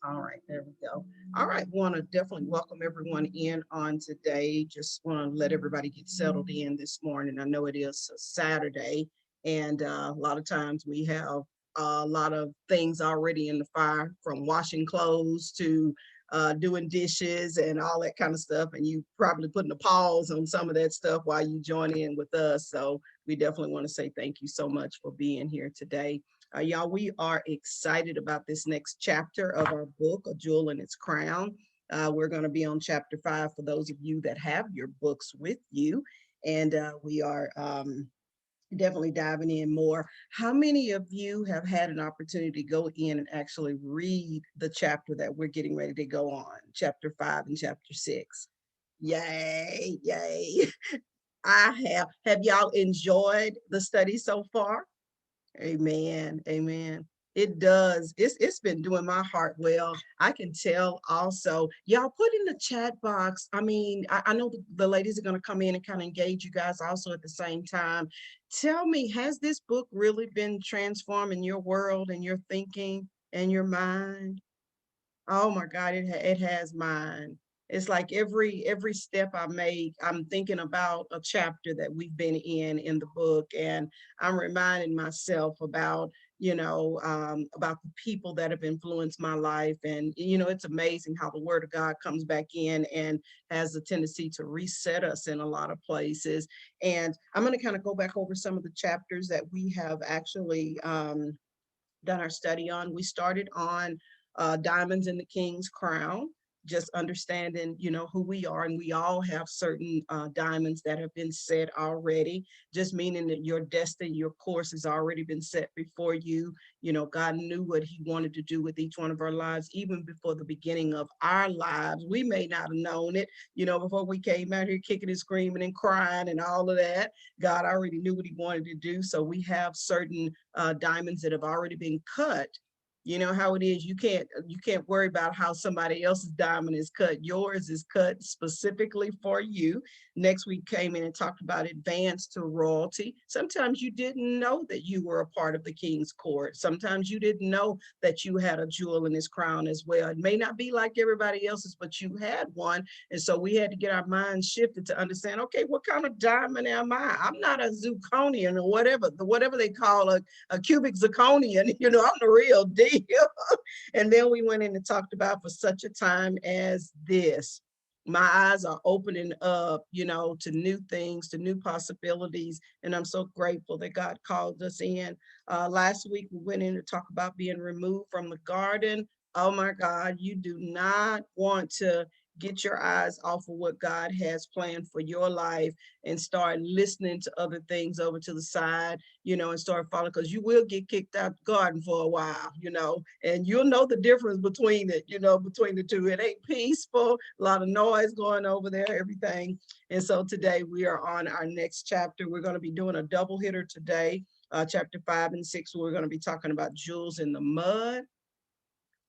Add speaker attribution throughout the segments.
Speaker 1: All right, there we go. All right, want to definitely welcome everyone in on today. Just want to let everybody get settled in this morning. I know it is a Saturday, and a lot of times we have a lot of things already in the fire, from washing clothes to doing dishes and all that kind of stuff. And you probably putting a pause on some of that stuff while you join in with us. So we definitely want to say thank you so much for being here today. Y'all, we are excited about this next chapter of our book, A Jewel in Its Crown. We're going to be on chapter 5 for those of you that have your books with you. And we are definitely diving in more. How many of you have had an opportunity to go in and actually read the chapter that we're getting ready to go on, chapter 5 and chapter 6? Yay, yay. I have. Have y'all enjoyed the study so far? Amen. Amen. It does. It's been doing my heart well. I can tell also. Y'all put in the chat box. I mean, I know the ladies are going to come in and kind of engage you guys also at the same time. Tell me, has this book really been transforming your world and your thinking and your mind? Oh my God, it has mine. It's like every step I make, I'm thinking about a chapter that we've been in the book, and I'm reminding myself about, about the people that have influenced my life. And, it's amazing how the word of God comes back in and has a tendency to reset us in a lot of places. And I'm going to kind of go back over some of the chapters that we have actually done our study on. We started on diamonds in the king's crown, just understanding, who we are. And we all have certain diamonds that have been set already, just meaning that your destiny, your course has already been set before you. God knew what he wanted to do with each one of our lives, even before the beginning of our lives. We may not have known it, before we came out here kicking and screaming and crying and all of that. God already knew what he wanted to do. So we have certain diamonds that have already been cut. You know how it is. You can't worry about how somebody else's diamond is cut. Yours is cut specifically for you. Next week came in and talked about advance to royalty. Sometimes you didn't know that you were a part of the king's court. Sometimes you didn't know that you had a jewel in his crown as well. It may not be like everybody else's, but you had one. And so we had to get our minds shifted to understand, okay, what kind of diamond am I? I'm not a zirconian or whatever they call a cubic zirconian. I'm the real deal. And then we went in and talked about, for such a time as this, my eyes are opening up, to new things, to new possibilities. And I'm so grateful that God called us in. Last week, we went in to talk about being removed from the garden. Oh my God, you do not want to get your eyes off of what God has planned for your life and start listening to other things over to the side, and start following, because you will get kicked out the garden for a while, and you'll know the difference between it, between the two. It ain't peaceful, a lot of noise going over there, everything. And so today we are on our next chapter. We're going to be doing a double hitter today, chapter 5 and 6. We're going to be talking about jewels in the mud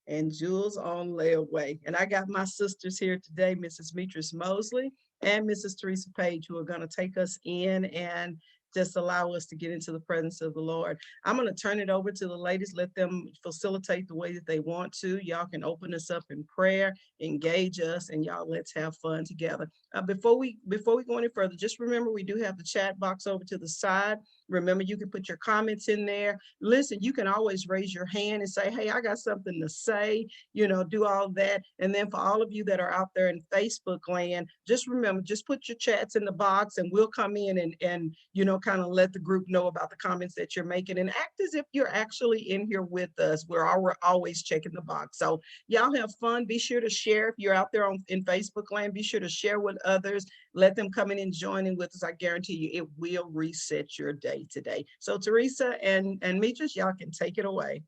Speaker 1: and jewels on layaway. And I got my sisters here today, Mrs. Demetris Mosley and Mrs. Teresa Page, who are going to take us in and just allow us to get into the presence of the Lord. I'm going to turn it over to the ladies, let them facilitate the way that they want to. Y'all can open us up in prayer, engage us, and y'all, let's have fun together. Before we go any further, just remember we do have the chat box over to the side. Remember, you can put your comments in there. Listen, you can always raise your hand and say, hey, I got something to say, do all that. And then for all of you that are out there in Facebook land, just remember, just put your chats in the box and we'll come in and kind of let the group know about the comments that you're making, and act as if you're actually in here with us. We're always checking the box. So y'all have fun. Be sure to share. If you're out there in Facebook land, be sure to share with others. Let them come in and join in with us. I guarantee you it will reset your day today. So Teresa and Demetris, y'all can take it away.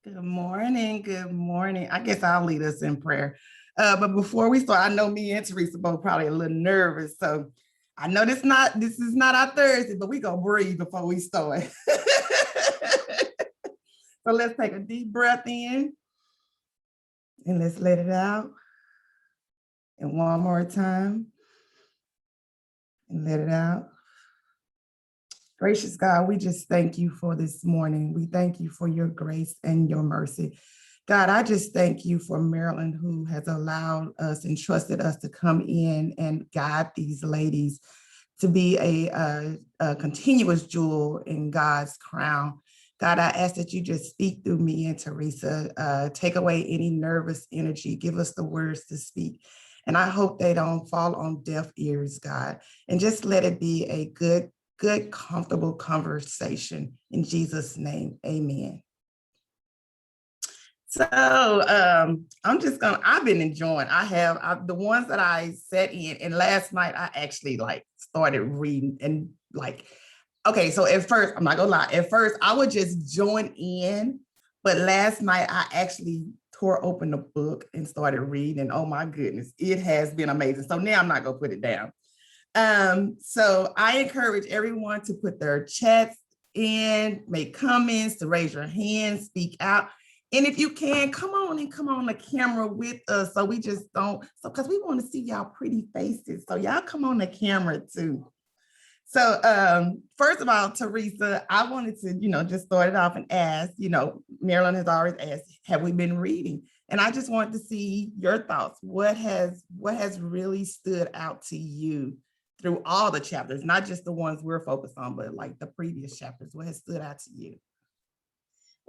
Speaker 2: Good morning. Good morning. I guess I'll lead us in prayer. But before we start, I know me and Teresa both probably a little nervous. So I know this is not our Thursday, but we gonna breathe before we start. So let's take a deep breath in and let's let it out. And one more time and let it out. Gracious God, we just thank you for this morning. We thank you for your grace and your mercy. God, I just thank you for Marilyn, who has allowed us and trusted us to come in and guide these ladies to be a continuous jewel in God's crown. God, I ask that you just speak through me and Teresa, take away any nervous energy, give us the words to speak. And I hope they don't fall on deaf ears, God, and just let it be a good, comfortable conversation. In Jesus' name, amen. So I've been enjoying, the ones that I sat in, and last night I actually started reading and okay, so at first, I'm not gonna lie, at first I would just join in, but last night I actually tore open the book and started reading, and oh my goodness, it has been amazing. So now I'm not gonna put it down. So I encourage everyone to put their chats in, make comments, to raise your hand, speak out. And if you can, come on the camera with us. So we just don't, because we want to see y'all pretty faces. So y'all come on the camera too. So first of all, Teresa, I wanted to, just start it off and ask, Marilyn has always asked, have we been reading? And I just wanted to see your thoughts. What has really stood out to you through all the chapters, not just the ones we're focused on, but like the previous chapters? What has stood out to you?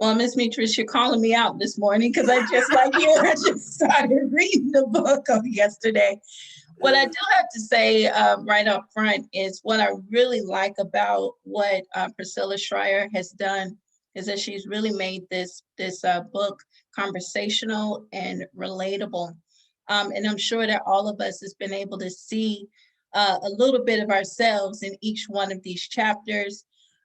Speaker 3: Well, Miss Demetris, you're calling me out this morning because I just like you, I just started reading the book yesterday. What I do have to say right up front is what I really like about what Priscilla Schreier has done is that she's really made this book conversational and relatable. And I'm sure that all of us has been able to see a little bit of ourselves in each one of these chapters.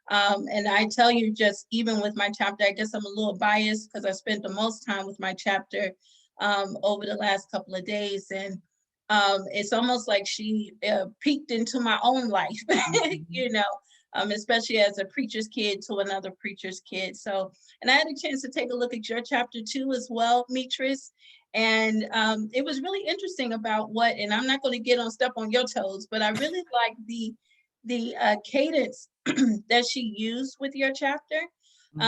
Speaker 3: And I tell you, just even with my chapter, I guess I'm a little biased because I spent the most time with my chapter over the last couple of days. And it's almost like she peeked into my own life, especially as a preacher's kid to another preacher's kid. So, and I had a chance to take a look at your chapter too as well, Demetris. And it was really interesting about and I'm not going to get step on your toes, but I really like the cadence that she used with your chapter,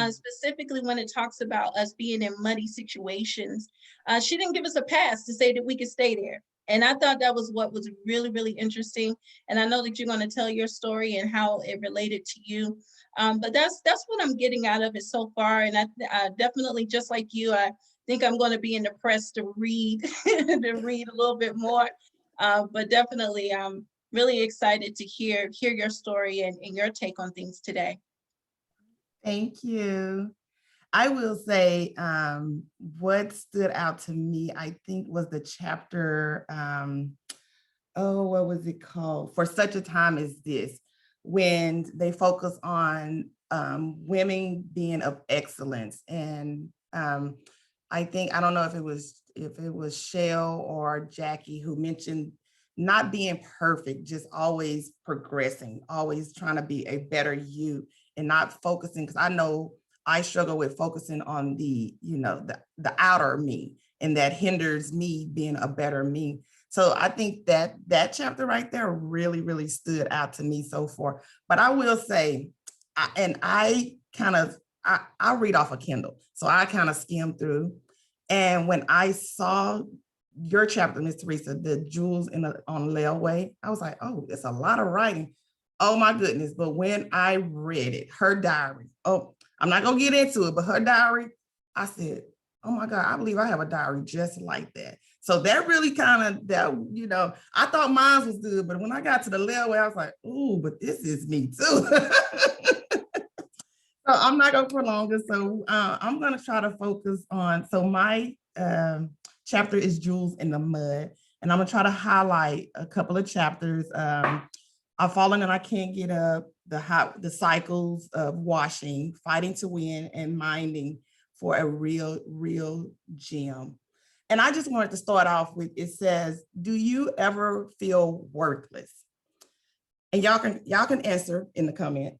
Speaker 3: specifically when it talks about us being in muddy situations. She didn't give us a pass to say that we could stay there. And I thought that was what was really, really interesting. And I know that you're going to tell your story and how it related to you. But that's what I'm getting out of it so far. And I definitely, just like you, I think I'm going to be in the press to read, to read a little bit more. But definitely, I'm really excited to hear your story and your take on things today.
Speaker 2: Thank you. I will say what stood out to me, I think, was the chapter, what was it called? For Such a Time as This, when they focus on women being of excellence. And I don't know if it was Shell or Jackie who mentioned not being perfect, just always progressing, always trying to be a better you and not focusing, because I know I struggle with focusing on the outer me, and that hinders me being a better me. So I think that chapter right there really, really stood out to me so far. But I will say, I read off a Kindle, so I kind of skim through. And when I saw your chapter, Miss Teresa, the jewels on Layaway, I was like, oh, it's a lot of writing. Oh my goodness. But when I read it, her diary, I'm not going to get into it, but her diary, I said, oh my God, I believe I have a diary just like that. So that really I thought mine was good, but when I got to the Layaway, I was like, ooh, but this is me too. So I'm not going to prolong it. So I'm going to try to focus on, so my chapter is Jewels in the Mud, and I'm going to try to highlight a couple of chapters. I've fallen and I can't get up, the cycles of washing, fighting to win, and minding for a real gem. And I just wanted to start off with, it says, do you ever feel worthless? And y'all can answer in the comment.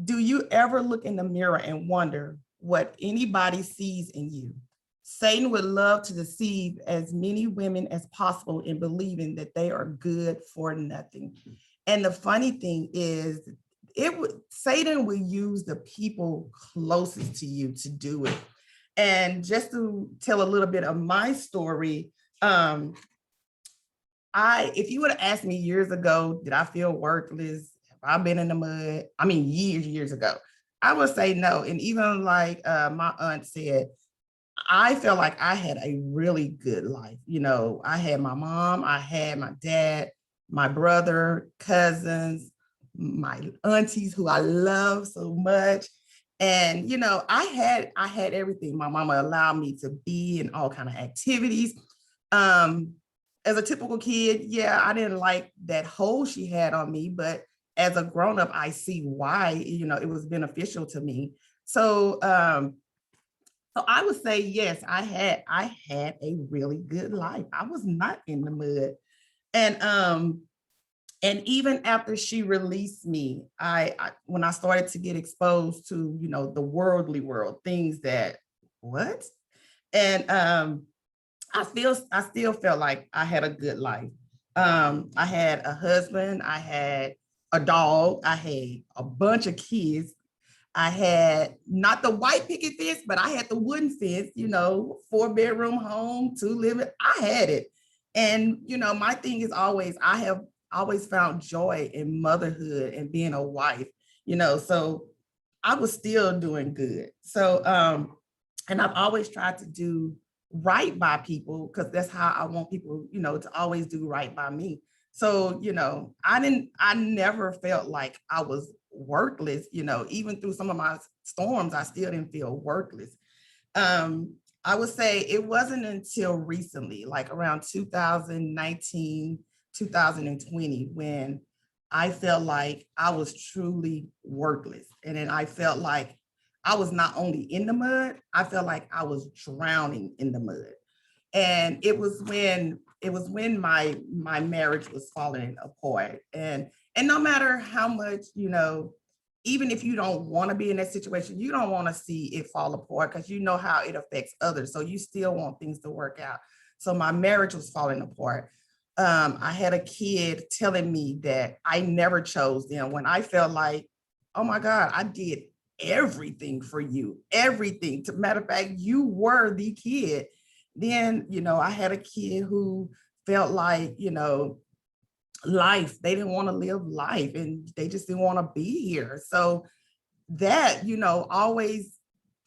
Speaker 2: Do you ever look in the mirror and wonder what anybody sees in you? Satan would love to deceive as many women as possible in believing that they are good for nothing. And the funny thing is, Satan will use the people closest to you to do it. And just to tell a little bit of my story, if you would have asked me years ago, did I feel worthless? Have I been in the mud? I mean, years ago, I would say no. And even like my aunt said, I felt like I had a really good life. You know, I had my mom, I had my dad, my brother, cousins, my aunties who I love so much. And, you know, I had everything. My mama allowed me to be in all kind of activities. As a typical kid, yeah, I didn't like that hold she had on me, but as a grown up, I see why, you know, it was beneficial to me. So, so I would say, yes, I had a really good life. I was not in the mud. And even after she released me, when I started to get exposed to, you know, the worldly world, things that, what? And I still felt like I had a good life. I had a husband, I had a dog, I had a bunch of kids. I had not the white picket fence, but I had the wooden fence, you know, 4-bedroom home, 2 living. I had it. And, you know, my thing is always, I have always found joy in motherhood and being a wife, you know, so I was still doing good. So, and I've always tried to do right by people because that's how I want people, you know, to always do right by me. So, you know, I never felt like I was worthless, you know, even through some of my storms, I still didn't feel worthless. I would say it wasn't until recently, like around 2019, 2020, when I felt like I was truly worthless. And then I felt like I was not only in the mud, I felt like I was drowning in the mud. And it was when my marriage was falling apart. And no matter how much, you know, even if you don't want to be in that situation, you don't want to see it fall apart because you know how it affects others. So you still want things to work out. So my marriage was falling apart. I had a kid telling me that I never chose them when I felt like, oh my God, I did everything for you, everything. Matter of fact, you were the kid. Then, you know, I had a kid who felt like, you know, life, they didn't want to live life and they just didn't want to be here. So that, you know, always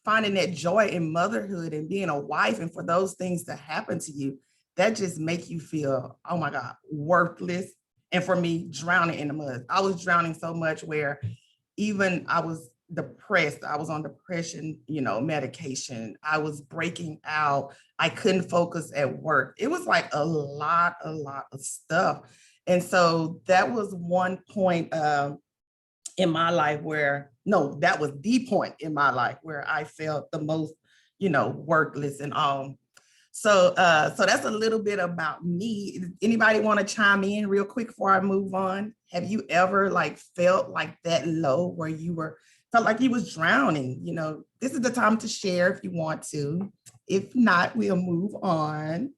Speaker 2: finding that joy in motherhood and being a wife, and for those things to happen to you, that just make you feel, oh my God, worthless. And for me, drowning in the mud. I was drowning so much where even I was depressed. I was on depression, you know, medication. I was breaking out. I couldn't focus at work. It was like a lot of stuff. And so that was one point in my life where, no, that was the point in my life where I felt the most, you know, worthless and all. So so that's a little bit about me. Anybody want to chime in real quick before I move on? Have you ever like felt like that low where felt like you was drowning? You know, this is the time to share if you want to. If not, we'll move on.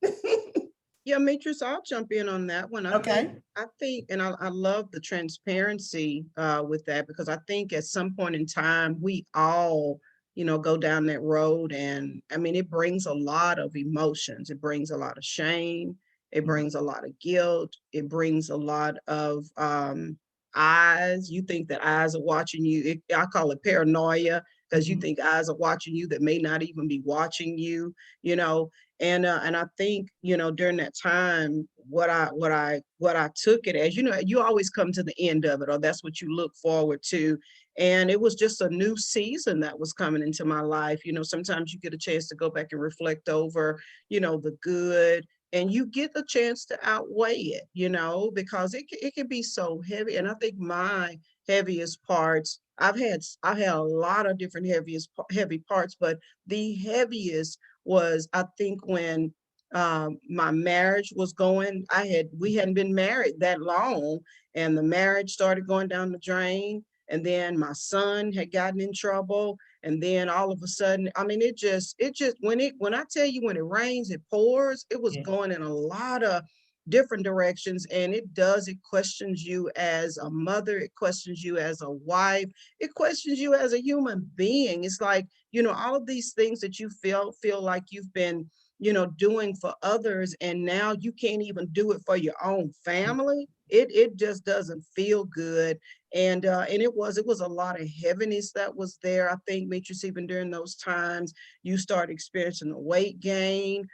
Speaker 1: Yeah, Demetris, I'll jump in on that one.
Speaker 2: Okay.
Speaker 1: I think, and I love the transparency with that, because I think at some point in time, we all, you know, go down that road. And I mean, it brings a lot of emotions. It brings a lot of shame. It brings a lot of guilt. It brings a lot of eyes. You think that eyes are watching you. I call it paranoia, because you think eyes are watching you that may not even be watching you, you know. And I think, you know, during that time, what I took it as, you know, you always come to the end of it, or that's what you look forward to. And it was just a new season that was coming into my life. You know, sometimes you get a chance to go back and reflect over, you know, the good, and you get a chance to outweigh it, you know, because it can be so heavy. And I think my heaviest parts, I had a lot of different heavy parts, but the heaviest was, I think, when my marriage was going. We hadn't been married that long, and the marriage started going down the drain. And then my son had gotten in trouble, and then all of a sudden, I mean, it just when I tell you, when it rains, it pours. It was
Speaker 2: Yeah.
Speaker 1: going in a lot of different directions. And it questions you as a mother, it questions you as a wife, it questions you as a human being. It's like, all of these things that you feel like you've been, doing for others, and now you can't even do it for your own family. It just doesn't feel good. And it was a lot of heaviness that was there. I think, Demetris, even during those times, you start experiencing the weight gain.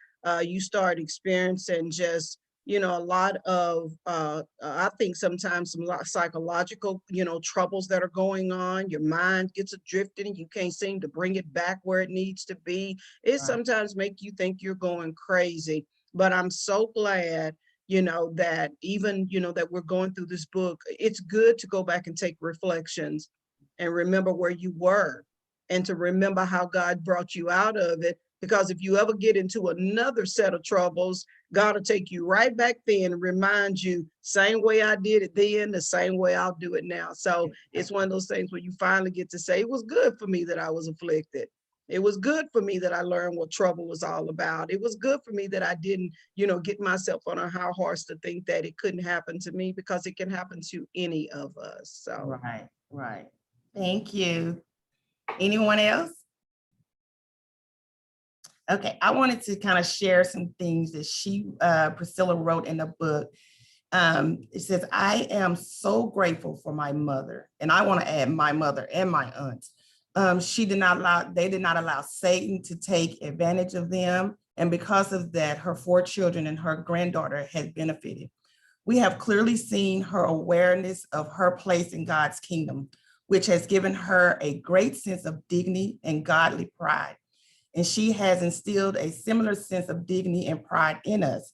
Speaker 1: You start experiencing just, a lot of, I think sometimes some psychological, troubles that are going on. Your mind gets adrifted and you can't seem to bring it back where it needs to be. It sometimes make you think you're going crazy. But I'm so glad, that even, that we're going through this book. It's good to go back and take reflections and remember where you were, and to remember how God brought you out of it. Because if you ever get into another set of troubles, God will take you right back then and remind you, same way I did it then, the same way I'll do it now. So it's one of those things where you finally get to say, it was good for me that I was afflicted. It was good for me that I learned what trouble was all about. It was good for me that I didn't, get myself on a high horse to think that it couldn't happen to me, because it can happen to any of us. So
Speaker 2: Right. Thank you. Anyone else? Okay, I wanted to kind of share some things that Priscilla wrote in the book. It says, I am so grateful for my mother. And I want to add my mother and my aunts. They did not allow Satan to take advantage of them. And because of that, her 4 children and her granddaughter has benefited. We have clearly seen her awareness of her place in God's kingdom, which has given her a great sense of dignity and godly pride. And she has instilled a similar sense of dignity and pride in us.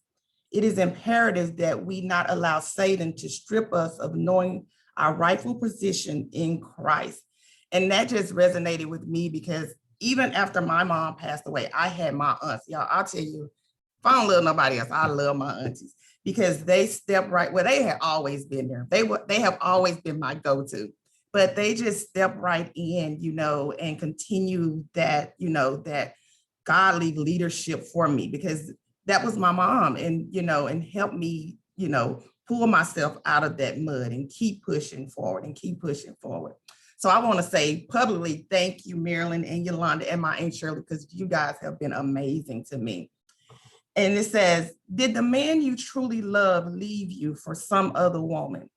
Speaker 2: It is imperative that we not allow Satan to strip us of knowing our rightful position in Christ. And that just resonated with me, because even after my mom passed away, I had my aunts. Y'all, I'll tell you, if I don't love nobody else, I love my aunties, because they stepped right where they had always been there. They have always been my go-to. But they just step right in, and continue that, that godly leadership for me, because that was my mom, and, and help me, pull myself out of that mud and keep pushing forward. So I want to say publicly, thank you, Marilyn and Yolanda and my Aunt Shirley, because you guys have been amazing to me. And it says, did the man you truly love leave you for some other woman?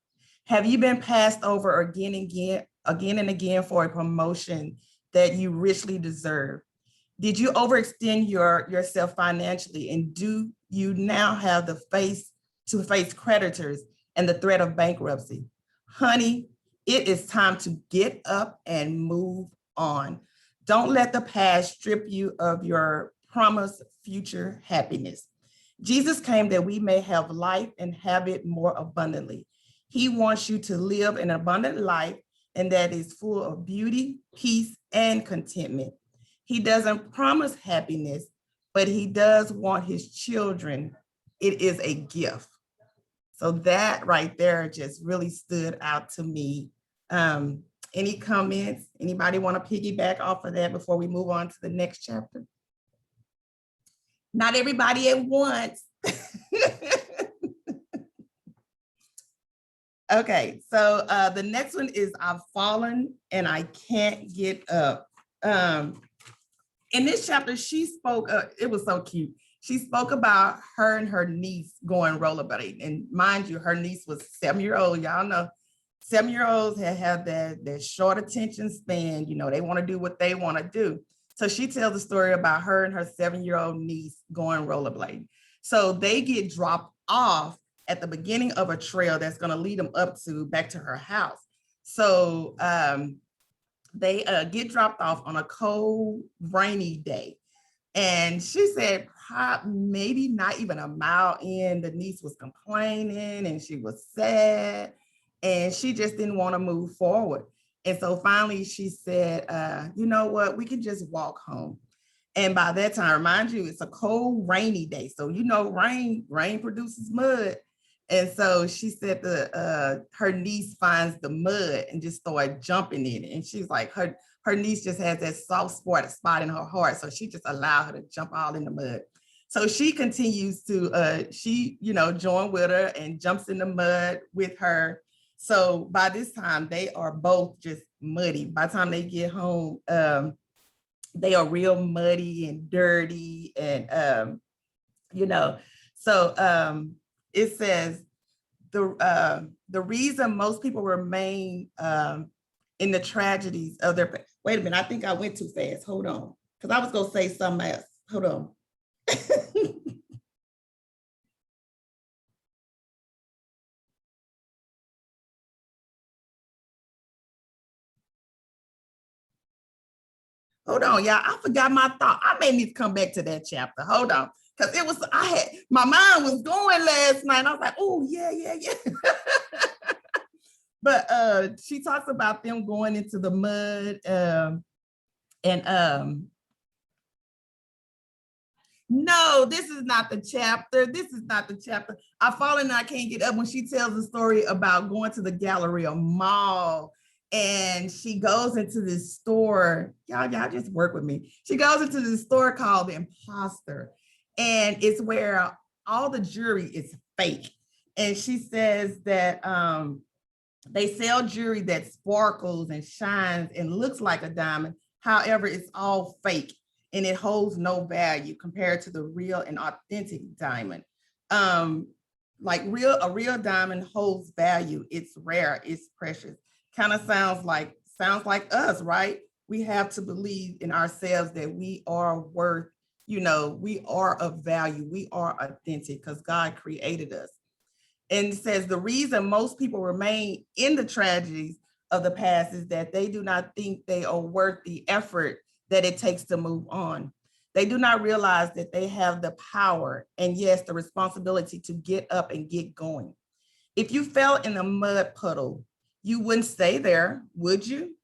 Speaker 2: Have you been passed over again and again for a promotion that you richly deserve? Did you overextend yourself financially? And do you now have to face creditors and the threat of bankruptcy? Honey, it is time to get up and move on. Don't let the past strip you of your promised future happiness. Jesus came that we may have life and have it more abundantly. He wants you to live an abundant life, and that is full of beauty, peace, and contentment. He doesn't promise happiness, but he does want his children. It is a gift. So that right there just really stood out to me. Any comments? Anybody want to piggyback off of that before we move on to the next chapter? Not everybody at once. Okay, so the next one is I've fallen and I can't get up. In this chapter, she spoke, it was so cute. She spoke about her and her niece going rollerblading. And mind you, her niece was 7-year-old. Y'all know 7-year-olds have that short attention span. They want to do what they want to do. So she tells a story about her and her 7-year-old niece going rollerblading. So they get dropped off at the beginning of a trail that's going to lead them back to her house. So they get dropped off on a cold, rainy day. And she said, maybe not even a mile in, the niece was complaining and she was sad and she just didn't want to move forward. And so finally she said, you know what, we can just walk home. And by that time, mind you, it's a cold, rainy day. So, rain produces mud. And so she said her niece finds the mud and just started jumping in it. And she's like, her niece just has that soft spot in her heart. So she just allowed her to jump all in the mud. So she continues to, she, join with her and jumps in the mud with her. So by this time, they are both just muddy. By the time they get home, they are real muddy and dirty. And, so it says the reason most people remain in the tragedies of their, wait a minute, I think I went too fast. Hold on. Because I was going to say something else. Hold on. Hold on, y'all. I forgot my thought. I may need to come back to that chapter. Hold on. Because it was, my mind was going last night. I was like, oh, yeah. But she talks about them going into the mud no, this is not the chapter. This is not the chapter. I fall and I can't get up when she tells the story about going to the Galleria Mall. And she goes into this store. Y'all just work with me. She goes into this store called The Imposter. And it's where all the jewelry is fake. And she says that they sell jewelry that sparkles and shines and looks like a diamond. However, it's all fake. And it holds no value compared to the real and authentic diamond. Like a real diamond holds value. It's rare, it's precious. Kind of sounds like us, right? We have to believe in ourselves that we are worth, we are of value, we are authentic because God created us. And it says the reason most people remain in the tragedies of the past is that they do not think they are worth the effort that it takes to move on. They do not realize that they have the power and yes, the responsibility to get up and get going. If you fell in a mud puddle, you wouldn't stay there, would you?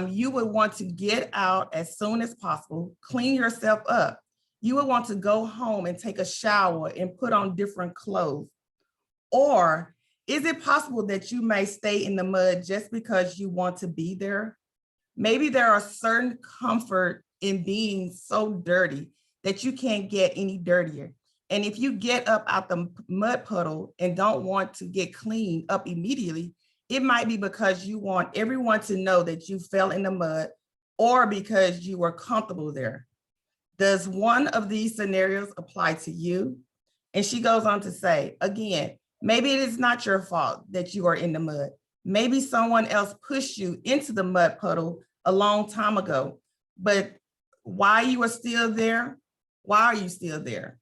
Speaker 2: You would want to get out as soon as possible, clean yourself up. You would want to go home and take a shower and put on different clothes. Or is it possible that you may stay in the mud just because you want to be there? Maybe there are certain comfort in being so dirty that you can't get any dirtier. And if you get up out the mud puddle and don't want to get cleaned up immediately, it might be because you want everyone to know that you fell in the mud or because you were comfortable there. Does one of these scenarios apply to you? And she goes on to say, again, maybe it is not your fault that you are in the mud. Maybe someone else pushed you into the mud puddle a long time ago, but why you are still there? Why are you still there?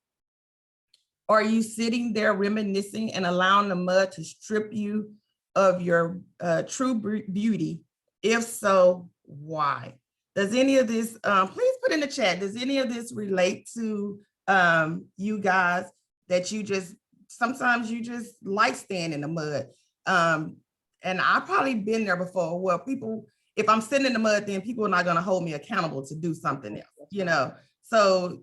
Speaker 2: Are you sitting there reminiscing and allowing the mud to strip you of your true beauty? If so, why? Does any of this, please put in the chat, does any of this relate to you guys that you just, sometimes you just like staying in the mud? And I've probably been there before where people, if I'm sitting in the mud, then people are not going to hold me accountable to do something else, So,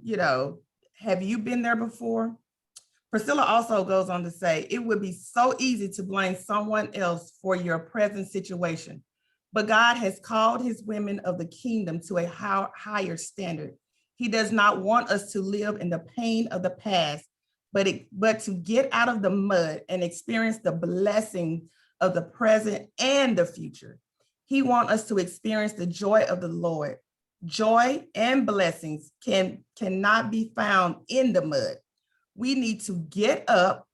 Speaker 2: have you been there before? Priscilla also goes on to say, it would be so easy to blame someone else for your present situation, but God has called his women of the kingdom to a higher standard. He does not want us to live in the pain of the past, but to get out of the mud and experience the blessing of the present and the future. He wants us to experience the joy of the Lord. Joy and blessings cannot be found in the mud. We need to get up,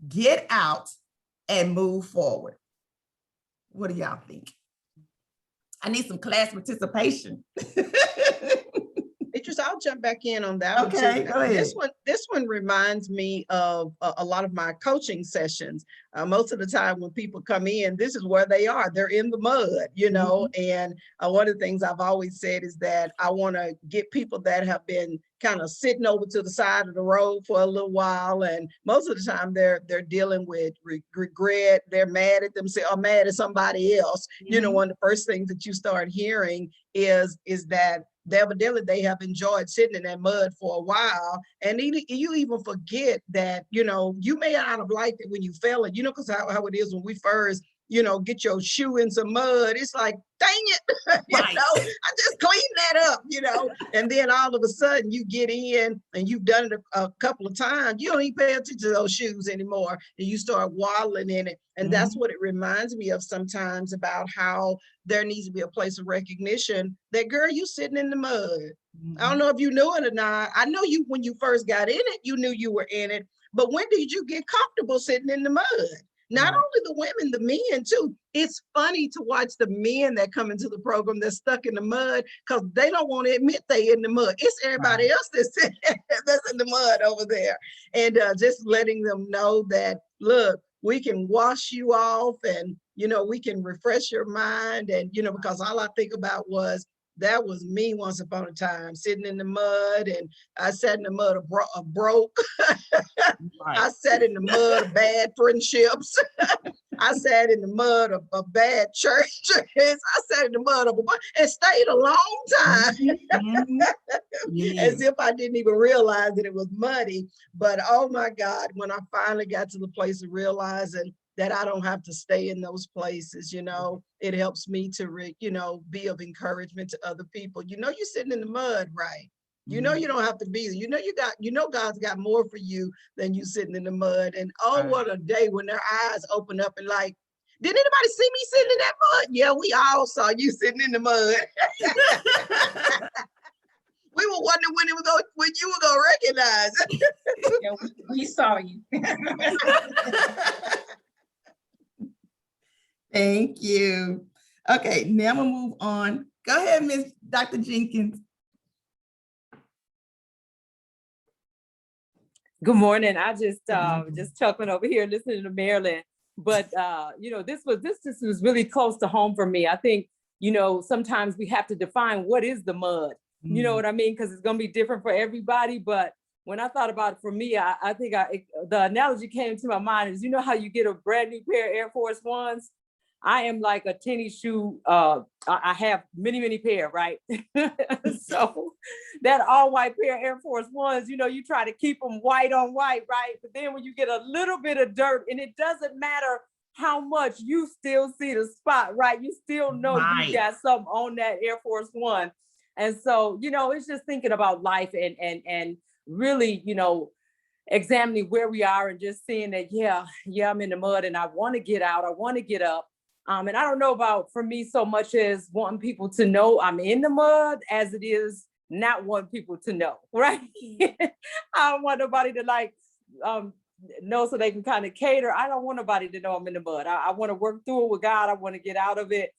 Speaker 2: get out, and move forward. What do y'all think? I need some class participation.
Speaker 1: Demetris, I'll jump back in on that.
Speaker 2: Okay, go ahead.
Speaker 1: This one reminds me of a lot of my coaching sessions. Most of the time when people come in, this is where they are. They're in the mud, and one of the things I've always said is that I want to get people that have been kind of sitting over to the side of the road for a little while. And most of the time they're dealing with regret. They're mad at themselves or mad at somebody else. One of the first things that you start hearing is that evidently they have enjoyed sitting in that mud for a while. And you even forget that, you may not have liked it when you fell it, because how it is when we first, get your shoe in some mud. It's like, dang it,
Speaker 2: Right.
Speaker 1: I just cleaned that up, and then all of a sudden you get in and you've done it a couple of times. You don't even pay attention to those shoes anymore, and you start waddling in it. And that's what it reminds me of sometimes, about how there needs to be a place of recognition that, girl, you sitting in the mud. I don't know if you knew it or not. I know you, when you first got in it, you knew you were in it. But when did you get comfortable sitting in the mud? Not only the women, the men too. It's funny to watch the men that come into the program that's stuck in the mud, because they don't want to admit they in the mud. It's everybody else that's in the mud over there. And just letting them know that, look, we can wash you off, and, we can refresh your mind. And, because all I think about was, that was me once upon a time, sitting in the mud, and I sat in the mud of broke. I sat in the mud of bad friendships. I sat in the mud of bad churches. I sat in the mud of and stayed a long time. As if I didn't even realize that it was muddy. But oh my God, when I finally got to the place of realizing that I don't have to stay in those places, it helps me to, be of encouragement to other people. You're sitting in the mud, right? You don't have to be there. God's got more for you than you sitting in the mud. And what a day when their eyes open up and like, did anybody see me sitting in that mud? Yeah, we all saw you sitting in the mud. We were wondering when you were gonna recognize it.
Speaker 3: Yeah, we saw you.
Speaker 2: Thank you. Okay, now we'll move on. Go ahead, Miss Dr. Jenkins.
Speaker 4: Good morning. I just chuckling over here listening to Marilyn. But this was really close to home for me. I think, sometimes we have to define what is the mud. You know what I mean? Because it's gonna be different for everybody. But when I thought about it, for me, I think the analogy came to my mind is, how you get a brand new pair of Air Force Ones. I am like a tennis shoe. I have many, many pair, right? So that all white pair of Air Force Ones, you try to keep them white on white, right? But then when you get a little bit of dirt, and it doesn't matter how much, you still see the spot, right? You still know you got something on that Air Force One. And so, it's just thinking about life and really, examining where we are and just seeing that, yeah, I'm in the mud and I want to get out. I want to get up. And I don't know about, for me, so much as wanting people to know I'm in the mud as it is not wanting people to know, right? I don't want nobody to know so they can kind of cater. I don't want nobody to know I'm in the mud. I want to work through it with God. I want to get out of it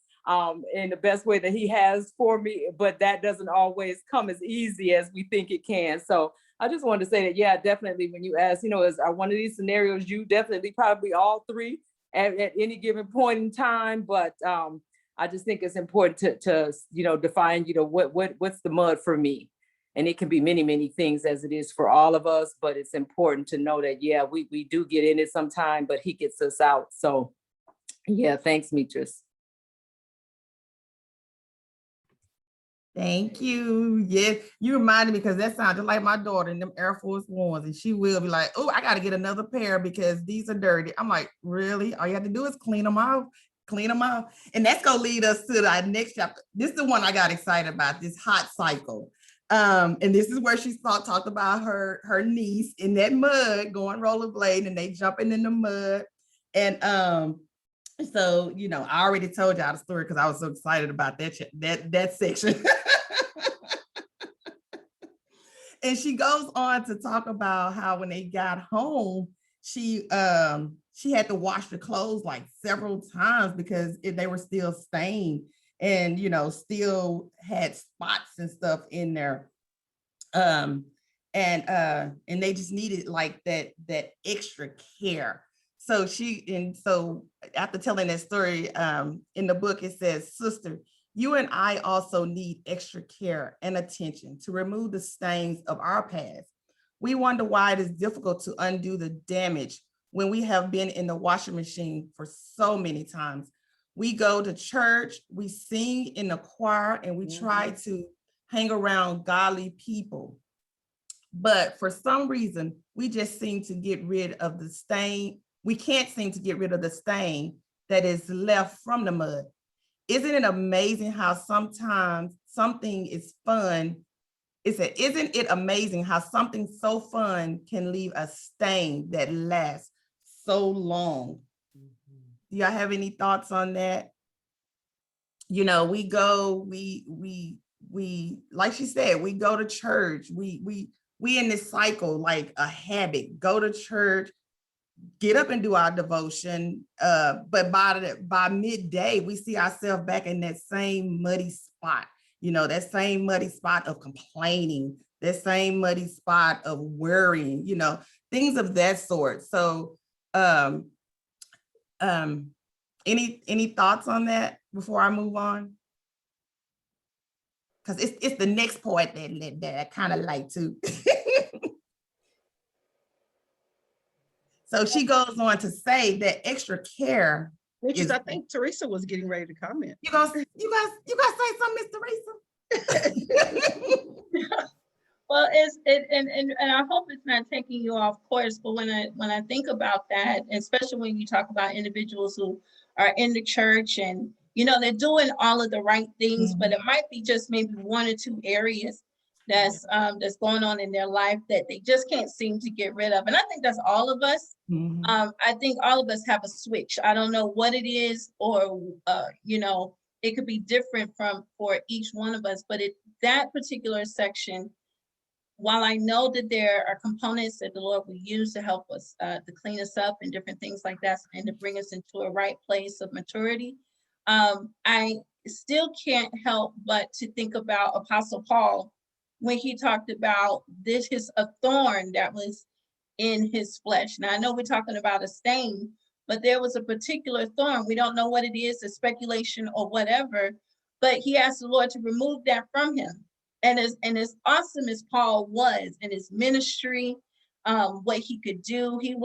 Speaker 4: in the best way that He has for me, but that doesn't always come as easy as we think it can. So I just wanted to say that, yeah, definitely when you ask, is one of these scenarios, you definitely probably all three at any given point in time. But I just think it's important to define, what's the mud for me. And it can be many, many things as it is for all of us, but it's important to know that, yeah, we do get in it sometime, but He gets us out. So yeah, thanks, Demetris.
Speaker 2: Thank you. Yes, you reminded me, because that sounded like my daughter in them Air Force Ones, and she will be like, oh, I got to get another pair because these are dirty. I'm like, really? All you have to do is clean them off. And that's going to lead us to our next chapter. This is the one I got excited about, this hot cycle. And this is where she talked about her niece in that mud going rollerblading, and they jumping in the mud. And so, I already told y'all the story because I was so excited about that section. And she goes on to talk about how when they got home, she had to wash the clothes like several times because they were still stained and, still had spots and stuff in there. And they just needed like that extra care. So after telling that story, in the book, it says, sister, you and I also need extra care and attention to remove the stains of our past. We wonder why it is difficult to undo the damage when we have been in the washing machine for so many times. We go to church, we sing in the choir, and we try to hang around godly people. But for some reason, we just seem to get rid of the stain. We can't seem to get rid of the stain that is left from the mud. isn't it amazing how sometimes something is fun? It said, isn't it amazing how something so fun can leave a stain that lasts so long? Do y'all have any thoughts on that? You know, we go, we like she said, we go to church, we in this cycle, like a habit, go to church, get up and do our devotion. But by midday, we see ourselves back in that same muddy spot, you know, that same muddy spot of complaining, that same muddy spot of worrying, you know, things of that sort. So any thoughts on that before I move on? Because it's the next part that I kind of like too. So she goes on to say that extra care is.
Speaker 1: I think Teresa was getting ready to comment.
Speaker 2: You guys say something, Miss Teresa?
Speaker 3: Well, and I hope it's not taking you off course, but when I think about that, especially when you talk about individuals who are in the church and, you know, they're doing all of the right things, but it might be just maybe one or two areas that's going on in their life that they just can't seem to get rid of. And I think that's all of us. I think all of us have a switch. I don't know what it is, or you know, it could be different for each one of us, but that particular section, while I know that there are components that the Lord will use to help us to clean us up and different things like that, and to bring us into a right place of maturity, I still can't help but to think about Apostle Paul when he talked about a thorn that was in his flesh. Now, I know we're talking about a stain, but there was a particular thorn. We don't know what it is, a speculation or whatever, but he asked the Lord to remove that from him. And as awesome as Paul was in his ministry, what he could do, he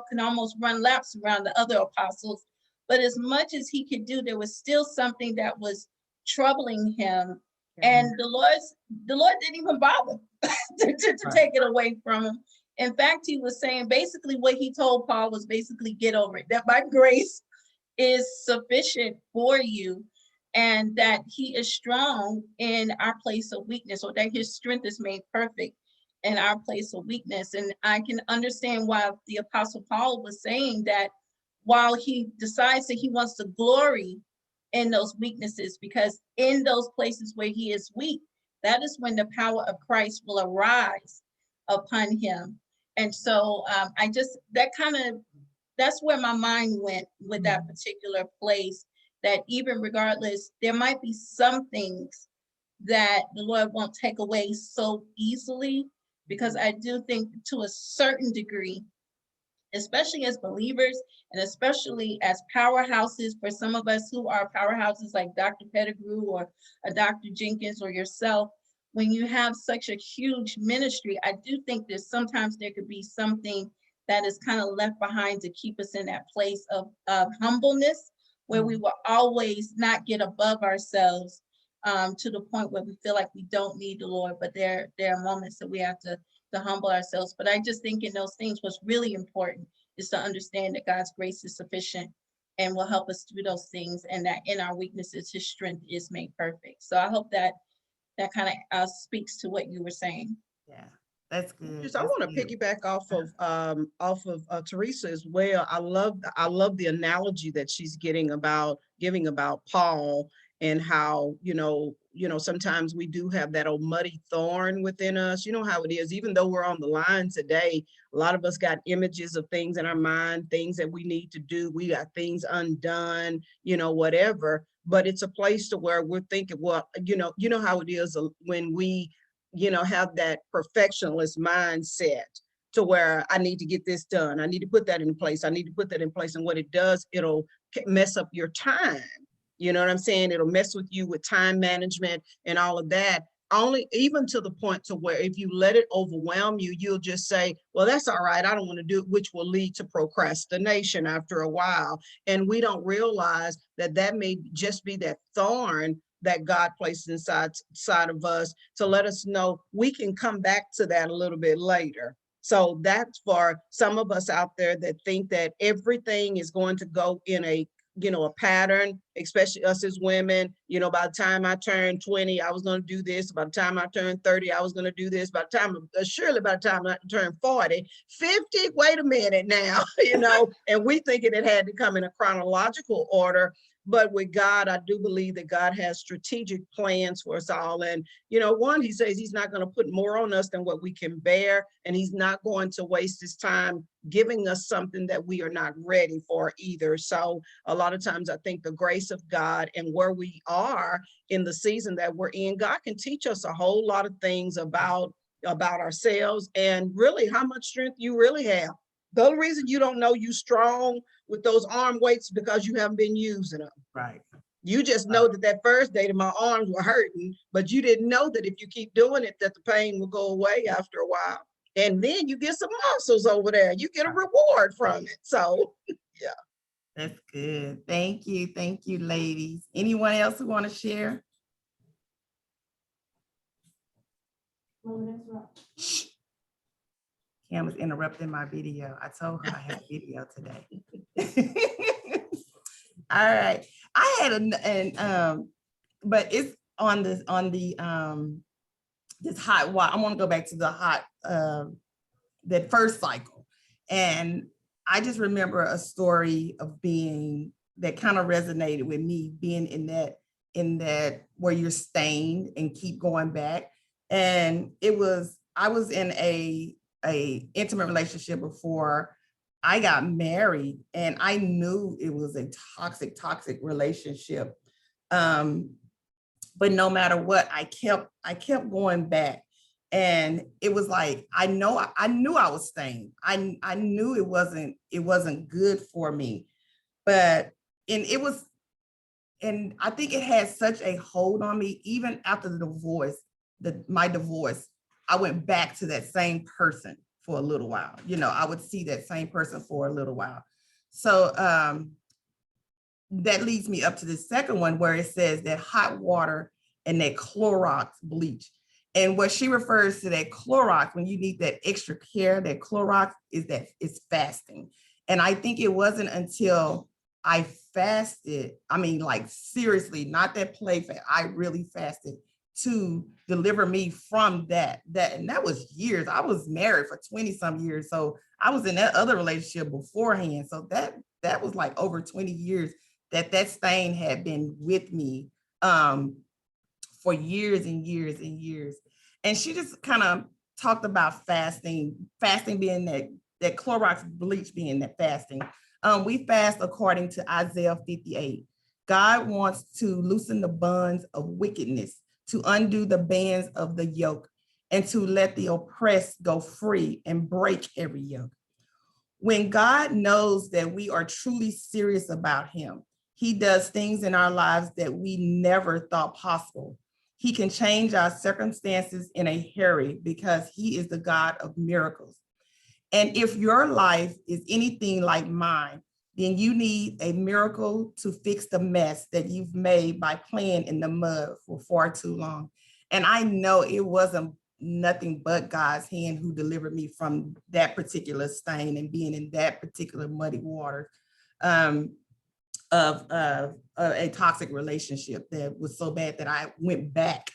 Speaker 3: can almost run laps around the other apostles. But as much as he could do, there was still something that was troubling him, and the Lord didn't even bother to take it away from him. In fact, he was saying basically what he told Paul was basically get over it, that my grace is sufficient for you, and that he is strong in our place of weakness, or that his strength is made perfect in our place of weakness. And I can understand why the Apostle Paul was saying that, while he decides that he wants to glory in those weaknesses, because in those places where he is weak, that is when the power of Christ will arise upon him. And so that's where my mind went with that particular place, that even regardless, there might be some things that the Lord won't take away so easily, because I do think to a certain degree, especially as believers and especially as powerhouses, for some of us who are powerhouses like Dr. Pettigrew or Dr. Jenkins or yourself, when you have such a huge ministry, I do think that sometimes there could be something that is kind of left behind to keep us in that place of humbleness, where we will always not get above ourselves to the point where we feel like we don't need the Lord. But there are moments that we have to humble ourselves. But I just think in those things, what's really important is to understand that God's grace is sufficient and will help us through those things, and that in our weaknesses, his strength is made perfect. So I hope that kind of speaks to what you were saying.
Speaker 2: Yeah, that's good.
Speaker 1: I want to piggyback off of Teresa as well. I love the analogy that she's giving about Paul, and how, sometimes we do have that old muddy thorn within us. You know how it is, even though we're on the line today, a lot of us got images of things in our mind, things that we need to do. We got things undone, whatever. But it's a place to where we're thinking, well, you know how it is when we, have that perfectionist mindset, to where I need to get this done. I need to put that in place. I need to put that in place. And what it does, it'll mess up your time. You know what I'm saying? It'll mess with you with time management and all of that. Even to the point to where if you let it overwhelm you, you'll just say, well, that's all right, I don't want to do it, which will lead to procrastination after a while. And we don't realize that may just be that thorn that God placed inside of us, to let us know we can come back to that a little bit later. So that's for some of us out there that think that everything is going to go in a a pattern, especially us as women. By the time I turned 20, I was going to do this. By the time I turned 30, I was going to do this. By the time I turned 40, 50, wait a minute now, and we thinking it had to come in a chronological order. But with God, I do believe that God has strategic plans for us all. And, one, he says he's not going to put more on us than what we can bear. And he's not going to waste his time giving us something that we are not ready for either. So a lot of times I think the grace of God and where we are in the season that we're in, God can teach us a whole lot of things about ourselves and really how much strength you really have. The only reason you don't know you strong with those arm weights because you haven't been using them.
Speaker 2: Right.
Speaker 1: You just know that first day that my arms were hurting, but you didn't know that if you keep doing it, that the pain will go away after a while. And then you get some muscles over there. You get a reward from it. So, yeah.
Speaker 2: That's good. Thank you. Thank you, ladies. Anyone else who want to share? Shh. Cam was interrupting my video. I told her I had video today. All right. I had but it's on this hot water. I want to go back to the hot that first cycle. And I just remember a story of that kind of resonated with me, being in that where you're stained and keep going back. And I was in a intimate relationship before I got married, and I knew it was a toxic relationship. But no matter what, I kept going back. And it was like, I knew I was stained. I knew it wasn't good for me. But and I think it had such a hold on me, even after my divorce, I went back to that same person for a little while. I would see that same person for a little while. So that leads me up to the second one, where it says that hot water and that Clorox bleach. And what she refers to, that Clorox, when you need that extra care, that Clorox is fasting. And I think it wasn't until I fasted, I mean, like seriously, not that play fast, I really fasted to deliver me from that. And that was years. I was married for 20 some years. So I was in that other relationship beforehand. So that was like over 20 years that stain had been with me for years and years and years. And she just kind of talked about fasting being that Clorox bleach being that fasting. We fast according to Isaiah 58. God wants to loosen the bonds of wickedness, to undo the bands of the yoke, and to let the oppressed go free and break every yoke. When God knows that we are truly serious about him, he does things in our lives that we never thought possible. He can change our circumstances in a hurry because he is the God of miracles. And if your life is anything like mine, then you need a miracle to fix the mess that you've made by playing in the mud for far too long. And I know it wasn't nothing but God's hand who delivered me from that particular stain and being in that particular muddy water of a toxic relationship that was so bad that I went back,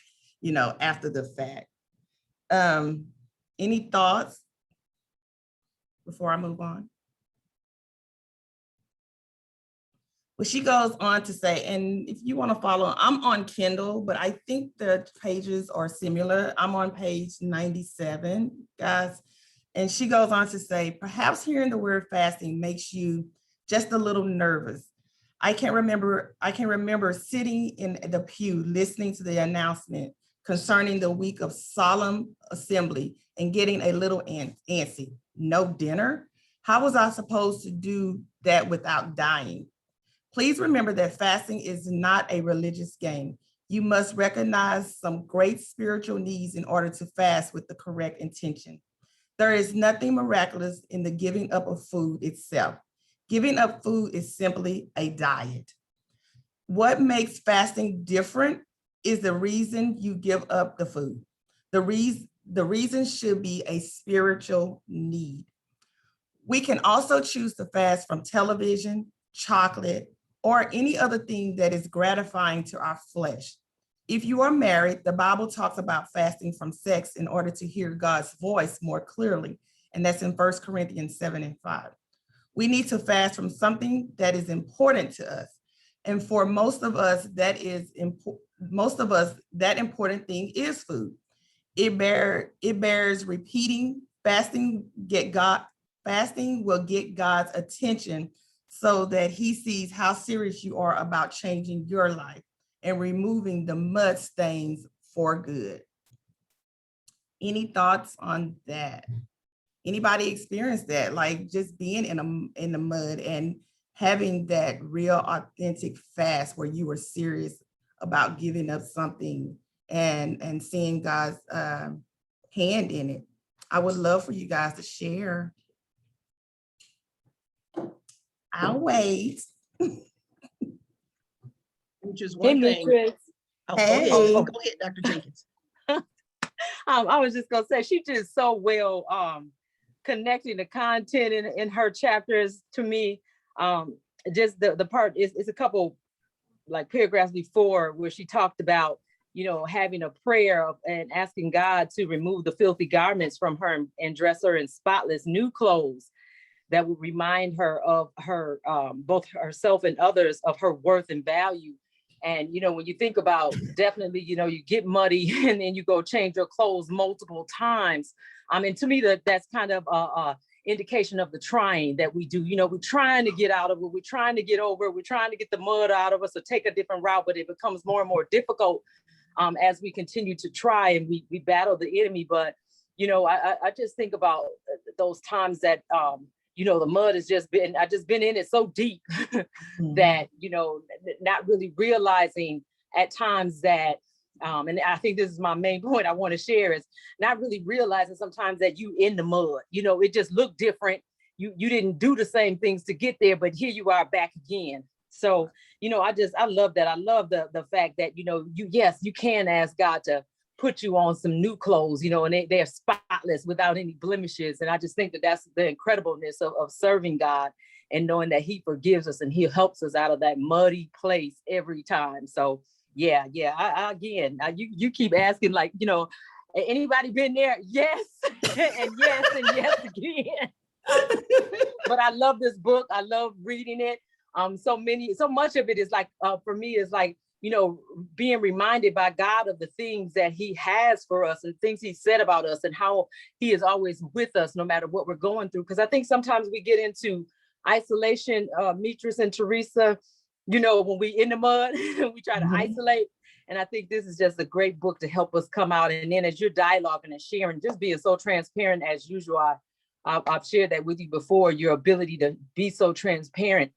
Speaker 2: after the fact. Any thoughts before I move on? Well, she goes on to say, and if you want to follow, I'm on Kindle, but I think the pages are similar. I'm on page 97, guys. And she goes on to say, perhaps hearing the word fasting makes you just a little nervous. I can remember sitting in the pew listening to the announcement concerning the week of solemn assembly and getting a little antsy. No dinner? How was I supposed to do that without dying? Please remember that fasting is not a religious game. You must recognize some great spiritual needs in order to fast with the correct intention. There is nothing miraculous in the giving up of food itself. Giving up food is simply a diet. What makes fasting different is the reason you give up the food. The reason should be a spiritual need. We can also choose to fast from television, chocolate, or any other thing that is gratifying to our flesh. If you are married, the Bible talks about fasting from sex in order to hear God's voice more clearly. And that's in 1 Corinthians 7:5. We need to fast from something that is important to us. And for most of us, that important thing is food. It bears repeating. Fasting will get God's attention so that he sees how serious you are about changing your life and removing the mud stains for good. Any thoughts on that? Anybody experienced that? Like just being in the mud and having that real authentic fast where you were serious about giving up something and seeing God's hand in it. I would love for you guys to share. I'll wait.
Speaker 1: Which is
Speaker 4: Hey,
Speaker 1: one thing.
Speaker 4: Demetris.
Speaker 1: Oh,
Speaker 2: Hey.
Speaker 1: go ahead, Dr. Jenkins.
Speaker 4: I was just gonna say she did so well connecting the content in her chapters to me. Just the part is a couple like paragraphs before where she talked about, you know, having a prayer and asking God to remove the filthy garments from her and dress her in spotless new clothes that would remind her of her both herself and others of her worth and value. And, you know, when you think about definitely, you know, you get muddy and then you go change your clothes multiple times. I mean, to me, that's kind of a indication of the trying that we do. You know, we're trying to get out of it. We're trying to get over it. We're trying to get the mud out of us or take a different route, but it becomes more and more difficult as we continue to try and we battle the enemy. But, you know, I just think about those times that, you know, the mud has just been, I just been in it so deep that, you know, not really realizing at times that, and I think this is my main point I want to share is not really realizing sometimes that you in the mud, you know, it just looked different. You didn't do the same things to get there, but here you are back again. So, you know, I love that. I love the fact that, you know, you can ask God to put you on some new clothes, you know, and they're spotless without any blemishes. And I just think that that's the incredibleness of serving God and knowing that he forgives us and he helps us out of that muddy place every time. So yeah. You keep asking, like, you know, anybody been there? Yes. and yes again. But I love this book. I love reading it. So much of it is like, for me, is like, you know, being reminded by God of the things that he has for us and things he said about us and how he is always with us no matter what we're going through. Because I think sometimes we get into isolation, Demetris and Teresa, you know, when we in the mud, we try to isolate. And I think this is just a great book to help us come out. And then as you're dialoguing and sharing, just being so transparent as usual, I've shared that with you before, your ability to be so transparent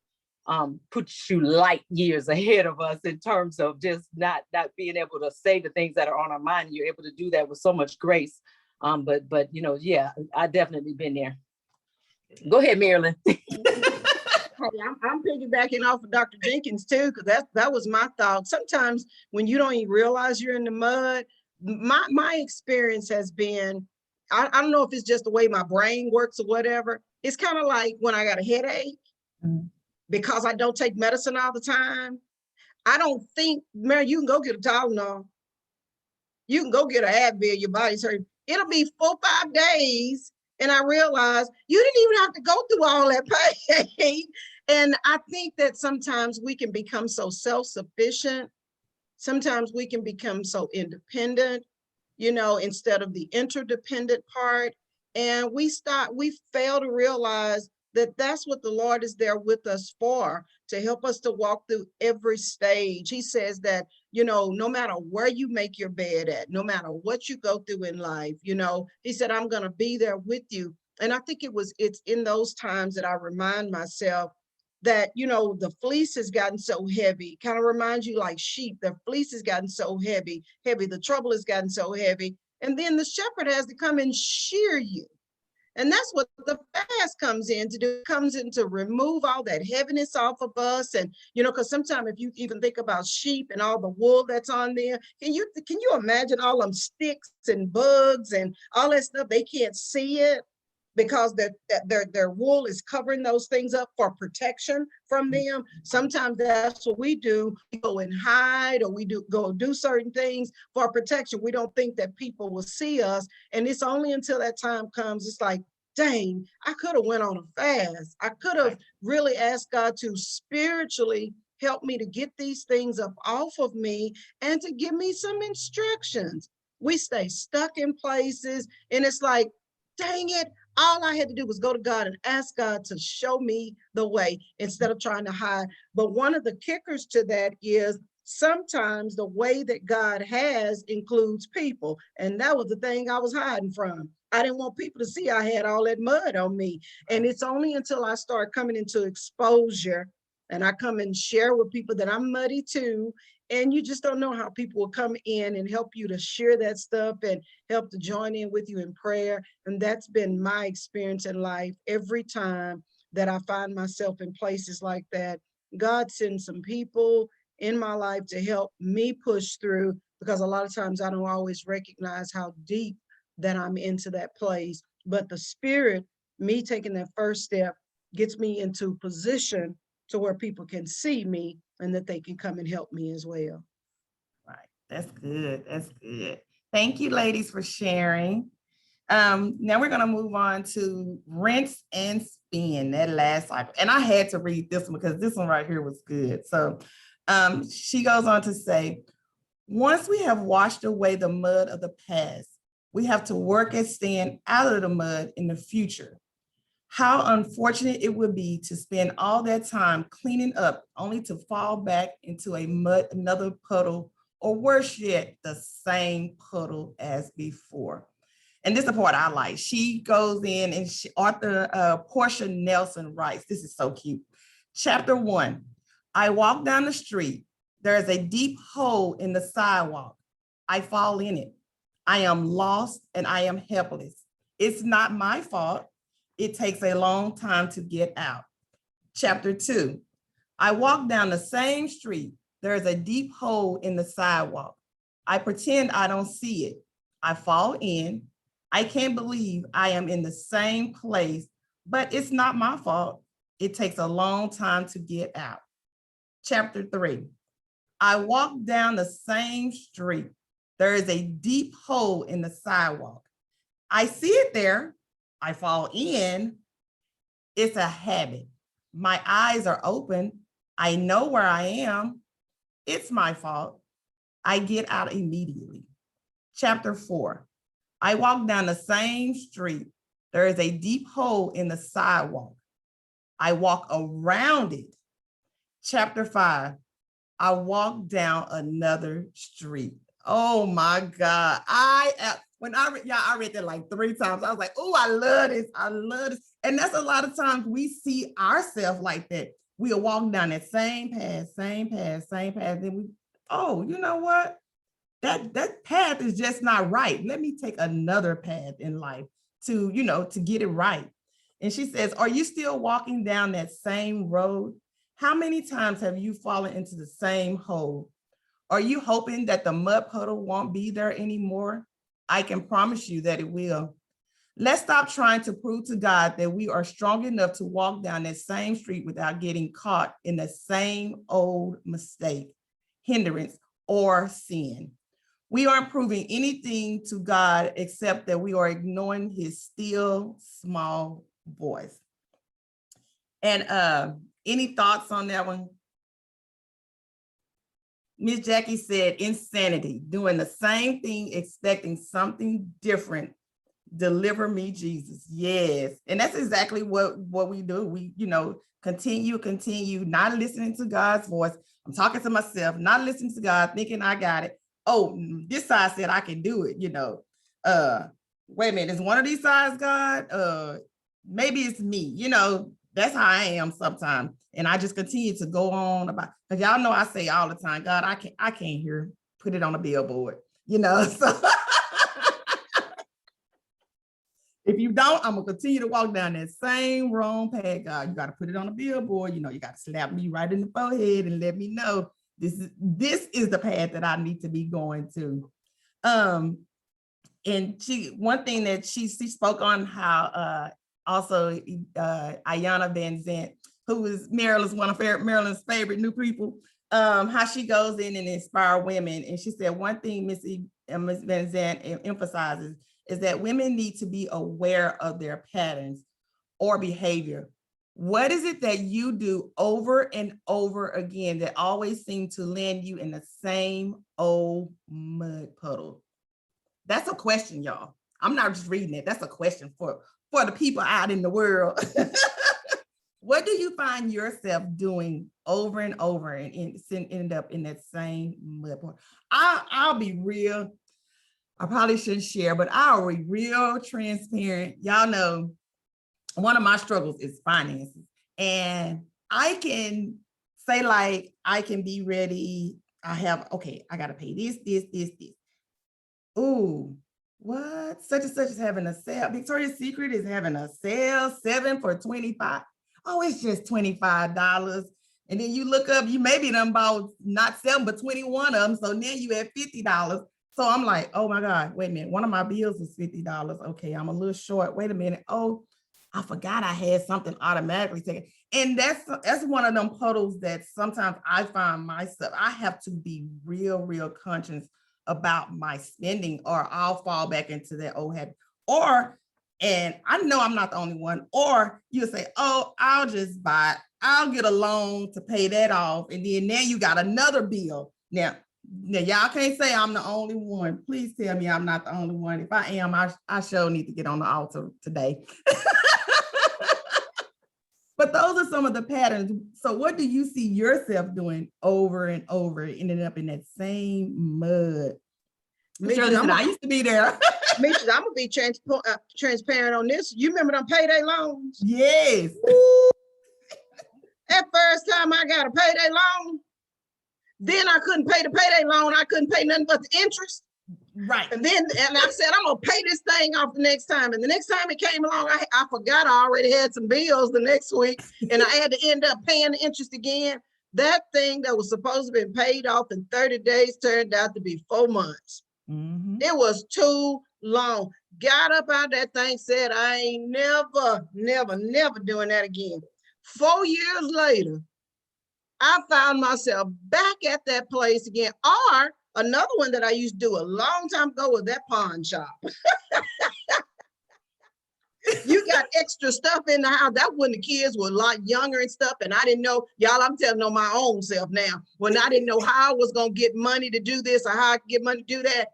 Speaker 4: puts you light years ahead of us in terms of just not being able to say the things that are on our mind. You're able to do that with so much grace. But you know, yeah, I definitely been there. Go ahead, Marilyn.
Speaker 1: I'm piggybacking off of Dr. Jenkins too, because that was my thought. Sometimes when you don't even realize you're in the mud, my experience has been, I don't know if it's just the way my brain works or whatever. It's kind of like when I got a headache, because I don't take medicine all the time. I don't think, man, you can go get a Tylenol. You can go get an Advil, your body's hurting. It'll be 4-5 days. And I realized you didn't even have to go through all that pain. And I think that sometimes we can become so self-sufficient. Sometimes we can become so independent, you know, instead of the interdependent part. And we fail to realize that that's what the Lord is there with us for, to help us to walk through every stage. He says that, you know, no matter where you make your bed at, no matter what you go through in life, you know, he said, I'm going to be there with you. And I think it's in those times that I remind myself that, you know, the fleece has gotten so heavy, kind of reminds you like sheep, the fleece has gotten so heavy, the trouble has gotten so heavy. And then the shepherd has to come and shear you. And that's what the fast comes in to do, comes in to remove all that heaviness off of us. And, you know, because sometimes if you even think about sheep and all the wool that's on there, can you imagine all them sticks and bugs and all that stuff? They can't see it, because their wool is covering those things up for protection from them. Sometimes that's what we do. We go and hide, or we go do certain things for protection. We don't think that people will see us. And it's only until that time comes, it's like, dang, I could have went on a fast. I could have really asked God to spiritually help me to get these things up off of me and to give me some instructions. We stay stuck in places, and it's like, dang it, all I had to do was go to God and ask God to show me the way instead of trying to hide. But one of the kickers to that is sometimes the way that God has includes people. And that was the thing I was hiding from. I didn't want people to see I had all that mud on me. And it's only until I start coming into exposure and I come and share with people that I'm muddy too. And you just don't know how people will come in and help you to share that stuff and help to join in with you in prayer. And that's been my experience in life. Every time that I find myself in places like that, God sends some people in my life to help me push through, because a lot of times I don't always recognize how deep that I'm into that place. But the Spirit, me taking that first step, gets me into position to where people can see me and that they can come and help me as well.
Speaker 2: Right. That's good. That's good. Thank you, ladies, for sharing. Now we're going to move on to rinse and spin, that last cycle. And I had to read this one because this one right here was good. So she goes on to say, once we have washed away the mud of the past, we have to work at staying out of the mud in the future. How unfortunate it would be to spend all that time cleaning up only to fall back into another puddle, or worse yet, the same puddle as before. And this is the part I like. She goes in and author Portia Nelson writes, this is so cute. Chapter 1, I walk down the street. There is a deep hole in the sidewalk. I fall in it. I am lost and I am helpless. It's not my fault. It takes a long time to get out. Chapter 2, I walk down the same street. There is a deep hole in the sidewalk. I pretend I don't see it. I fall in. I can't believe I am in the same place, but it's not my fault. It takes a long time to get out. Chapter 3, I walk down the same street. There is a deep hole in the sidewalk. I see it there. I fall in. It's a habit. My eyes are open. I know where I am. It's my fault. I get out immediately. Chapter 4, I walk down the same street. There is a deep hole in the sidewalk. I walk around it. Chapter 5, I walk down another street. Oh my God. I read that like 3 times. I was like, oh, I love this. I love this. And that's a lot of times we see ourselves like that. We'll walk down that same path. Then we, oh, you know what? That path is just not right. Let me take another path in life to get it right. And she says, are you still walking down that same road? How many times have you fallen into the same hole? Are you hoping that the mud puddle won't be there anymore? I can promise you that it will. Let's stop trying to prove to God that we are strong enough to walk down that same street without getting caught in the same old mistake, hindrance, or sin. We aren't proving anything to God except that we are ignoring his still small voice. And any thoughts on that one? Miss Jackie said, insanity, doing the same thing, expecting something different. Deliver me, Jesus. Yes. And that's exactly what we do. We, continue not listening to God's voice. I'm talking to myself, not listening to God, thinking I got it. Oh, this side said I can do it, wait a minute, is one of these sides God? Maybe it's me, that's how I am sometimes. And I just continue to go on about, because y'all know I say all the time, God, I can't hear, put it on a billboard, so if you don't, I'm gonna continue to walk down that same wrong path. God, you got to put it on a billboard, you got to slap me right in the forehead and let me know this is the path that I need to be going to. And one thing that she spoke on how also Ayanna Van Zant, who is one of Marilyn's favorite new people, how she goes in and inspire women. And she said, one thing Ms. Van Zant emphasizes is that women need to be aware of their patterns or behavior. What is it that you do over and over again that always seem to land you in the same old mud puddle? That's a question, y'all. I'm not just reading it. That's a question for the people out in the world. What do you find yourself doing over and over and end up in that same mud puddle? I'll be real. I probably shouldn't share, but I'll be real transparent. Y'all know one of my struggles is finances. And I can say, like, I can be ready. I got to pay this. Ooh, what? Such and such is having a sale. Victoria's Secret is having a sale, 7 for $25. Oh, it's just $25. And then you look up, you maybe done bought not 7, but 21 of them. So now you at $50. So I'm like, oh my God, wait a minute. One of my bills is $50. Okay, I'm a little short. Wait a minute. Oh, I forgot I had something automatically taken. And that's one of them puddles that sometimes I find myself, I have to be real conscious about my spending, or I'll fall back into that old habit. And I know I'm not the only one, or you'll say, oh, I'll just buy it. I'll get a loan to pay that off. And then now you got another bill. Now y'all can't say I'm the only one. Please tell me I'm not the only one. If I am, I sure need to get on the altar today. But those are some of the patterns. So what do you see yourself doing over and over, ending up in that same mud? I used to be there.
Speaker 1: Demetris, I'm gonna be transparent on this. You remember them payday loans?
Speaker 2: Yes.
Speaker 1: That first time I got a payday loan, then I couldn't pay the payday loan. I couldn't pay nothing but the interest.
Speaker 2: Right.
Speaker 1: And I said, I'm gonna pay this thing off the next time. And the next time it came along, I forgot I already had some bills the next week, and I had to end up paying the interest again. That thing that was supposed to be paid off in 30 days turned out to be 4 months.
Speaker 2: Mm-hmm.
Speaker 1: It was too long. Got up out that thing, said, I ain't never doing that again. 4 years later, I found myself back at that place again. Or another one that I used to do a long time ago was that pawn shop. You got extra stuff in the house. That when the kids were a lot younger and stuff, and I didn't know, y'all, I'm telling on my own self now, when I didn't know how I was gonna get money to do this or how I could get money to do that.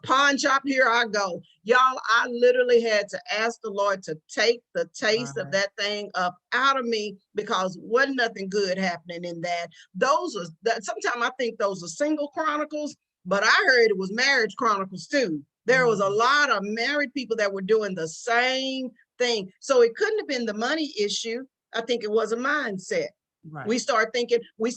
Speaker 1: Pawn shop, here I go. Y'all, I literally had to ask the Lord to take the taste of that thing up out of me, because wasn't nothing good happening in that. Sometimes I think those are single chronicles, but I heard it was marriage chronicles too. There was a lot of married people that were doing the same thing. So it couldn't have been the money issue. I think it was a mindset.
Speaker 2: Right.
Speaker 1: We start thinking, what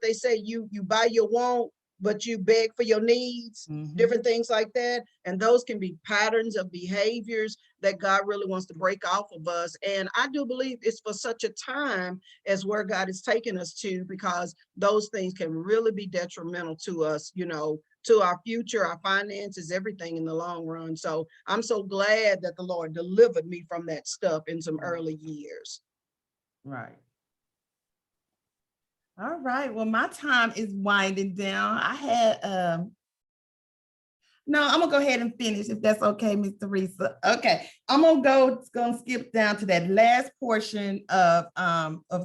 Speaker 1: they say, you buy your want, but you beg for your needs, different things like that. And those can be patterns of behaviors that God really wants to break off of us. And I do believe it's for such a time as where God is taking us to, because those things can really be detrimental to us, to our future, our finances, everything in the long run. So I'm so glad that the Lord delivered me from that stuff in some early years.
Speaker 2: Right. All right. Well, my time is winding down. I had, no, I'm gonna go ahead and finish if that's okay, Miss Teresa. Okay, I'm gonna skip down to that last portion of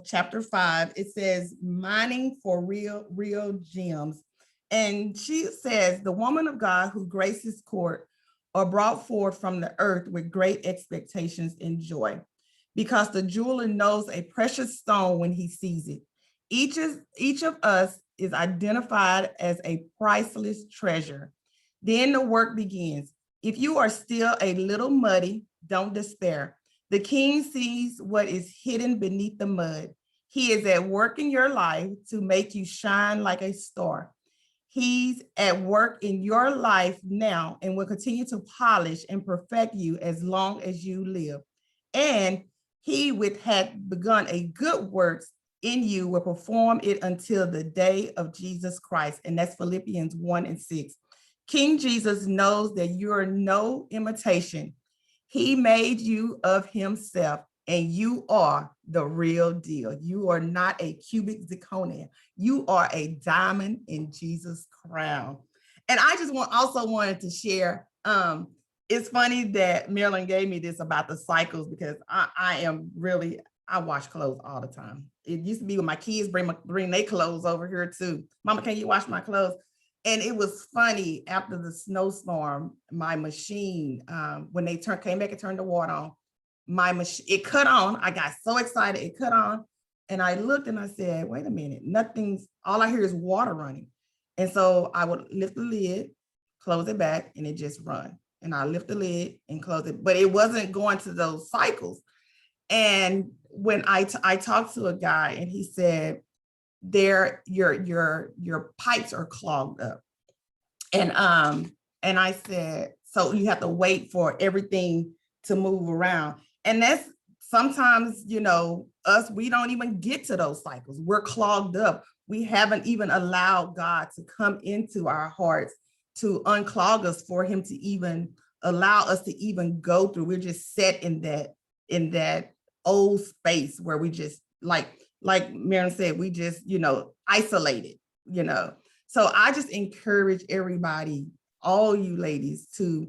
Speaker 2: chapter 5. It says mining for real gems. And she says, the woman of God who graces court are brought forth from the earth with great expectations and joy, because the jeweler knows a precious stone when he sees it. Each of us is identified as a priceless treasure. Then the work begins. If you are still a little muddy, don't despair. The king sees what is hidden beneath the mud. He is at work in your life to make you shine like a star. He's at work in your life now and will continue to polish and perfect you as long as you live. And he which had begun a good works in you will perform it until the day of Jesus Christ. And that's Philippians 1:6. King Jesus knows that you're no imitation. He made you of himself, and you are the real deal. You are not a cubic zirconia. You are a diamond in Jesus' crown. And I just also wanted to share, it's funny that Marilyn gave me this about the cycles, because I wash clothes all the time. It used to be when my kids bring their clothes over here too. Mama, can you wash my clothes? And it was funny, after the snowstorm, my machine, when they came back and turned the water on, my machine, it cut on. I got so excited, it cut on. And I looked and I said, wait a minute, all I hear is water running. And so I would lift the lid, close it back, and it just run. And I lift the lid and close it, but it wasn't going to those cycles. And when I talked to a guy, and he said, your pipes are clogged up. And I said, so you have to wait for everything to move around. And that's sometimes, we don't even get to those cycles. We're clogged up. We haven't even allowed God to come into our hearts to unclog us, for him to even allow us to even go through. We're just set in that old space where we just, like Mary said, we just, isolated, So I just encourage everybody, all you ladies, to,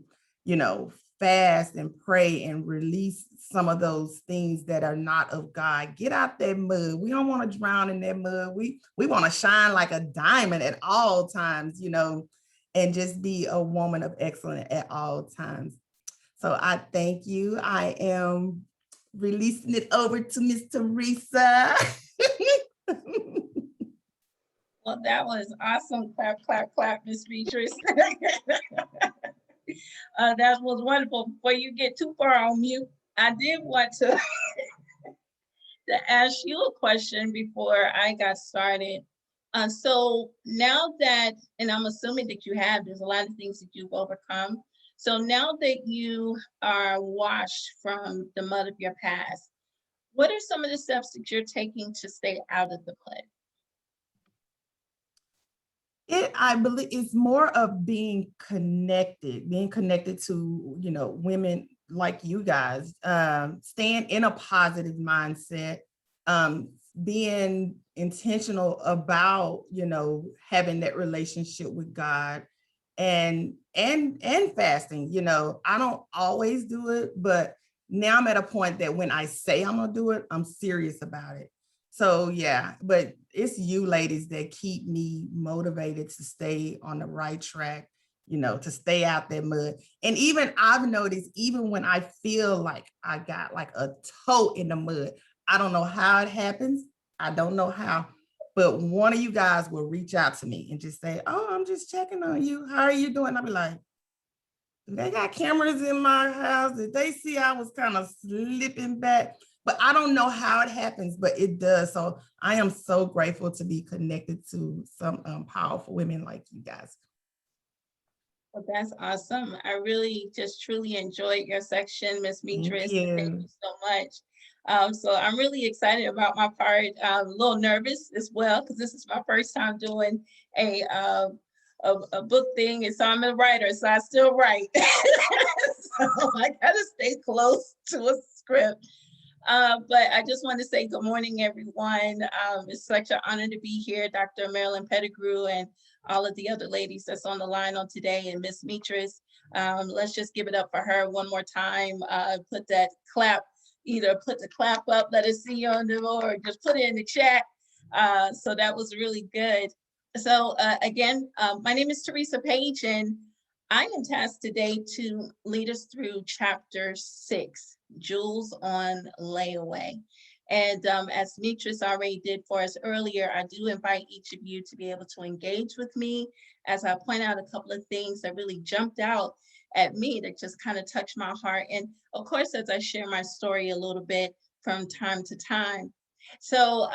Speaker 2: fast and pray and release some of those things that are not of God. Get out that mud. We don't want to drown in that mud. We want to shine like a diamond at all times, and just be a woman of excellence at all times. So I thank you. I am releasing it over to Miss Teresa.
Speaker 3: Well, that was awesome. Clap, clap, clap, Miss Demetris. That was wonderful. Before you get too far on mute, I did want to ask you a question before I got started. So now that, and I'm assuming that you have, there's a lot of things that you've overcome. So now that you are washed from the mud of your past, what are some of the steps that you're taking to stay out of the mud?
Speaker 2: I believe it's more of being connected to, women like you guys, staying in a positive mindset, being intentional about, having that relationship with God, and fasting. I don't always do it, but now I'm at a point that when I say I'm gonna do it, I'm serious about it. So yeah, but it's you ladies that keep me motivated to stay on the right track, to stay out that mud. And even I've noticed, even when I feel like I got like a toe in the mud, I don't know how it happens. I don't know how, but one of you guys will reach out to me and just say, oh, I'm just checking on you. How are you doing? I'll be like, they got cameras in my house. Did they see I was kind of slipping back? But I don't know how it happens, but it does. So I am so grateful to be connected to some powerful women like you guys.
Speaker 3: Well, that's awesome. I really just truly enjoyed your section, Miss Demetris. Thank you so much. So I'm really excited about my part. I'm a little nervous as well, because this is my first time doing a book thing. And so I'm a writer, so I still write. So I gotta stay close to a script. But I just want to say good morning, everyone. It's such an honor to be here, Dr. Marilyn Pettigrew, and all of the other ladies that's on the line on today, and Miss Demetris. Let's just give it up for her one more time. Put that clap, either put the clap up, let us see you on the floor, or just put it in the chat. So that was really good. So again, my name is Teresa Page, and I am tasked today to lead us through chapter 6, Jewels on Layaway. And as Demetris already did for us earlier, I do invite each of you to be able to engage with me as I point out a couple of things that really jumped out at me that just kind of touched my heart. And of course, as I share my story a little bit from time to time. So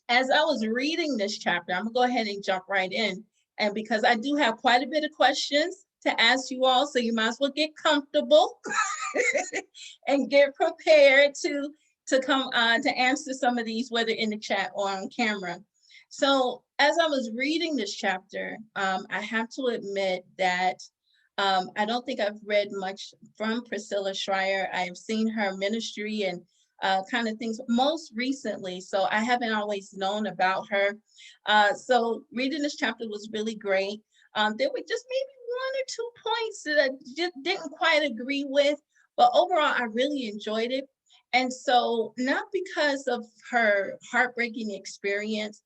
Speaker 3: as I was reading this chapter, I'm gonna go ahead and jump right in. And because I do have quite a bit of questions to ask you all, so you might as well get comfortable and get prepared to come to answer some of these, whether in the chat or on camera. So as I was reading this chapter, I have to admit that I don't think I've read much from Priscilla Schreier. I have seen her ministry and kind of things most recently, so I haven't always known about her. So reading this chapter was really great. There were just maybe 1 or 2 points that I just didn't quite agree with, but overall, I really enjoyed it. And so not because of her heartbreaking experience,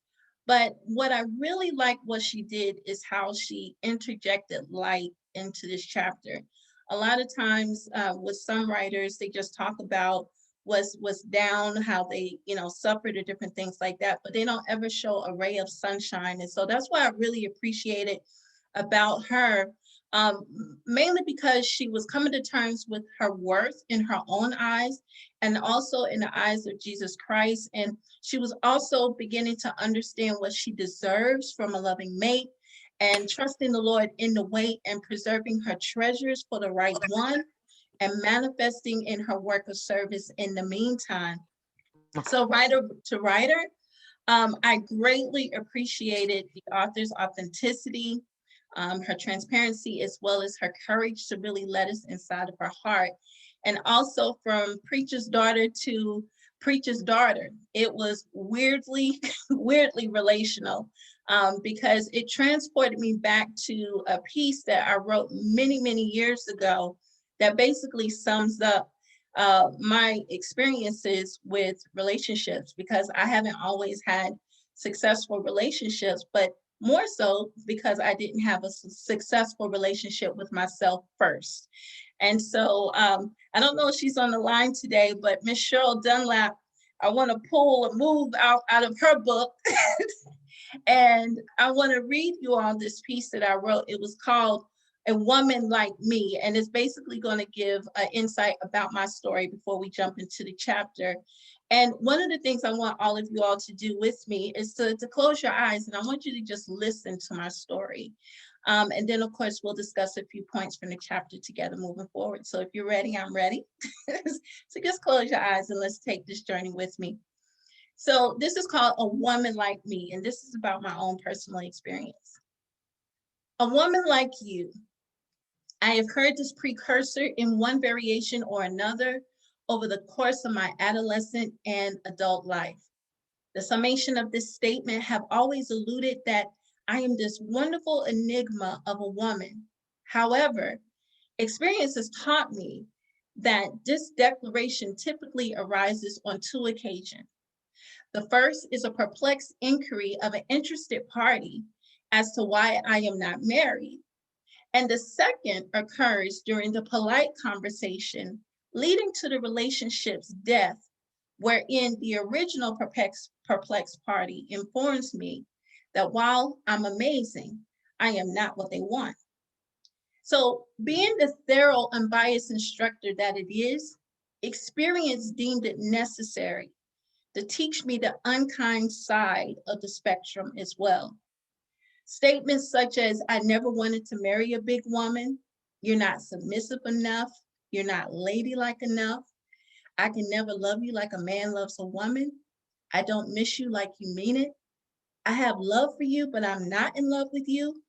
Speaker 3: but what I really liked what she did is how she interjected light into this chapter. A lot of times with some writers, they just talk about what's down, how they, suffered or different things like that, but they don't ever show a ray of sunshine. And so that's why I really appreciated about her, mainly because she was coming to terms with her worth in her own eyes and also in the eyes of Jesus Christ. And she was also beginning to understand what she deserves from a loving mate and trusting the Lord in the wait and preserving her treasures for the right one and manifesting in her work of service in the meantime. So writer to writer, I greatly appreciated the author's authenticity, her transparency, as well as her courage to really let us inside of her heart. And also from preacher's daughter to preacher's daughter, it was weirdly, weirdly relational, because it transported me back to a piece that I wrote many, many years ago that basically sums up my experiences with relationships, because I haven't always had successful relationships, but more so because I didn't have a successful relationship with myself first. And so I don't know if she's on the line today, but Miss Cheryl Dunlap, I want to pull a move out of her book. And I want to read you all this piece that I wrote. It was called A Woman Like Me, and it's basically going to give an insight about my story before we jump into the chapter. And one of the things I want all of you all to do with me is to close your eyes, and I want you to just listen to my story. And then, of course, we'll discuss a few points from the chapter together moving forward. So if you're ready, I'm ready. So just close your eyes and let's take this journey with me. So this is called A Woman Like Me, and this is about my own personal experience. A woman like you. I have heard this precursor in one variation or another over the course of my adolescent and adult life. The summation of this statement have always alluded that I am this wonderful enigma of a woman. However, experience has taught me that this declaration typically arises on 2 occasions. The first is a perplexed inquiry of an interested party as to why I am not married. And the second occurs during the polite conversation leading to the relationship's death, wherein the original perplexed party informs me that while I'm amazing, I am not what they want. So being the thorough, unbiased instructor that it is, experience deemed it necessary to teach me the unkind side of the spectrum as well. Statements such as, I never wanted to marry a big woman, you're not submissive enough, you're not ladylike enough, I can never love you like a man loves a woman, I don't miss you like you mean it, I have love for you, but I'm not in love with you.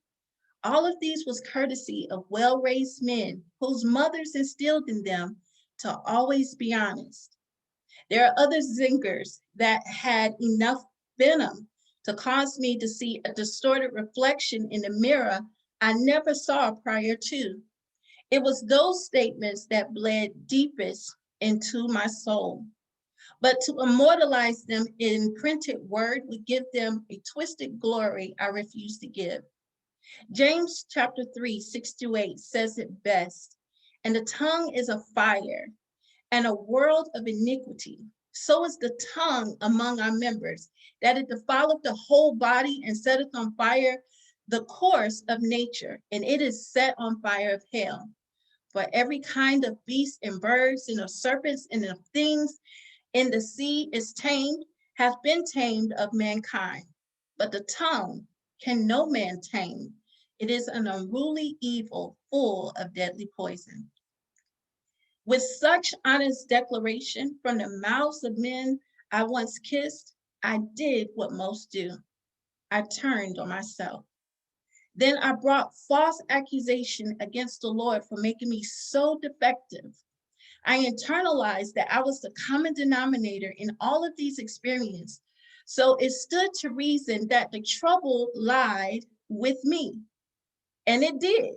Speaker 3: All of these was courtesy of well-raised men whose mothers instilled in them to always be honest. There are other zingers that had enough venom to cause me to see a distorted reflection in the mirror I never saw prior to. It was those statements that bled deepest into my soul. But to immortalize them in printed word would give them a twisted glory I refuse to give. James chapter 3, 6-8 says it best, and the tongue is a fire and a world of iniquity. So is the tongue among our members, that it defileth the whole body and setteth on fire the course of nature, and it is set on fire of hell. For every kind of beast and birds and of serpents and of things in the sea is tamed, hath been tamed of mankind. But the tongue can no man tame. It is an unruly evil full of deadly poison. With such honest declaration from the mouths of men I once kissed, I did what most do. I turned on myself. Then I brought false accusation against the Lord for making me so defective. I internalized that I was the common denominator in all of these experiences. So it stood to reason that the trouble lied with me. And it did,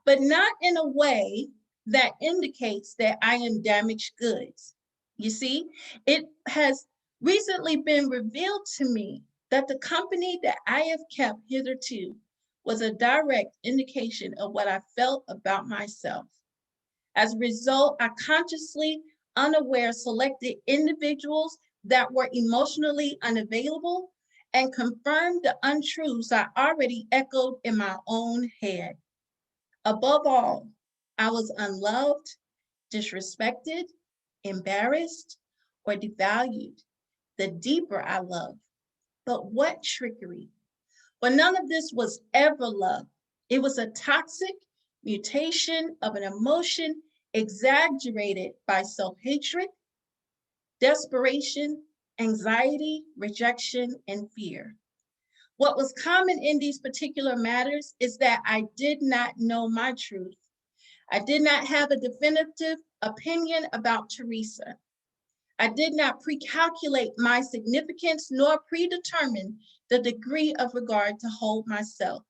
Speaker 3: but not in a way that indicates that I am damaged goods. You see, it has recently been revealed to me that the company that I have kept hitherto was a direct indication of what I felt about myself. As a result, I consciously, unaware, selected individuals that were emotionally unavailable and confirmed the untruths I already echoed in my own head. Above all, I was unloved, disrespected, embarrassed, or devalued the deeper I loved. But what trickery! But none of this was ever love. It was a toxic mutation of an emotion exaggerated by self-hatred, desperation, anxiety, rejection, and fear. What was common in these particular matters is that I did not know my truth. I did not have a definitive opinion about Teresa. I did not pre-calculate my significance nor predetermine the degree of regard to hold myself.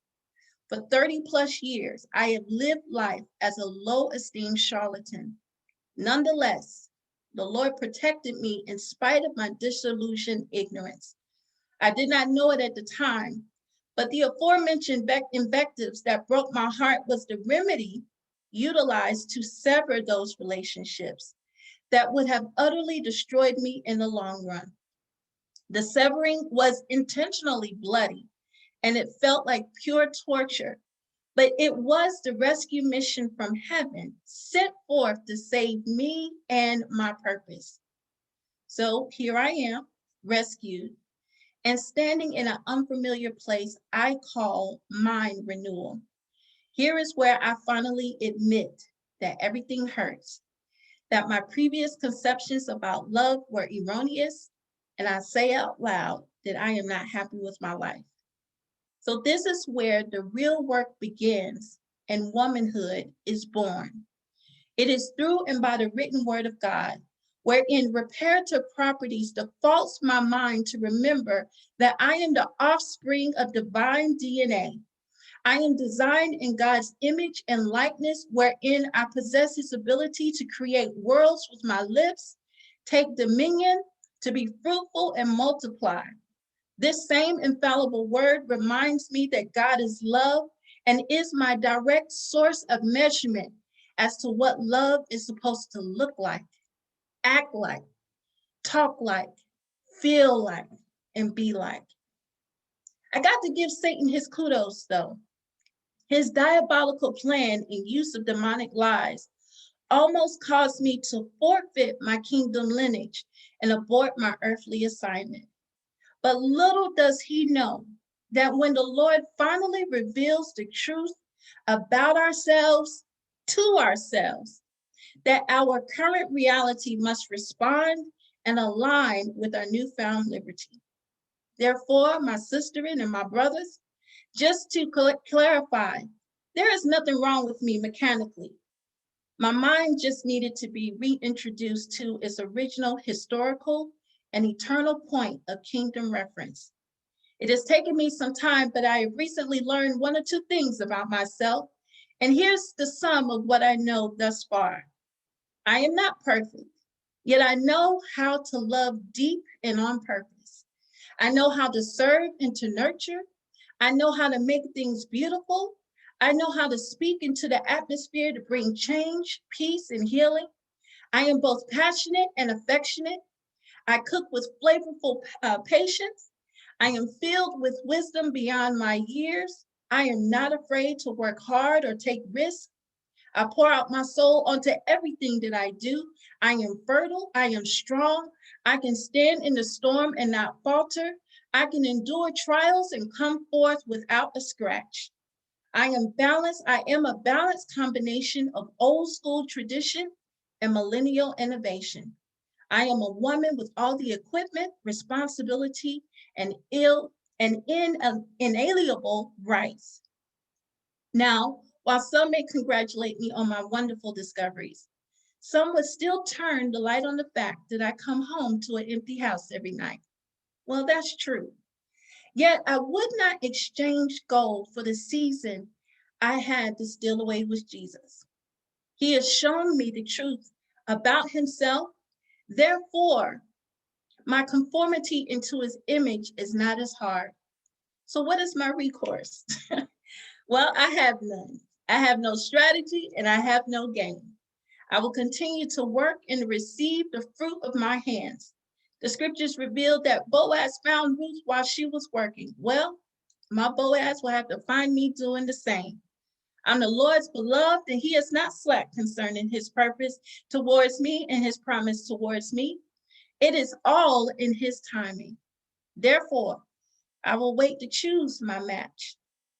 Speaker 3: For 30 plus years, I have lived life as a low-esteem charlatan. Nonetheless, the Lord protected me in spite of my disillusioned ignorance. I did not know it at the time, but the aforementioned invectives that broke my heart was the remedy utilized to sever those relationships that would have utterly destroyed me in the long run. The severing was intentionally bloody, and it felt like pure torture, but it was the rescue mission from heaven sent forth to save me and my purpose. So here I am, rescued, and standing in an unfamiliar place I call mind renewal. Here is where I finally admit that everything hurts, that my previous conceptions about love were erroneous, and I say out loud that I am not happy with my life. So this is where the real work begins and womanhood is born. It is through and by the written word of God, wherein reparative properties defaults my mind to remember that I am the offspring of divine DNA. I am designed in God's image and likeness, wherein I possess his ability to create worlds with my lips, take dominion, to be fruitful and multiply. This same infallible word reminds me that God is love and is my direct source of measurement as to what love is supposed to look like, act like, talk like, feel like, and be like. I got to give Satan his kudos though. His diabolical plan and use of demonic lies almost caused me to forfeit my kingdom lineage and abort my earthly assignment. But little does he know that when the Lord finally reveals the truth about ourselves to ourselves, that our current reality must respond and align with our newfound liberty. Therefore, my sisterin and my brothers, just to clarify, there is nothing wrong with me mechanically. My mind just needed to be reintroduced to its original historical and eternal point of kingdom reference. It has taken me some time, but I have recently learned one or two things about myself. And here's the sum of what I know thus far. I am not perfect, yet I know how to love deep and on purpose. I know how to serve and to nurture. I know how to make things beautiful. I know how to speak into the atmosphere to bring change, peace, and healing. I am both passionate and affectionate. I cook with flavorful patience. I am filled with wisdom beyond my years. I am not afraid to work hard or take risks. I pour out my soul onto everything that I do. I am fertile. I am strong. I can stand in the storm and not falter. I can endure trials and come forth without a scratch. I am balanced. I am a balanced combination of old school tradition and millennial innovation. I am a woman with all the equipment, responsibility, and inalienable rights. Now, while some may congratulate me on my wonderful discoveries, some would still turn the light on the fact that I come home to an empty house every night. Well, that's true. Yet I would not exchange gold for the season I had to steal away with Jesus. He has shown me the truth about himself. Therefore, my conformity into his image is not as hard. So what is my recourse? Well, I have none. I have no strategy and I have no game. I will continue to work and receive the fruit of my hands. The scriptures revealed that Boaz found Ruth while she was working. Well, my Boaz will have to find me doing the same. I'm the Lord's beloved, and he has not slacked concerning his purpose towards me and his promise towards me. It is all in his timing. Therefore, I will wait to choose my match.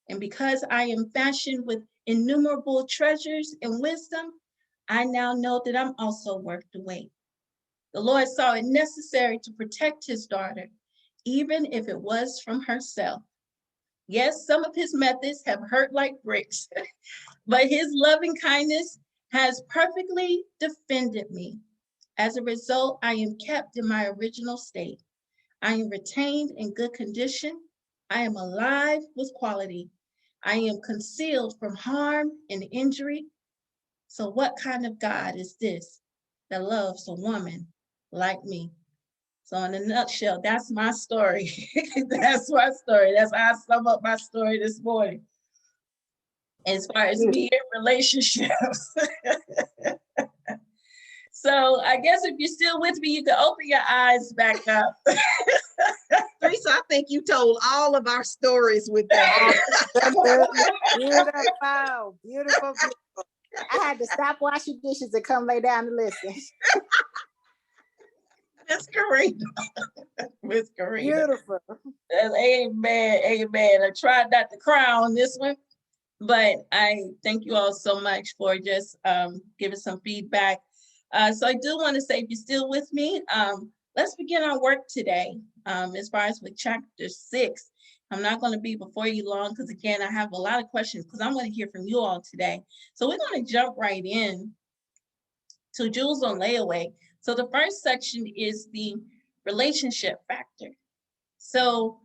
Speaker 3: And because I am fashioned with innumerable treasures and wisdom, I now know that I'm also worth the wait. The Lord saw it necessary to protect his daughter, even if it was from herself. Yes, some of his methods have hurt like bricks, but his loving kindness has perfectly defended me. As a result, I am kept in my original state. I am retained in good condition. I am alive with quality. I am concealed from harm and injury. So what kind of God is this that loves a woman like me? So in a nutshell, that's my story. That's my story. That's how I sum up my story this morning. As far as me in relationships. So I guess if you're still with me, you can open your eyes back up.
Speaker 1: Teresa, I think you told all of our stories with that.
Speaker 5: Beautiful, beautiful, beautiful. I had to stop washing dishes and come lay down and listen.
Speaker 1: That's great. Miss Karina.
Speaker 5: Beautiful.
Speaker 3: Amen, amen. I tried not to cry on this one, but I thank you all so much for just giving some feedback. So I do want to say, if you're still with me, let's begin our work today. As far as with chapter 6, I'm not going to be before you long because, again, I have a lot of questions because I'm going to hear from you all today. So we're going to jump right in to Jewels on Layaway. So the first section is the relationship factor. So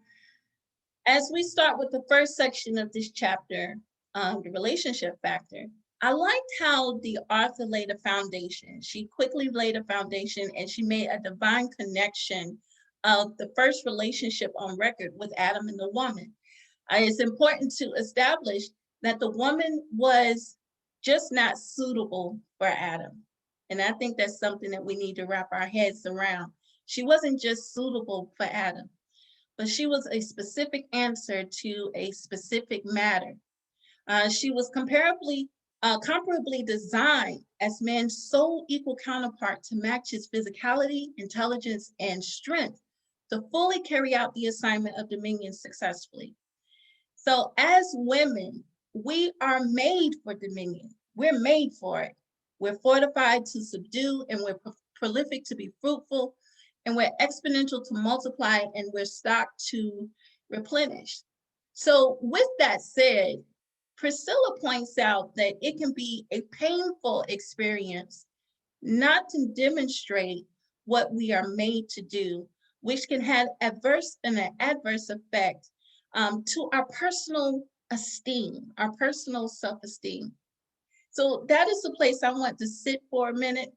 Speaker 3: as we start with the first section of this chapter, the relationship factor, I liked how the author laid a foundation. She quickly laid a foundation and she made a divine connection of the first relationship on record with Adam and the woman. It's important to establish that the woman was just not suitable for Adam. And I think that's something that we need to wrap our heads around. She wasn't just suitable for Adam, but she was a specific answer to a specific matter. She was comparably designed as man's sole equal counterpart to match his physicality, intelligence, and strength to fully carry out the assignment of dominion successfully. So as women, we are made for dominion. We're made for it. We're fortified to subdue, and we're prolific to be fruitful, and we're exponential to multiply, and we're stocked to replenish. So with that said, Priscilla points out that it can be a painful experience not to demonstrate what we are made to do, which can have an adverse effect to our personal esteem, our personal self-esteem. So that is the place I want to sit for a minute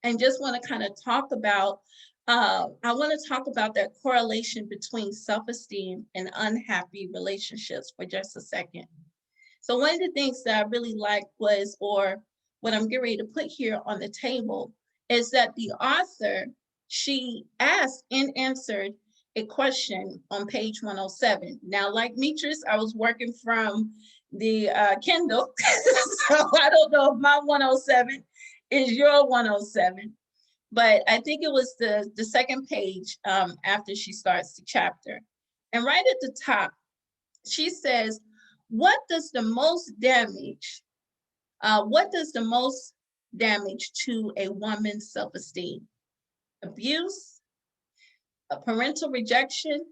Speaker 3: and just want to kind of talk about, I want to talk about that correlation between self-esteem and unhappy relationships for just a second. So one of the things that I really liked was, or what I'm getting ready to put here on the table, is that the author, she asked and answered a question on page 107. Now, like Demetris, I was working from the Kindle, so I don't know if my 107 is your 107, but I think it was the second page after she starts the chapter. And right at the top, she says, what does the most damage to a woman's self-esteem? Abuse, parental rejection,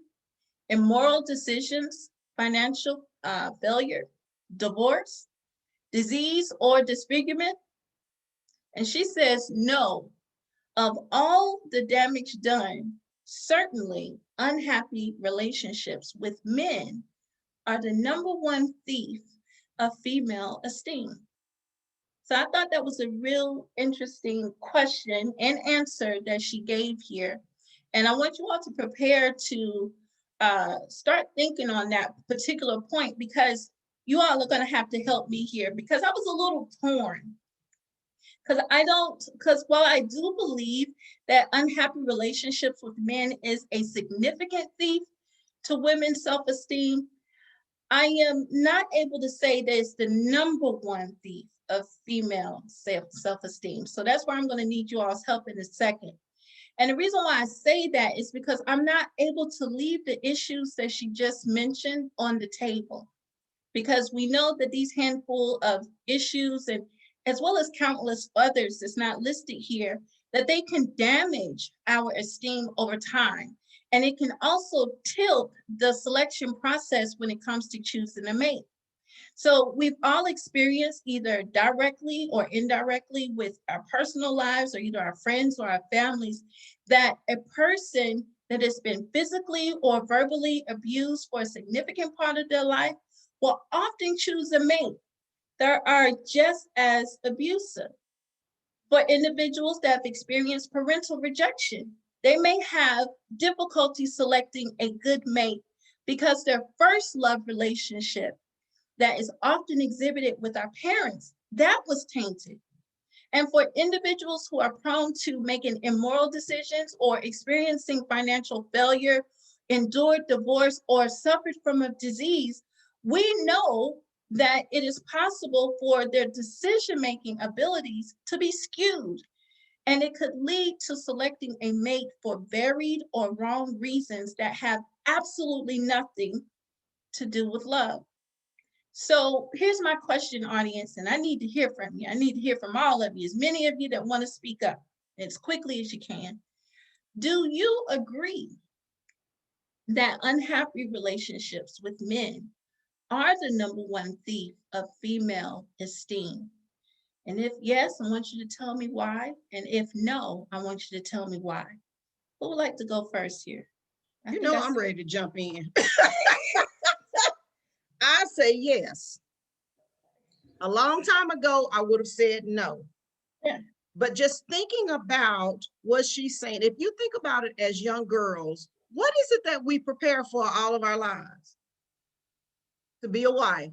Speaker 3: immoral decisions, financial failure, divorce, disease, or disfigurement? And she says, no. Of all the damage done, certainly unhappy relationships with men are the number one thief of female esteem. So I thought that was a real interesting question and answer that she gave here. And I want you all to prepare to start thinking on that particular point, because you all are going to have to help me here, because I was a little torn. Because while I do believe that unhappy relationships with men is a significant thief to women's self-esteem, I am not able to say that it's the number one thief of female self-esteem. So that's where I'm going to need you all's help in a second. And the reason why I say that is because I'm not able to leave the issues that she just mentioned on the table, because we know that these handful of issues, and as well as countless others that's not listed here, that they can damage our esteem over time. And it can also tilt the selection process when it comes to choosing a mate. So we've all experienced, either directly or indirectly with our personal lives, or either our friends or our families, that a person that has been physically or verbally abused for a significant part of their life will often choose a mate that are just as abusive. For individuals that have experienced parental rejection, they may have difficulty selecting a good mate because their first love relationship that is often exhibited with our parents, that was tainted. And for individuals who are prone to making immoral decisions or experiencing financial failure, endured divorce, or suffered from a disease, we know that it is possible for their decision-making abilities to be skewed. And it could lead to selecting a mate for varied or wrong reasons that have absolutely nothing to do with love. So here's my question, audience, and I need to hear from you. I need to hear from all of you, as many of you that want to speak up as quickly as you can. Do you agree that unhappy relationships with men are the number one thief of female esteem? And if yes, I want you to tell me why. And if no, I want you to tell me why. Who would like to go first here?
Speaker 1: You know, I'm ready to jump in. I say yes. A long time ago, I would have said no.
Speaker 3: Yeah.
Speaker 1: But just thinking about what she's saying, if you think about it as young girls, what is it that we prepare for all of our lives? To be a wife,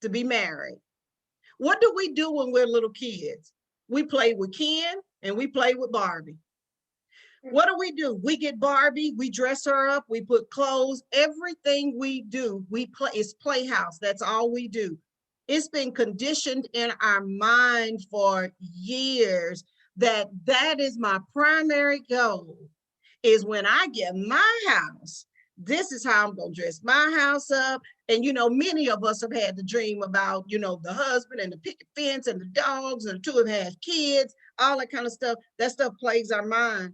Speaker 1: to be married. What do we do when we're little kids? We play with Ken and we play with Barbie. What do? We get Barbie, we dress her up, we put clothes, everything we do, we play, it's playhouse. That's all we do. It's been conditioned in our mind for years that that is my primary goal, is when I get my house, this is how I'm going to dress my house up. And, you know, many of us have had the dream about, you know, the husband and the picket fence and the dogs, and the two of them have kids, all that kind of stuff. That stuff plagues our mind.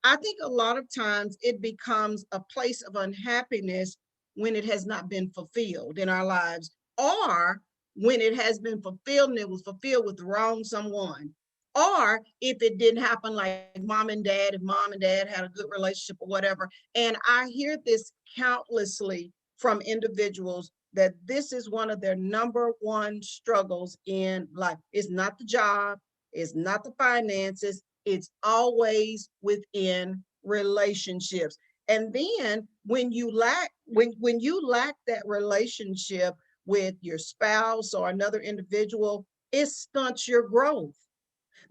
Speaker 1: I think a lot of times it becomes a place of unhappiness when it has not been fulfilled in our lives, or when it has been fulfilled and it was fulfilled with the wrong someone, or if it didn't happen like mom and dad, if mom and dad had a good relationship or whatever. And I hear this countlessly from individuals, that this is one of their number one struggles in life. It's not the job, it's not the finances, it's always within relationships. And then when you lack that relationship with your spouse or another individual, it stunts your growth,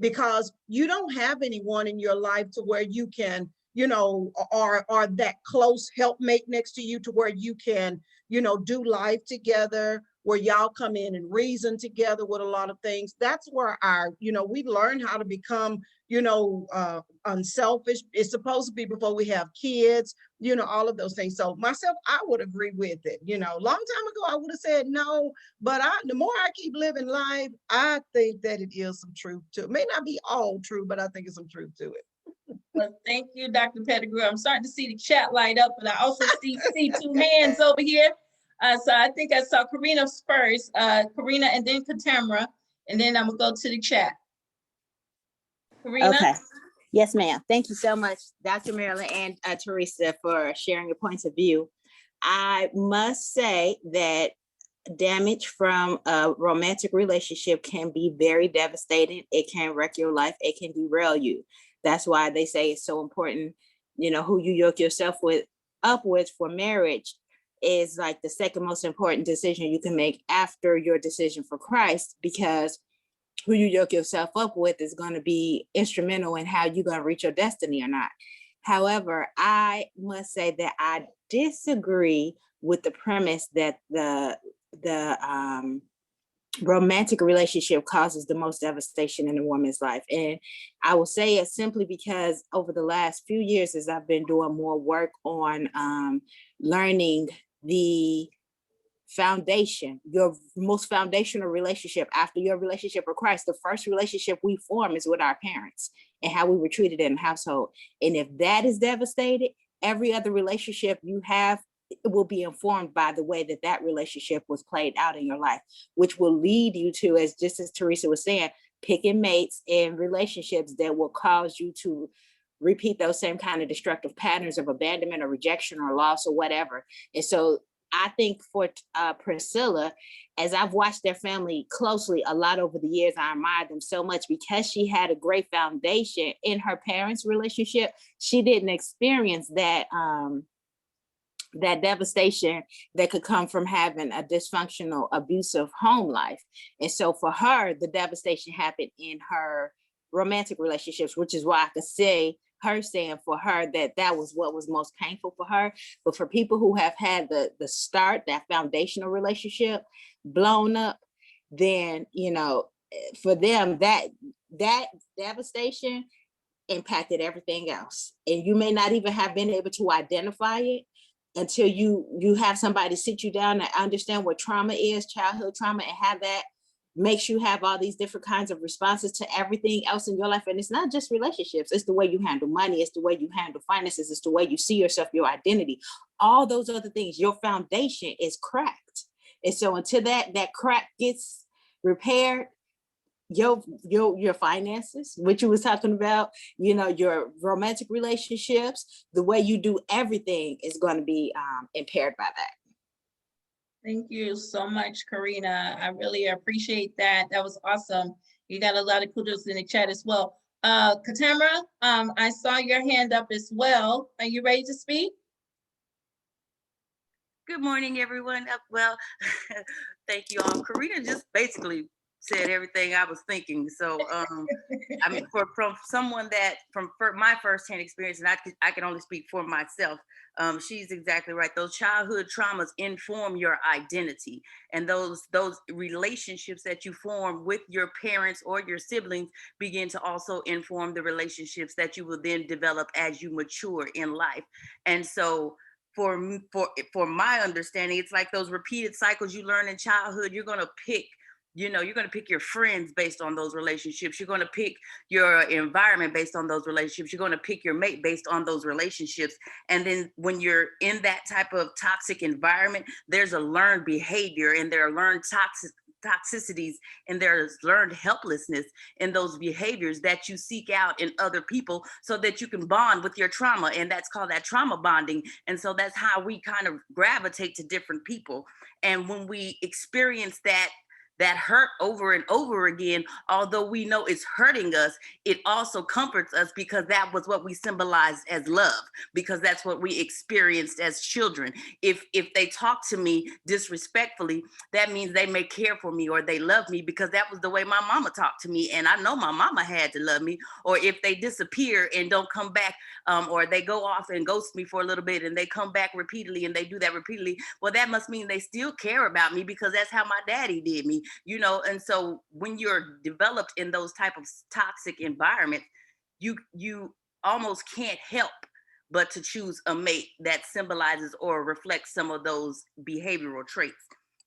Speaker 1: because you don't have anyone in your life to where you can, you know, or that close helpmate next to you to where you can, you know, do life together, where y'all come in and reason together with a lot of things. That's where you know, we learn how to become, you know, unselfish. It's supposed to be before we have kids, you know, all of those things. So myself, I would agree with it. You know, long time ago, I would have said no, but the more I keep living life, I think that it is some truth to it. It may not be all true, but I think it's some truth to it.
Speaker 3: Well, thank you, Dr. Pettigrew. I'm starting to see the chat light up, but I also see two hands over here. So I think I saw Karina first, Karina and then Katamra, and then I'm gonna go to the chat. Karina?
Speaker 5: Okay. Yes, ma'am. Thank you so much, Dr. Marilyn and Teresa, for sharing your points of view. I must say that damage from a romantic relationship can be very devastating. It can wreck your life. It can derail you. That's why they say it's so important, who you yoke yourself up with for marriage is like the second most important decision you can make after your decision for Christ, because who you yoke yourself up with is going to be instrumental in how you're going to reach your destiny or not. However, I must say that I disagree with the premise that the romantic relationship causes the most devastation in a woman's life. And I will say it simply because over the last few years, as I've been doing more work on learning the foundation, your most foundational relationship after your relationship with Christ, the first relationship we form is with our parents and how we were treated in the household. And if that is devastated, every other relationship you have will be informed by the way that that relationship was played out in your life, which will lead you to, just as Teresa was saying, picking mates and relationships that will cause you to repeat those same kind of destructive patterns of abandonment or rejection or loss or whatever. And so I think for Priscilla, as I've watched their family closely a lot over the years, I admire them so much because she had a great foundation in her parents' relationship. She didn't experience that that devastation that could come from having a dysfunctional, abusive home life. And so for her, the devastation happened in her romantic relationships, which is why I could say her saying for her that was what was most painful for her. But for people who have had the start, that foundational relationship blown up, then, for them, that devastation impacted everything else. And you may not even have been able to identify it until you have somebody sit you down and understand what trauma is, childhood trauma, and have that makes you have all these different kinds of responses to everything else in your life. And it's not just relationships. It's the way you handle money. It's the way you handle finances. It's the way you see yourself, your identity, all those other things. Your foundation is cracked. And so until that crack gets repaired, your finances, which you was talking about, your romantic relationships, the way you do everything is going to be impaired by that.
Speaker 3: Thank you so much, Karina. I really appreciate that. That was awesome. You got a lot of kudos in the chat as well. Katamra, I saw your hand up as well. Are you ready to speak?
Speaker 6: Good morning, everyone. Well, thank you all. Karina just basically said everything I was thinking. So, I mean, from someone that from my firsthand experience, and I can only speak for myself. She's exactly right. Those childhood traumas inform your identity, and those relationships that you form with your parents or your siblings begin to also inform the relationships that you will then develop as you mature in life. And so, for my understanding, it's like those repeated cycles you learn in childhood. You're going to pick your friends based on those relationships. You're going to pick your environment based on those relationships. You're going to pick your mate based on those relationships. And then when you're in that type of toxic environment, there's a learned behavior, and there are learned toxicities, and there's learned helplessness in those behaviors that you seek out in other people so that you can bond with your trauma. And that's called that trauma bonding. And so that's how we kind of gravitate to different people. And when we experience that hurt over and over again, although we know it's hurting us, it also comforts us because that was what we symbolized as love, because that's what we experienced as children. If they talk to me disrespectfully, that means they may care for me or they love me because that was the way my mama talked to me, and I know my mama had to love me. Or if they disappear and don't come back, or they go off and ghost me for a little bit and they come back repeatedly and they do that repeatedly, well, that must mean they still care about me because that's how my daddy did me. And so when you're developed in those type of toxic environments, you almost can't help but to choose a mate that symbolizes or reflects some of those behavioral traits.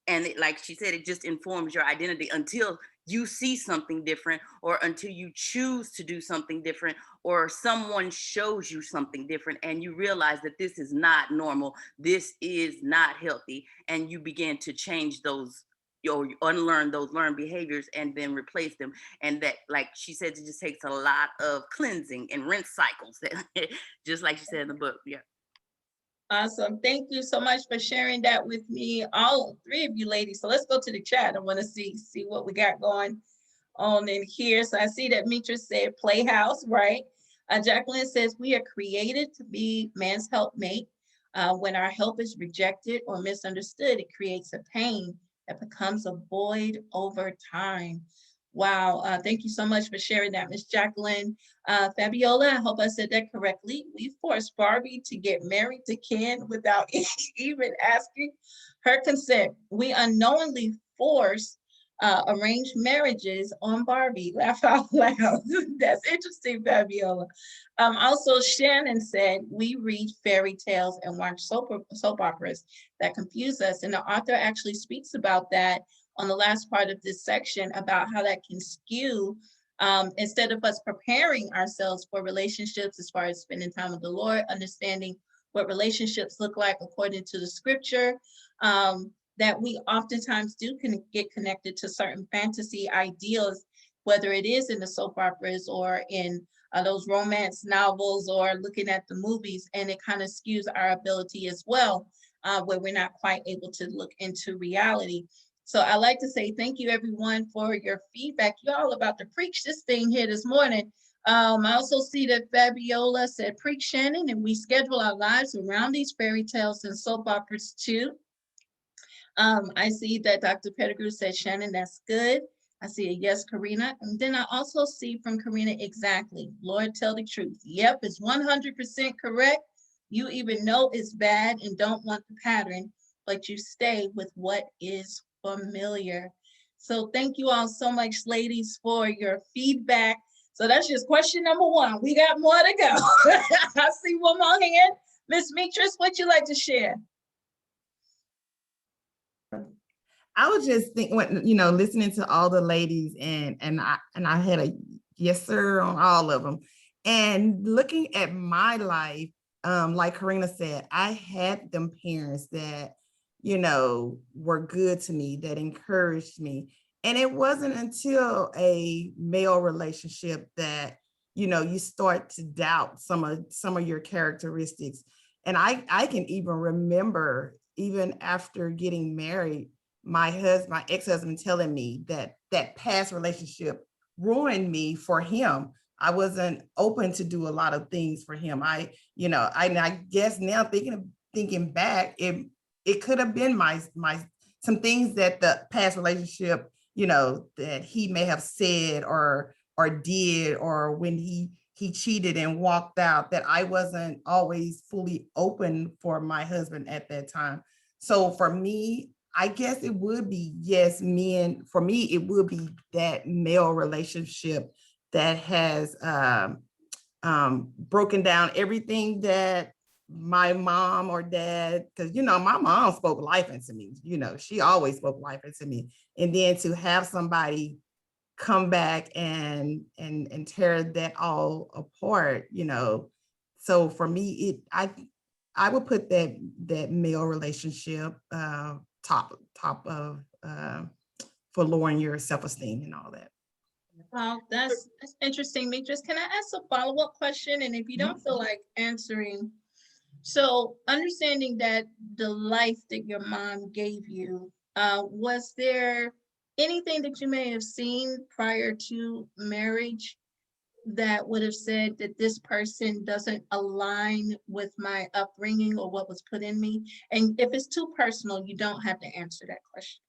Speaker 6: And like she said, it just informs your identity until you see something different, or until you choose to do something different, or someone shows you something different and you realize that this is not normal, this is not healthy, and you begin to change those, or unlearn those learned behaviors and then replace them. And that, like she said, it just takes a lot of cleansing and rinse cycles, just like she said in the book. Yeah.
Speaker 3: Awesome. Thank you so much for sharing that with me, all three of you ladies. So let's go to the chat. I want to see what we got going on in here. So I see that Demetris said playhouse, right? Jacqueline says we are created to be man's helpmate. When our help is rejected or misunderstood, it creates a pain that becomes a void over time. Wow. Thank you so much for sharing that, Miss Jacqueline. Fabiola, I hope I said that correctly. We forced Barbie to get married to Ken without even asking her consent. We unknowingly forced arranged marriages on Barbie. Laugh out loud. That's interesting, Fabiola. Also, Shannon said, we read fairy tales and watch soap operas that confuse us. And the author actually speaks about that on the last part of this section, about how that can skew, instead of us preparing ourselves for relationships as far as spending time with the Lord, understanding what relationships look like according to the scripture, that we oftentimes do get connected to certain fantasy ideals, whether it is in the soap operas or in those romance novels or looking at the movies, and it kind of skews our ability as well, where we're not quite able to look into reality. So I like to say thank you everyone for your feedback. You're all about to preach this thing here this morning. I also see that Fabiola said, preach Shannon, and we schedule our lives around these fairy tales and soap operas too. I see that Dr. Pettigrew said, Shannon, that's good. I see a yes, Karina. And then I also see from Karina, exactly. Lord, tell the truth. Yep, it's 100% correct. You even know it's bad and don't want the pattern, but you stay with what is familiar. So thank you all so much, ladies, for your feedback. So that's just question number one. We got more to go. I see one more hand. Miss Demetris, what you like to share?
Speaker 2: I was just thinking, listening to all the ladies, and I had a yes sir on all of them, and looking at my life, like Karina said, I had them parents that were good to me, that encouraged me, and it wasn't until a male relationship that you start to doubt some of your characteristics. And I can even remember, even after getting married, my ex-husband telling me that past relationship ruined me for him. I wasn't open to do a lot of things for him. I guess now thinking back, it could have been my some things that the past relationship, that he may have said or did, or when he cheated and walked out, that I wasn't always fully open for my husband at that time. So for me, I guess it would be, yes, men. For me, it would be that male relationship that has broken down everything that my mom or dad, because my mom spoke life into me. She always spoke life into me, and then to have somebody come back and tear that all apart. So for me, I would put that male relationship top of for lowering your self-esteem and all that.
Speaker 3: Well, that's interesting, Demetris. Can I ask a follow-up question? And if you don't feel like answering, so understanding that the life that your mom gave you, was there anything that you may have seen prior to marriage that would have said that this person doesn't align with my upbringing or what was put in me? And if it's too personal, you don't have to answer that question.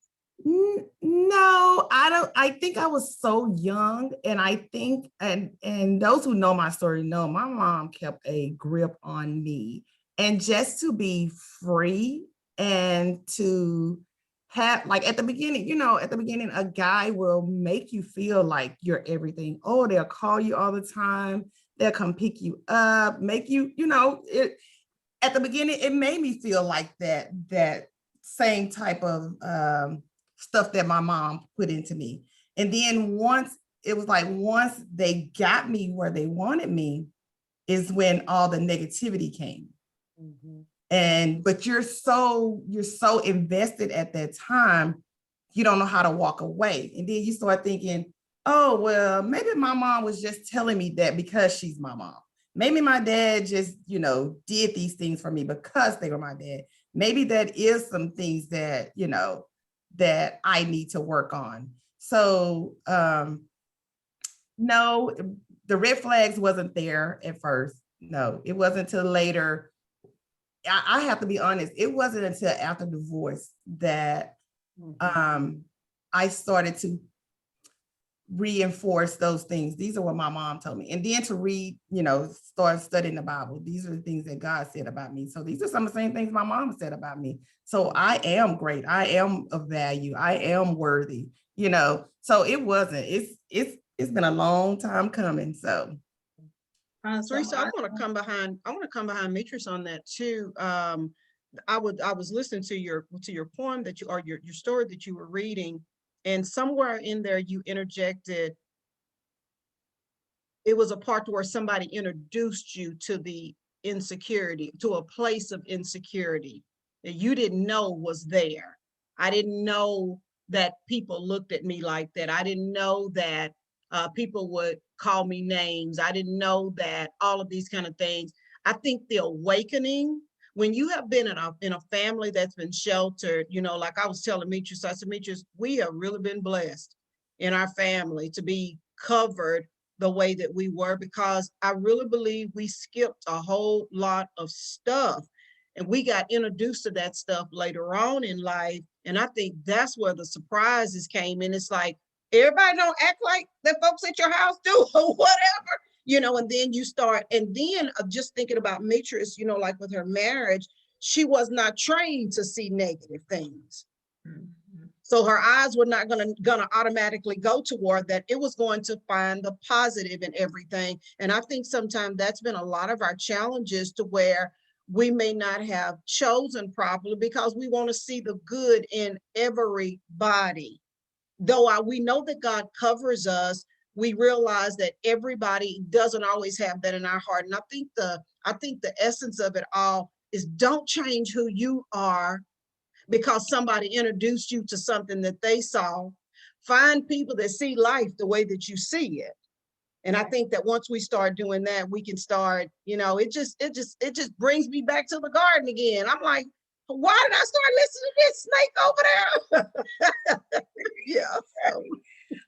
Speaker 2: No, I don't. I think I was so young, and I think, and those who know my story know my mom kept a grip on me, and just to be free and to have, like, at the beginning, a guy will make you feel like you're everything. Oh, they'll call you all the time. They'll come pick you up, make you, at the beginning, it made me feel like that same type of stuff that my mom put into me. And then once they got me where they wanted me, is when all the negativity came. But you're so invested at that time, you don't know how to walk away. And then you start thinking, oh, well, maybe my mom was just telling me that because she's my mom. Maybe my dad just, did these things for me because they were my dad. Maybe that is some things that, that I need to work on. So, no, the red flags wasn't there at first. No, it wasn't until later. I have to be honest, it wasn't until after divorce that I started to reinforce those things. These are what my mom told me. And then to read, start studying the Bible. These are the things that God said about me. So these are some of the same things my mom said about me. So I am great. I am of value. I am worthy, So it wasn't, it's been a long time coming. So
Speaker 1: Teresa, I want to come behind Demetris on that too. I was listening to your poem that your story that you were reading, and somewhere in there you interjected, it was a part where somebody introduced you to the insecurity, to a place of insecurity that you didn't know was there. I didn't know that people looked at me like that. I didn't know that people would call me names. I didn't know that all of these kind of things. I think the awakening, when you have been in a family that's been sheltered, like I was telling Demetris, I said, Demetris, we have really been blessed in our family to be covered the way that we were, because I really believe we skipped a whole lot of stuff and we got introduced to that stuff later on in life. And I think that's where the surprises came in. It's like, everybody don't act like the folks at your house do or whatever, and then you start, and then just thinking about Demetris, like with her marriage, she was not trained to see negative things. So her eyes were not gonna automatically go toward that. It was going to find the positive in everything. And I think sometimes that's been a lot of our challenges, to where we may not have chosen properly because we want to see the good in everybody. Though we know that God covers us, we realize that everybody doesn't always have that in our heart. And I think the essence of it all is, don't change who you are because somebody introduced you to something that they saw. Find people that see life the way that you see it. And I think that once we start doing that, we can start, it just brings me back to the garden again. I'm like, why did I start listening to this snake over there? Yeah.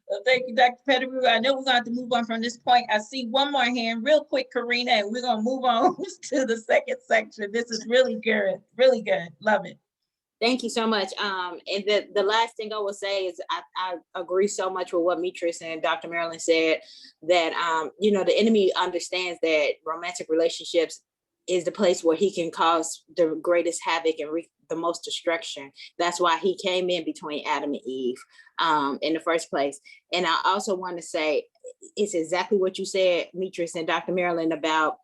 Speaker 3: Well, thank you, Dr. Pettigrew. I know we're going to have to move on from this point. I see one more hand real quick, Karina, and we're going to move on to the second section. This is really good. Really good. Love it.
Speaker 5: Thank you so much. And the last thing I will say is I agree so much with what Demetris and Dr. Marilyn said, that, the enemy understands that romantic relationships is the place where he can cause the greatest havoc and wreak the most destruction. That's why he came in between Adam and Eve in the first place. And I also want to say, it's exactly what you said, Demetris and Dr. Marilyn, about,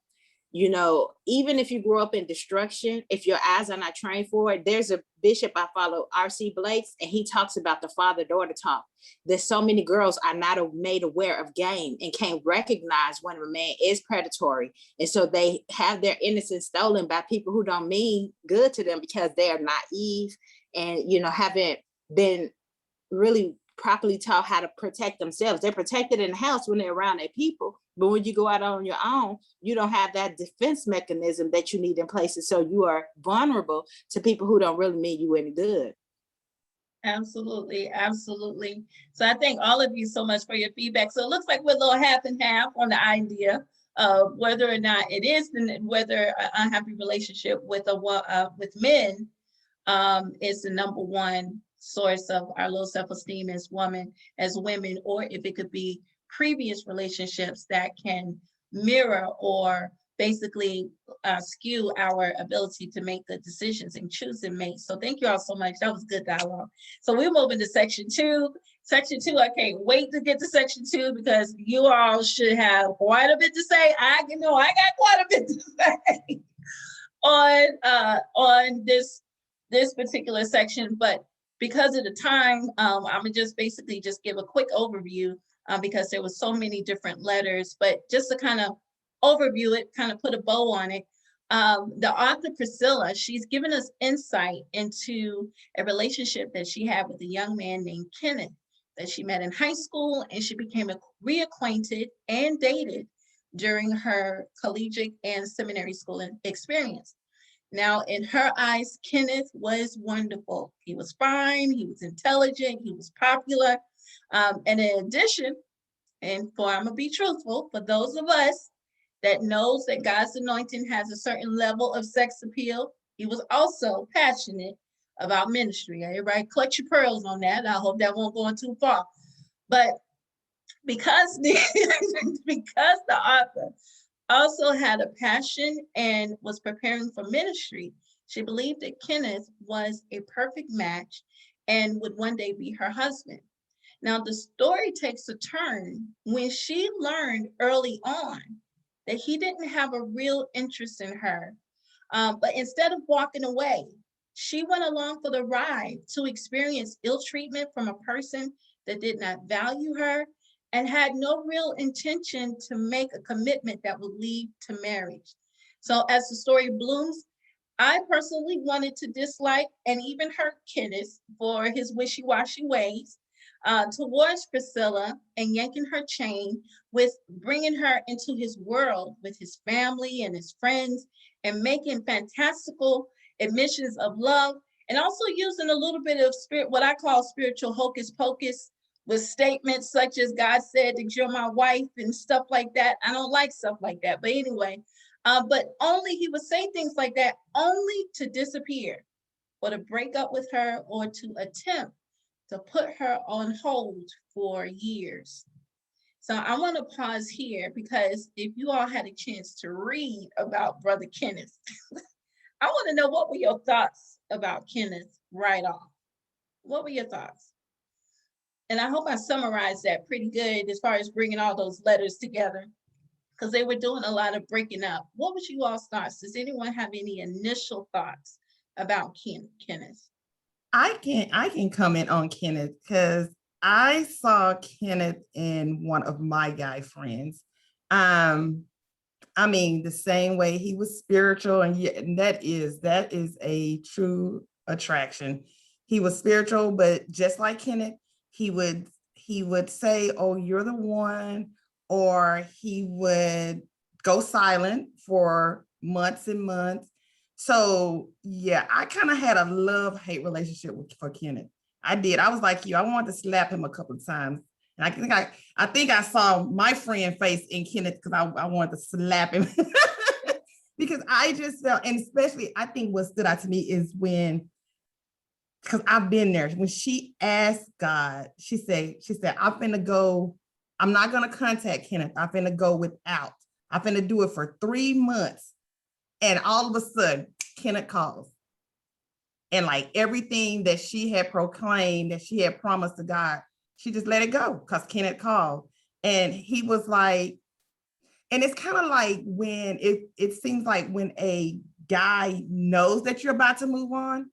Speaker 5: even if you grow up in destruction, if your eyes are not trained for it, there's a bishop I follow, R.C. Blakes, and he talks about the father-daughter talk. There's so many girls are not made aware of game and can't recognize when a man is predatory. And so they have their innocence stolen by people who don't mean good to them because they are naive and, haven't been really properly taught how to protect themselves. They're protected in the house when they're around their people. But when you go out on your own, you don't have that defense mechanism that you need in places. So you are vulnerable to people who don't really mean you any good.
Speaker 3: Absolutely. Absolutely. So I thank all of you so much for your feedback. So it looks like we're a little half and half on the idea of whether or not it is, whether an unhappy relationship with men is the number one source of our low self-esteem as women, or if it could be previous relationships that can mirror or basically skew our ability to make good decisions and choose and make. So thank you all so much. That was good dialogue. So we're moving to section 2. Section 2, I can't wait to get to section 2 because you all should have quite a bit to say. I got quite a bit to say on this particular section. But because of the time, I'm gonna just basically just give a quick overview because there was so many different letters, but just to kind of overview it, kind of put a bow on it. The author Priscilla, she's given us insight into a relationship that she had with a young man named Kenneth that she met in high school, and she became reacquainted and dated during her collegiate and seminary school experience. Now, in her eyes, Kenneth was wonderful. He was fine, he was intelligent, he was popular. And in addition, and for I'm gonna be truthful, for those of us that knows that God's anointing has a certain level of sex appeal, he was also passionate about ministry. Everybody clutch your pearls on that. I hope that won't go too far. But because because the author also had a passion and was preparing for ministry, she believed that Kenneth was a perfect match and would one day be her husband. Now, the story takes a turn when she learned early on that he didn't have a real interest in her. But instead of walking away, she went along for the ride to experience ill treatment from a person that did not value her and had no real intention to make a commitment that would lead to marriage. So as the story blooms, I personally wanted to dislike and even hurt Kenneth for his wishy-washy ways towards Priscilla and yanking her chain with bringing her into his world with his family and his friends and making fantastical admissions of love and also using a little bit of what I call spiritual hocus pocus with statements such as God said that you're my wife and stuff like that. I don't like stuff like that. But anyway, but only he would say things like that only to disappear or to break up with her or to attempt to put her on hold for years. So I want to pause here because if you all had a chance to read about Brother Kenneth, I want to know what were your thoughts about Kenneth right off? What were your thoughts? And I hope I summarized that pretty good as far as bringing all those letters together because they were doing a lot of breaking up. What was you all's thoughts? Does anyone have any initial thoughts about Kenneth?
Speaker 2: I can comment on Kenneth because I saw Kenneth in one of my guy friends. I mean, the same way he was spiritual, and that is a true attraction. He was spiritual, but just like Kenneth, he would say, "Oh, you're the one," or he would go silent for months and months. So yeah, I kind of had a love-hate relationship for Kenneth. I did. I was like you. I wanted to slap him a couple of times. And I think I saw my friend face in Kenneth because I wanted to slap him. Because I just felt, and especially I think what stood out to me is when, because I've been there, when she asked God, she said, I'm finna go, I'm not gonna contact Kenneth. I'm finna go without. I'm finna do it for 3 months. And all of a sudden, Kenneth calls. And like everything that she had proclaimed, that she had promised to God, she just let it go because Kenneth called. And he was like, and it's kind of like when it seems like when a guy knows that you're about to move on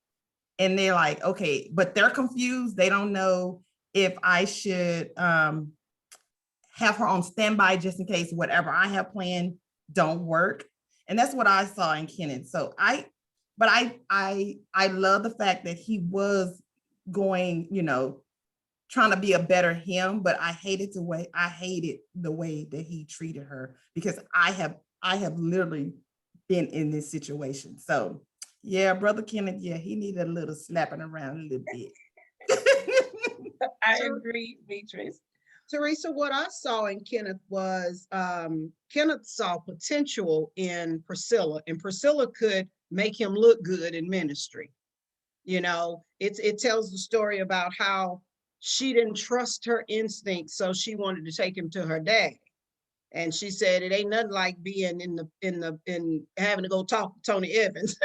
Speaker 2: and they're like, okay, but they're confused. They don't know if I should have her on standby just in case whatever I have planned don't work. And that's what I saw in Kenneth. So I love the fact that he was going, trying to be a better him, but I hated the way that he treated her because I have literally been in this situation. So yeah, Brother Kenneth, yeah, he needed a little slapping around a little bit.
Speaker 3: I agree, Demetris.
Speaker 1: Teresa, what I saw in Kenneth was Kenneth saw potential in Priscilla, and Priscilla could make him look good in ministry. It tells the story about how she didn't trust her instincts, so she wanted to take him to her dad. And she said it ain't nothing like being in having to go talk to Tony Evans.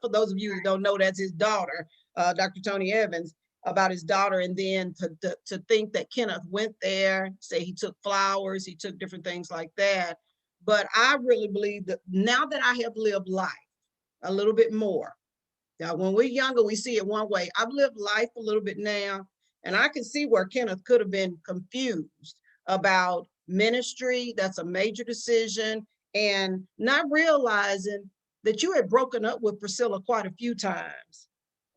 Speaker 1: For those of you who don't know, that's his daughter, Dr. Tony Evans, about his daughter. And then to think that Kenneth went there, say he took flowers, he took different things like that. But I really believe that now that I have lived life a little bit more, Yeah, when we're younger, we see it one way. I've lived life a little bit now, and I can see where Kenneth could have been confused about ministry. That's a major decision, and not realizing that you had broken up with Priscilla quite a few times.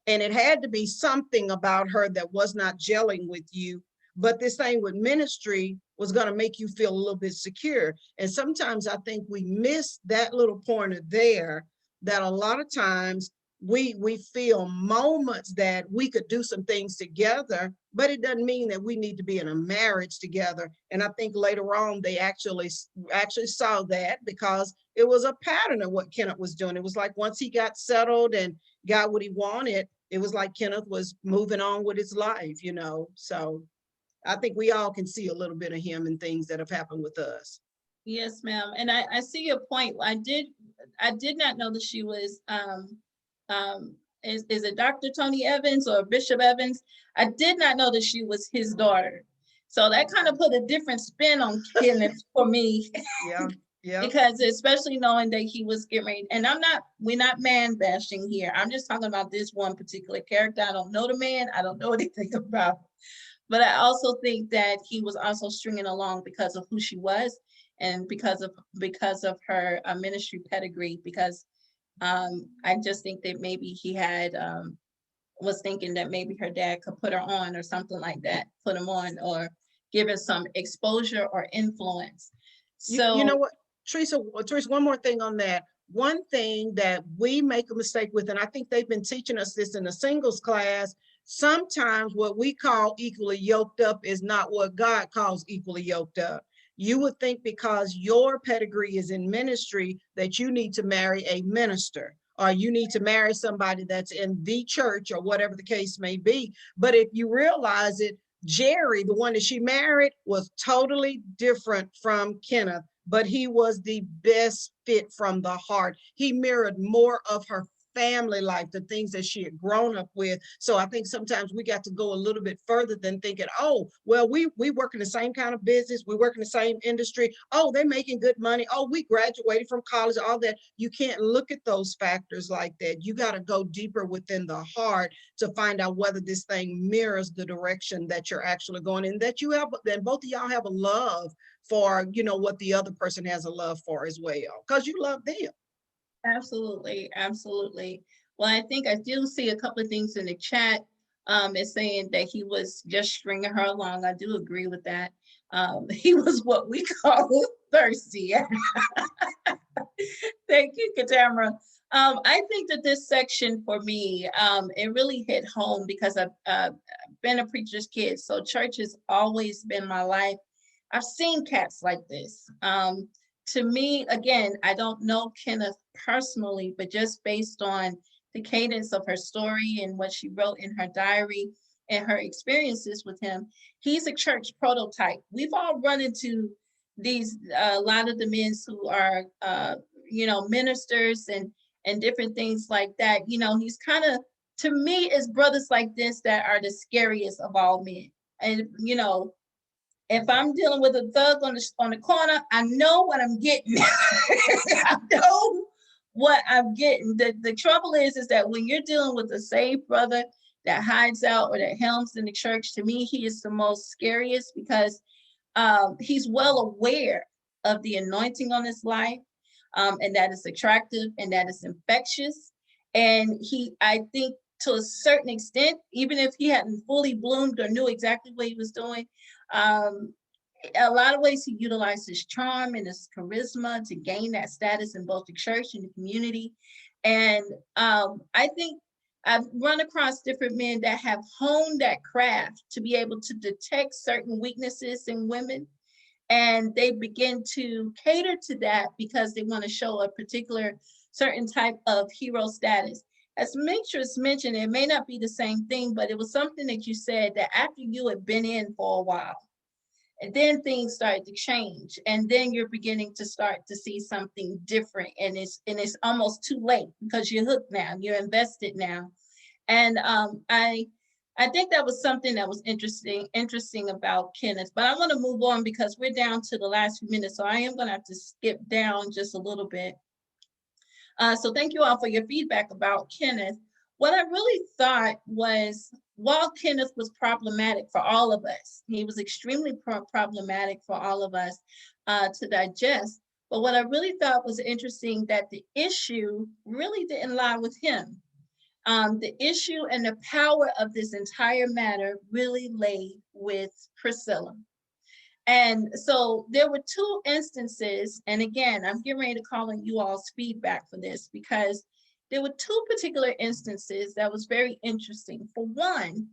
Speaker 1: And it had to be something about her that was not gelling with you. But this thing with ministry was going to make you feel a little bit secure. And sometimes I think we miss that little pointer there, that a lot of times we feel moments that we could do some things together, but it doesn't mean that we need to be in a marriage together. And I think later on they actually saw that, because it was a pattern of what Kenneth was doing. It was like once he got settled and got what he wanted, it was like Kenneth was moving on with his life, you know. So I think we all can see a little bit of him in things that have happened with us.
Speaker 3: Yes, ma'am. And I see your point. I did not know that she was is it Dr. Tony Evans or Bishop Evans? I did not know that she was his daughter. So that kind of put a different spin on Kenneth for me.
Speaker 1: Yeah. Yeah.
Speaker 3: Because especially knowing that he was getting ready, and we're not man bashing here. I'm just talking about this one particular character. I don't know the man. I don't know anything about him. But I also think that he was also stringing along because of who she was, and because of her ministry pedigree. Because I just think that maybe he had was thinking that maybe her dad could put her on or something like that, put him on or give her some exposure or influence. So
Speaker 1: you know what, Teresa, one more thing on that. One thing that we make a mistake with, and I think they've been teaching us this in the singles class, sometimes what we call equally yoked up is not what God calls equally yoked up. You would think because your pedigree is in ministry that you need to marry a minister, or you need to marry somebody that's in the church, or whatever the case may be. But if you realize it, Jerry, the one that she married, was totally different from Kenneth, but he was the best fit from the heart. He mirrored more of her family life, the things that she had grown up with. So I think sometimes we got to go a little bit further than thinking, oh, well, we work in the same kind of business, we work in the same industry, oh, they're making good money, oh, we graduated from college, all that. You can't look at those factors like that. You got to go deeper within the heart to find out whether this thing mirrors the direction that you're actually going in, that you have, that both of y'all have a love for, you know, what the other person has a love for as well, because you love them.
Speaker 3: absolutely, absolutely. Well, I think I do see a couple of things in the chat. It's saying that he was just stringing her along. I do agree with that. He was what we call thirsty. Thank you, Katamra. I think that this section for me, it really hit home because I've been a preacher's kid. So church has always been my life. I've seen cats like this. To me, again, I don't know Kenneth personally, but just based on the cadence of her story and what she wrote in her diary and her experiences with him, he's a church prototype. We've all run into these, a lot of the men who are, ministers and different things like that. You know, he's kind of, to me, it's brothers like this that are the scariest of all men. And, you know, if I'm dealing with a thug on the corner, I know what I'm getting. I know what I'm getting. The trouble is that when you're dealing with a saved brother that hides out or that helms in the church, to me, he is the most scariest because he's well aware of the anointing on his life, and that is attractive and that is infectious. And I think to a certain extent, even if he hadn't fully bloomed or knew exactly what he was doing, a lot of ways he utilized his charm and his charisma to gain that status in both the church and the community. And I think I've run across different men that have honed that craft to be able to detect certain weaknesses in women. And they begin to cater to that because they want to show a particular certain type of hero status. As Demetris mentioned, it may not be the same thing, but it was something that you said that after you had been in for a while, and then things started to change, and then you're beginning to start to see something different, and it's almost too late because you're hooked now, you're invested now. And I think that was something that was interesting about Kenneth. But I want to move on because we're down to the last few minutes, so I am going to have to skip down just a little bit. So thank you all for your feedback about Kenneth. What I really thought was, while Kenneth was problematic for all of us, he was extremely problematic for all of us to digest. But what I really thought was interesting, that the issue really didn't lie with him. The issue and the power of this entire matter really lay with Priscilla. And so there were two instances, and again, I'm getting ready to call on you all's feedback for this, because there were two particular instances that was very interesting. For one,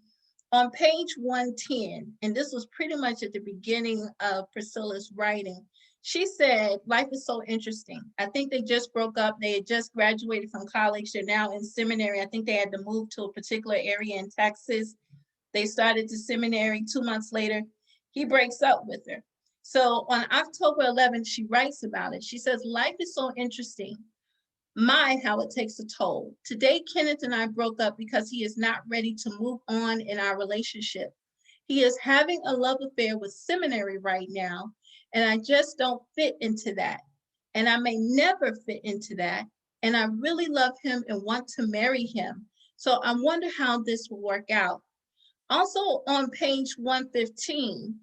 Speaker 3: on page 110, and this was pretty much at the beginning of Priscilla's writing, she said, life is so interesting. I think they just broke up. They had just graduated from college. They're now in seminary. I think they had to move to a particular area in Texas. They started the seminary. 2 months later, he breaks up with her. So on October 11th, she writes about it. She says, life is so interesting. My, how it takes a toll. Today, Kenneth and I broke up because he is not ready to move on in our relationship. He is having a love affair with seminary right now, and I just don't fit into that. And I may never fit into that. And I really love him and want to marry him. So I wonder how this will work out. Also on page 115,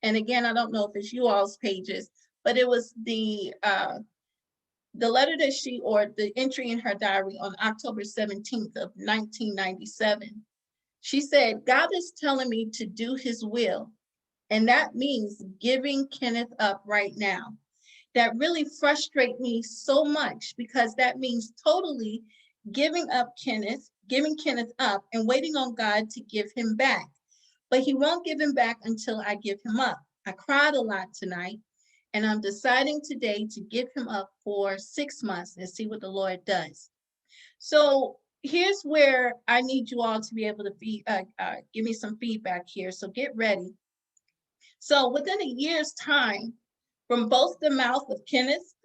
Speaker 3: and again, I don't know if it's you all's pages, but it was the letter that she, or the entry in her diary on October 17th of 1997. She said, God is telling me to do his will. And that means giving Kenneth up right now. That really frustrates me so much, because that means totally giving Kenneth up and waiting on God to give him back. But he won't give him back until I give him up. I cried a lot tonight, and I'm deciding today to give him up for 6 months and see what the Lord does. So here's where I need you all to be able to give me some feedback here. So get ready. So within a year's time, from both the mouth of Kenneth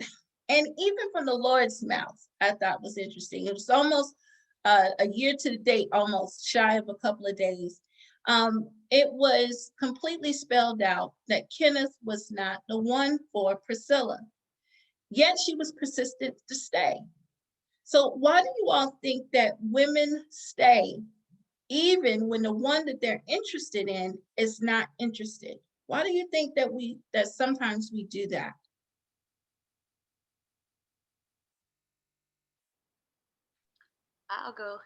Speaker 3: and even from the Lord's mouth, I thought was interesting. It was almost a year to the date, almost shy of a couple of days. It was completely spelled out that Kenneth was not the one for Priscilla, yet she was persistent to stay. So why do you all think that women stay even when the one that they're interested in is not interested? Why do you think that sometimes we do that?
Speaker 6: I'll go.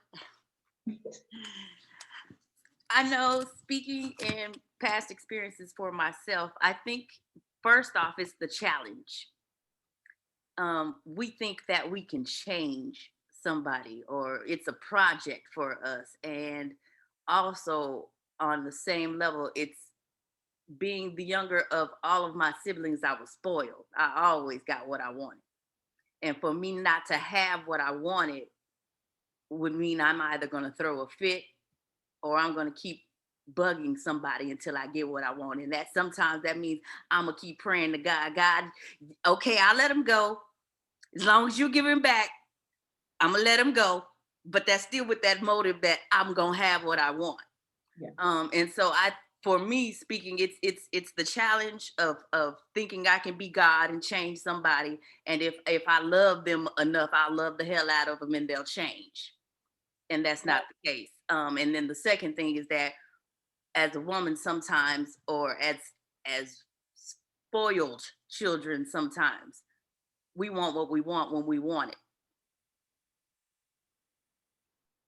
Speaker 6: I know, speaking in past experiences for myself, I think first off, it's the challenge. We think that we can change somebody, or it's a project for us. And also on the same level, it's being the younger of all of my siblings, I was spoiled. I always got what I wanted. And for me not to have what I wanted would mean I'm either going to throw a fit, or I'm going to keep bugging somebody until I get what I want. And that sometimes that means I'm going to keep praying to God. God, okay, I'll let him go. As long as you give him back, I'm going to let him go. But that's still with that motive that I'm going to have what I want. Yeah. And so for me speaking, it's the challenge of thinking I can be God and change somebody. And if I love them enough, I'll love the hell out of them and they'll change. And that's not the case. And then the second thing is that as a woman sometimes, or as spoiled children sometimes, we want what we want when we want it.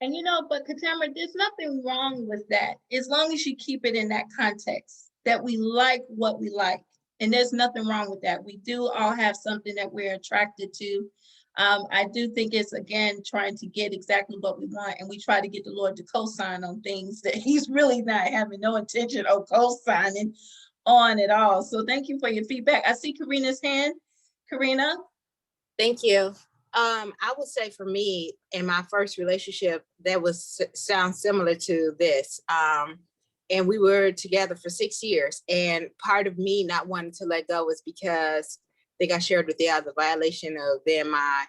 Speaker 3: And but Katamara, there's nothing wrong with that, as long as you keep it in that context, that we like what we like. And there's nothing wrong with that. We do all have something that we're attracted to. I do think it's, again, trying to get exactly what we want. And we try to get the Lord to co-sign on things that he's really not having no intention of co-signing on at all. So thank you for your feedback. I see Karina's hand. Karina?
Speaker 5: Thank you. I would say for me, in my first relationship, that sounds similar to this. And we were together for 6 years. And part of me not wanting to let go was because I think I shared with you the violation of then my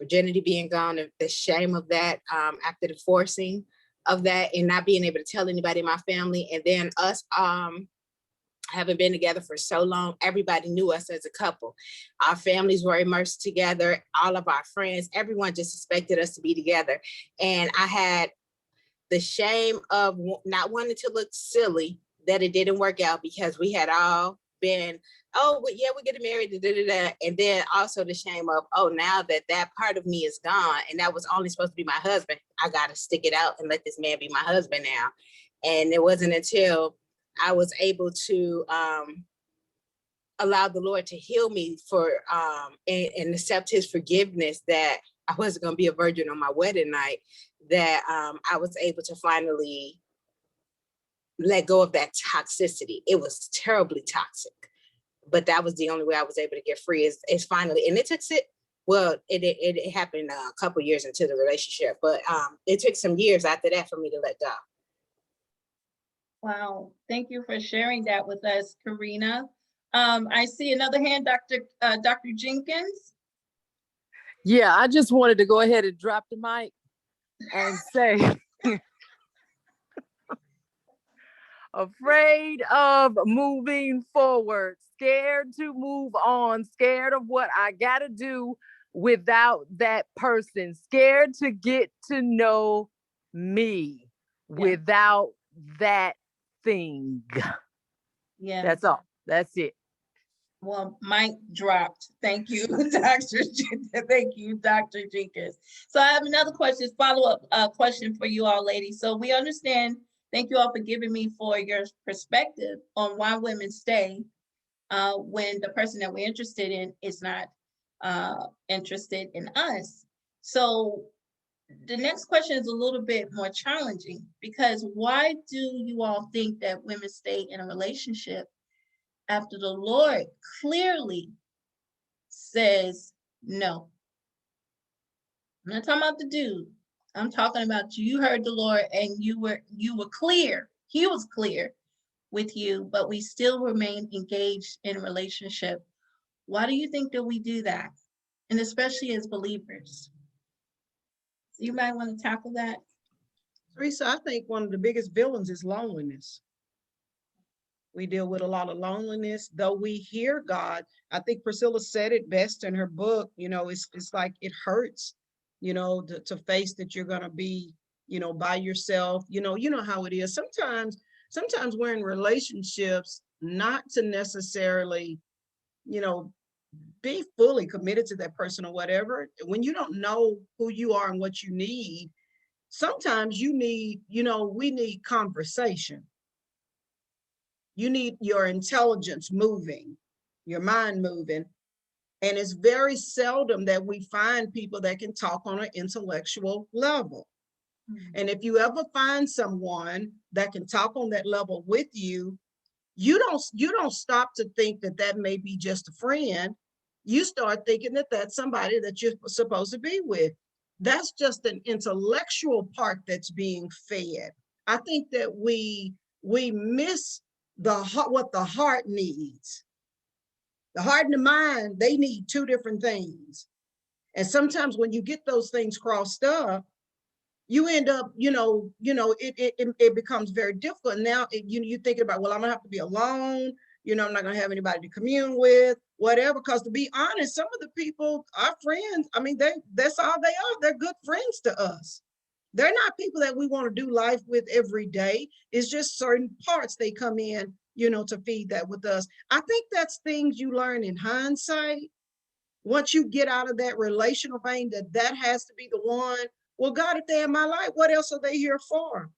Speaker 5: virginity being gone, and the shame of that after the forcing of that, and not being able to tell anybody in my family. And then us haven't been together for so long. Everybody knew us as a couple. Our families were immersed together. All of our friends, everyone just expected us to be together. And I had the shame of not wanting to look silly that it didn't work out, because we had all been, oh, well, yeah, we're getting married, da, da, da. And then also the shame of, oh, now that that part of me is gone, and that was only supposed to be my husband, I got to stick it out and let this man be my husband now. And it wasn't until I was able to allow the Lord to heal me and accept his forgiveness, that I wasn't going to be a virgin on my wedding night, that I was able to finally let go of that toxicity. It was terribly toxic, but that was the only way I was able to get free is finally, and it took it happened a couple years into the relationship, but it took some years after that for me to let go.
Speaker 3: Wow, thank you for sharing that with us, Karina. I see another hand, Dr. Jenkins.
Speaker 7: Yeah, I just wanted to go ahead and drop the mic and say, afraid of moving forward, scared to move on, scared of what I gotta do without that person, scared to get to know me without that thing.
Speaker 3: Yeah.
Speaker 7: That's all. That's it.
Speaker 3: Well, mic dropped. Thank you, Dr. Thank you, Dr. Jenkins. So I have another question, follow-up question for you all, ladies. So we understand, thank you all for giving me for your perspective on why women stay when the person that we're interested in is not interested in us. So the next question is a little bit more challenging, because why do you all think that women stay in a relationship after the Lord clearly says no? I'm not talking about the dude. I'm talking about you heard the Lord and you were clear. He was clear with you, but we still remain engaged in a relationship. Why do you think that we do that? And especially as believers. So you might want to tackle that.
Speaker 1: Teresa, I think one of the biggest villains is loneliness. We deal with a lot of loneliness, though we hear God. I think Priscilla said it best in her book. You know, it's like it hurts, you know, to face that you're going to be, you know, by yourself. You know how it is. Sometimes we're in relationships not to necessarily, you know, be fully committed to that person or whatever. When you don't know who you are and what you need, sometimes you need, you know, we need conversation. You need your intelligence moving, your mind moving. And it's very seldom that we find people that can talk on an intellectual level. And if you ever find someone that can talk on that level with you, you don't stop to think that that may be just a friend. You start thinking that that's somebody that you're supposed to be with. That's just an intellectual part that's being fed. I think that we miss what the heart needs. The heart and the mind, they need two different things. And sometimes when you get those things crossed up, you end up, it becomes very difficult. Now you're thinking about, well, I'm gonna have to be alone. I'm not gonna have anybody to commune with, whatever. Because to be honest, some of the people, our friends, I mean, that's all they are. They're good friends to us. They're not people that we want to do life with every day. It's just certain parts they come in, to feed that with us. I think that's things you learn in hindsight. Once you get out of that relational vein, that has to be the one. Well, God, if they're in my life, what else are they here for?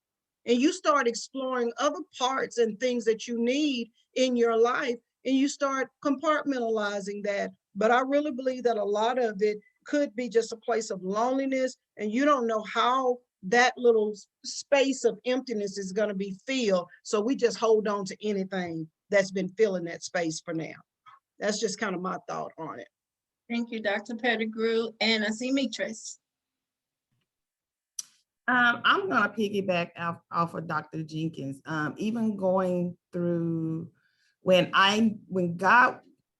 Speaker 1: And you start exploring other parts and things that you need in your life, and you start compartmentalizing that. But I really believe that a lot of it could be just a place of loneliness, and you don't know how that little space of emptiness is going to be filled. So we just hold on to anything that's been filling that space for now. That's just kind of my thought on it.
Speaker 3: Thank you, Dr. Pettigrew. And I see Demetris.
Speaker 2: I'm going to piggyback off of Dr. Jenkins. Even going through when God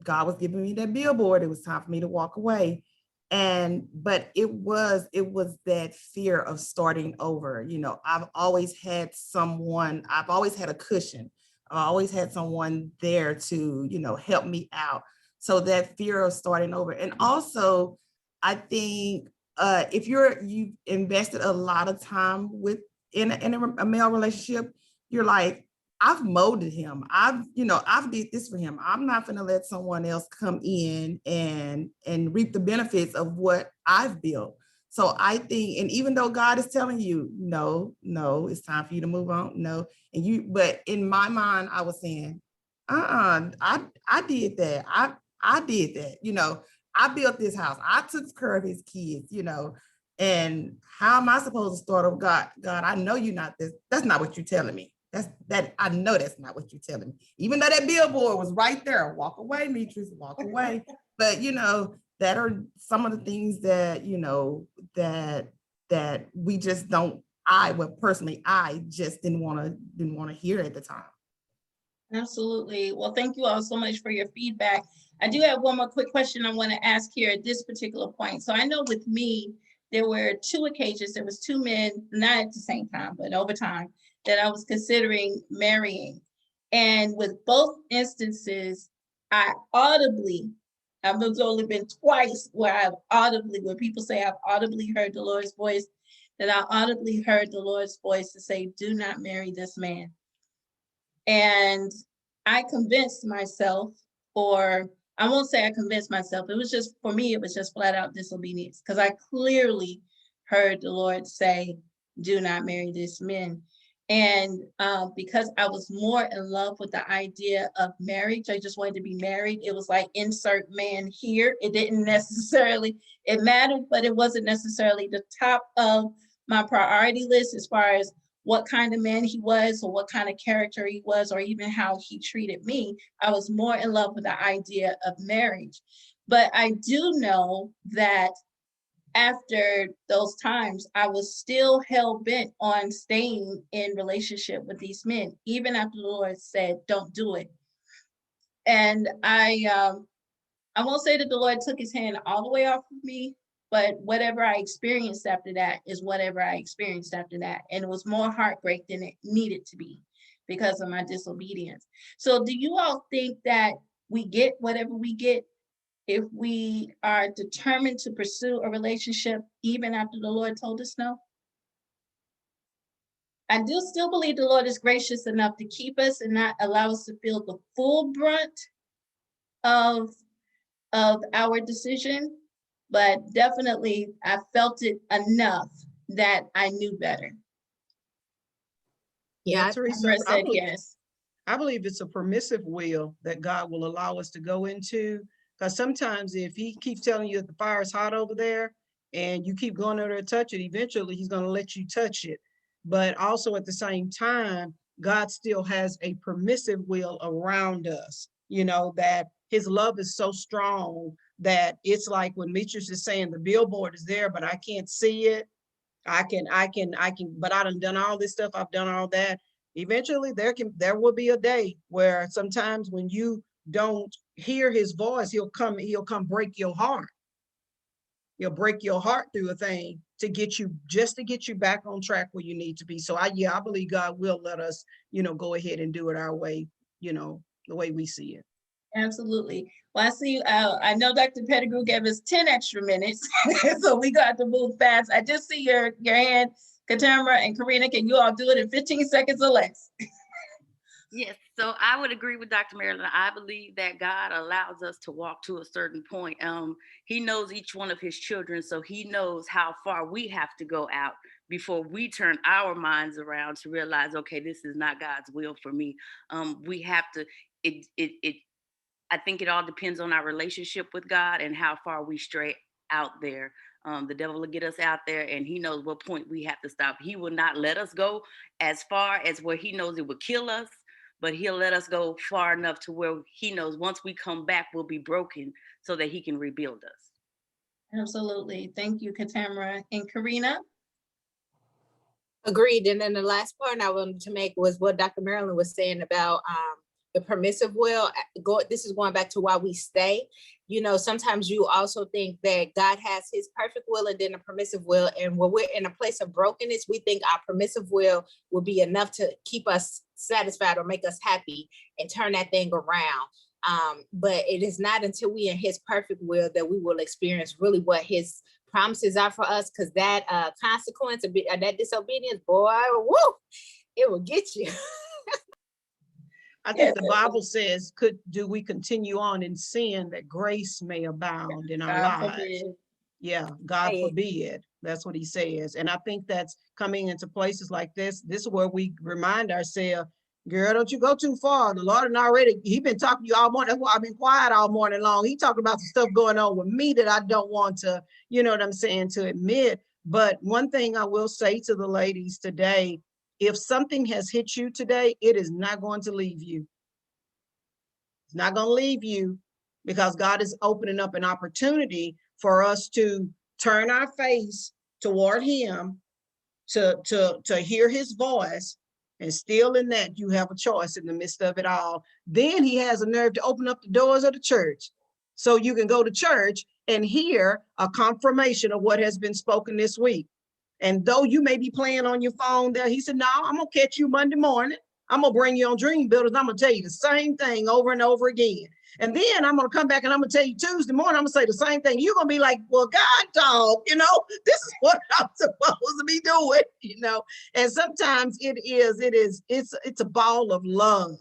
Speaker 2: was giving me that billboard, it was time for me to walk away. But it was that fear of starting over. I've always had a cushion I always had someone there to, help me out. So that fear of starting over. And also, I think if you've invested a lot of time in a male relationship, you're like, I've molded him. I've did this for him. I'm not going to let someone else come in and reap the benefits of what I've built. So I think, and even though God is telling you, no, it's time for you to move on. No. But in my mind, I was saying, I did that. I did that. I built this house. I took care of his kids, and how am I supposed to start over? God, I know you're not this. That's not what you're telling me. I know that's not what you're telling me. Even though that billboard was right there, walk away, Demetris, walk away. But that are some of the things that that we just don't. I just didn't want to hear at the time.
Speaker 3: Absolutely. Well, thank you all so much for your feedback. I do have one more quick question I want to ask here at this particular point. So I know with me, there were 2 occasions. There was 2 men, not at the same time, but over time, that I was considering marrying. And with both instances, I've only been twice where when people say I've audibly heard the Lord's voice, that I audibly heard the Lord's voice to say, do not marry this man. And I convinced myself, or I won't say I convinced myself, it was just, for me, it was just flat out disobedience, because I clearly heard the Lord say, do not marry this man. And because I was more in love with the idea of marriage, I just wanted to be married. It was like insert man here. It didn't necessarily, it mattered, but it wasn't necessarily the top of my priority list as far as what kind of man he was or what kind of character he was, or even how he treated me. I was more in love with the idea of marriage. But I do know that after those times, I was still hell-bent on staying in relationship with these men, even after the Lord said, don't do it. And I won't say that the Lord took his hand all the way off of me, but whatever I experienced after that is whatever I experienced after that. And it was more heartbreak than it needed to be because of my disobedience. So do you all think that we get whatever we get if we are determined to pursue a relationship even after the Lord told us no? I do still believe the Lord is gracious enough to keep us and not allow us to feel the full brunt of our decision, but definitely I felt it enough that I knew better.
Speaker 1: Yeah, Teresa,
Speaker 3: said yes.
Speaker 1: I believe it's a permissive will that God will allow us to go into, because sometimes if he keeps telling you that the fire is hot over there and you keep going over there to touch it, eventually he's going to let you touch it. But also at the same time, God still has a permissive will around us, that his love is so strong that it's like when Demetris is saying the billboard is there, but I can't see it. I can, but I done all this stuff. I've done all that. Eventually there will be a day where sometimes when you don't hear his voice, he'll come break your heart. He'll break your heart through a thing to get you back on track where you need to be. So I believe God will let us, go ahead and do it our way, the way we see it.
Speaker 3: Absolutely. Well, I see, I know Dr. Pettigrew gave us 10 extra minutes, so we got to move fast. I just see your hand, Katamara and Karina. Can you all do it in 15 seconds or less?
Speaker 6: Yes, so I would agree with Dr. Marilyn. I believe that God allows us to walk to a certain point. He knows each one of his children, so he knows how far we have to go out before we turn our minds around to realize, okay, this is not God's will for me. We have to, I think it all depends on our relationship with God and how far we stray out there. The devil will get us out there and he knows what point we have to stop. He will not let us go as far as where he knows it would kill us, but he'll let us go far enough to where he knows once we come back, we'll be broken so that he can rebuild us.
Speaker 3: Absolutely. Thank you, Katamara. And Karina?
Speaker 5: Agreed. And then the last point I wanted to make was what Dr. Marilyn was saying about the permissive will. This is going back to why we stay. Sometimes you also think that God has his perfect will and then a permissive will. And when we're in a place of brokenness, we think our permissive will be enough to keep us satisfied or make us happy and turn that thing around. But it is not until we in his perfect will that we will experience really what his promises are for us, because that consequence of that disobedience, boy, woo, it will get you.
Speaker 1: I think the Bible says, do we continue on in sin that grace may abound in our
Speaker 3: God
Speaker 1: lives?
Speaker 3: forbid.
Speaker 1: Yeah, God
Speaker 5: Right.
Speaker 1: forbid. That's what he says. And I think that's coming into places like this. This is where we remind ourselves, girl, don't you go too far. The Lord he been talking to you all morning. That's why I've been quiet all morning long. He talking about the stuff going on with me that I don't want to, you know what I'm saying, to admit. But one thing I will say to the ladies today, if something has hit you today, it is not going to leave you. It's not going to leave you, because God is opening up an opportunity for us to turn our face toward him, to hear his voice, and still in that you have a choice in the midst of it all. Then he has a nerve to open up the doors of the church so you can go to church and hear a confirmation of what has been spoken this week. And though you may be playing on your phone there, he said, no, I'm going to catch you Monday morning. I'm going to bring you on Dream Builders. I'm going to tell you the same thing over and over again. And then I'm going to come back and I'm going to tell you Tuesday morning, I'm going to say the same thing. You're going to be like, well, God, dog, this is what I'm supposed to be doing, And sometimes it's a ball of love.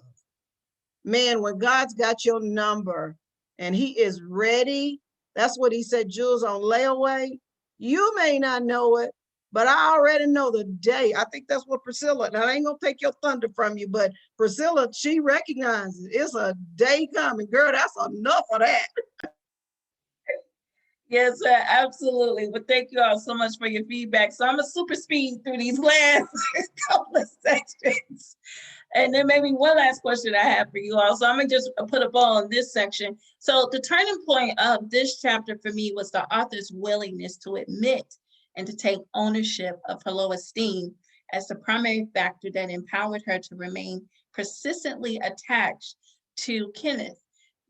Speaker 1: Man, when God's got your number and he is ready, that's what he said, Jules, on Layaway. You may not know it, but I already know the day. I think that's what Priscilla, and I ain't gonna take your thunder from you, but Priscilla, she recognizes it's a day coming. Girl, that's enough of that.
Speaker 3: Yes, sir, absolutely. Well, thank you all so much for your feedback. So I'm a super speed through these last couple of sections. And then maybe one last question I have for you all. So I'm gonna just put a bow on this section. So the turning point of this chapter for me was the author's willingness to admit and to take ownership of her low esteem as the primary factor that empowered her to remain persistently attached to Kenneth.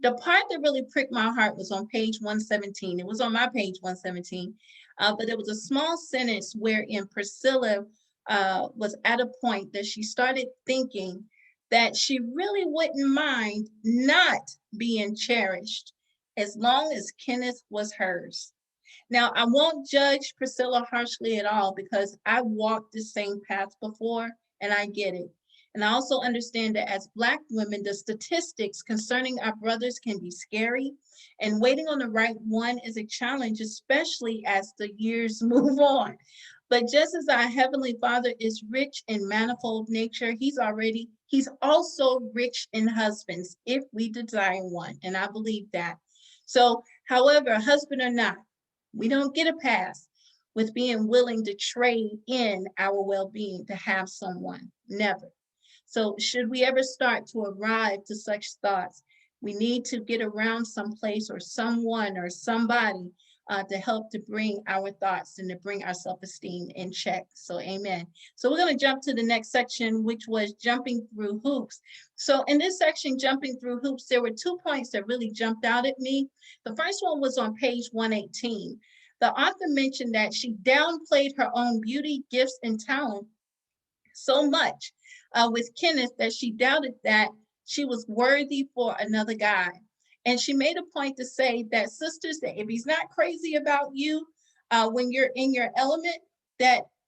Speaker 3: The part that really pricked my heart was on page 117. It was on my page 117, but there was a small sentence wherein Priscilla was at a point that she started thinking that she really wouldn't mind not being cherished as long as Kenneth was hers. Now, I won't judge Priscilla harshly at all, because I walked the same path before and I get it. And I also understand that as Black women, the statistics concerning our brothers can be scary, and waiting on the right one is a challenge, especially as the years move on. But just as our Heavenly Father is rich in manifold nature, he's also rich in husbands if we desire one. And I believe that. So, however, husband or not, we don't get a pass with being willing to trade in our well-being to have someone. Never. So should we ever start to arrive to such thoughts, we need to get around someplace or someone or somebody to help to bring our thoughts and to bring our self-esteem in check. So amen. So we're going to jump to the next section, which was jumping through hoops. So in this section, jumping through hoops, there were 2 points that really jumped out at me. The first one was on page 118. The author mentioned that she downplayed her own beauty, gifts, and talent so much with Kenneth that she doubted that she was worthy for another guy. And she made a point to say that, sisters, that if he's not crazy about you when you're in your element,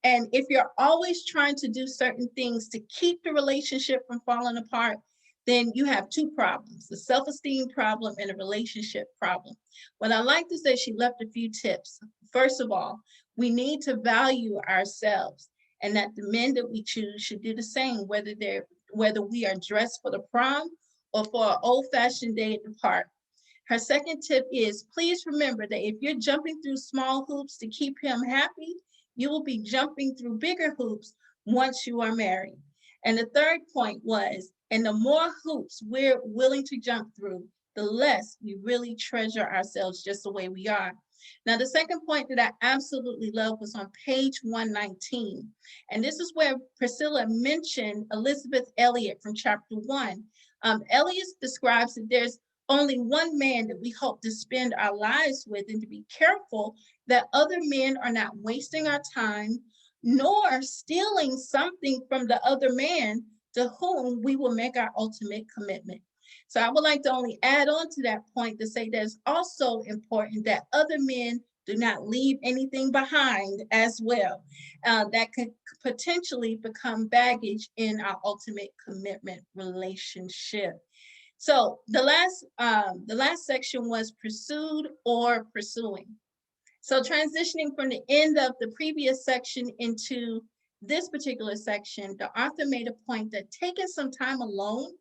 Speaker 3: and if you're always trying to do certain things to keep the relationship from falling apart, then you have two problems, the self-esteem problem and a relationship problem. What I like to say, she left a few tips. First of all, we need to value ourselves, and that the men that we choose should do the same, whether we are dressed for the prom or for an old-fashioned day at the park. Her second tip is, please remember that if you're jumping through small hoops to keep him happy, you will be jumping through bigger hoops once you are married. And the third point was, and the more hoops we're willing to jump through, the less we really treasure ourselves just the way we are. Now, the second point that I absolutely love was on page 119. And this is where Priscilla mentioned Elizabeth Elliot from chapter 1. Elliot describes that there's only one man that we hope to spend our lives with, and to be careful that other men are not wasting our time nor stealing something from the other man to whom we will make our ultimate commitment. So I would like to only add on to that point to say that it's also important that other men do not leave anything behind as well that could potentially become baggage in our ultimate commitment relationship. So the last section was pursued or pursuing. So transitioning from the end of the previous section into this particular section, the author made a point that taking some time alone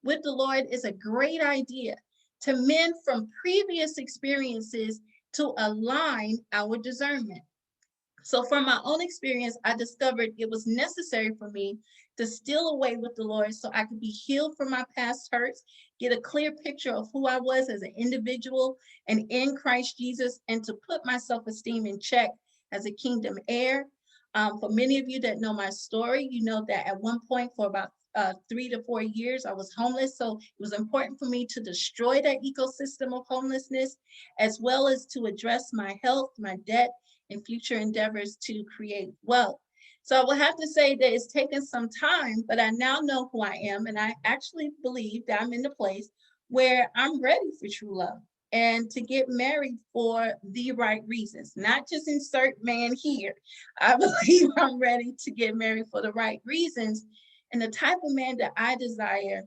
Speaker 3: with the Lord is a great idea to mend from previous experiences to align our discernment. So from my own experience, I discovered it was necessary for me to steal away with the Lord so I could be healed from my past hurts, get a clear picture of who I was as an individual and in Christ Jesus, and to put my self-esteem in check as a kingdom heir. For many of you that know my story, you know that at one point for about 3 to 4 years, I was homeless. So it was important for me to destroy that ecosystem of homelessness, as well as to address my health, my debt, and future endeavors to create wealth. So I will have to say that it's taken some time, but I now know who I am. And I actually believe that I'm in the place where I'm ready for true love and to get married for the right reasons, not just insert man here. I believe I'm ready to get married for the right reasons. And the type of man that I desire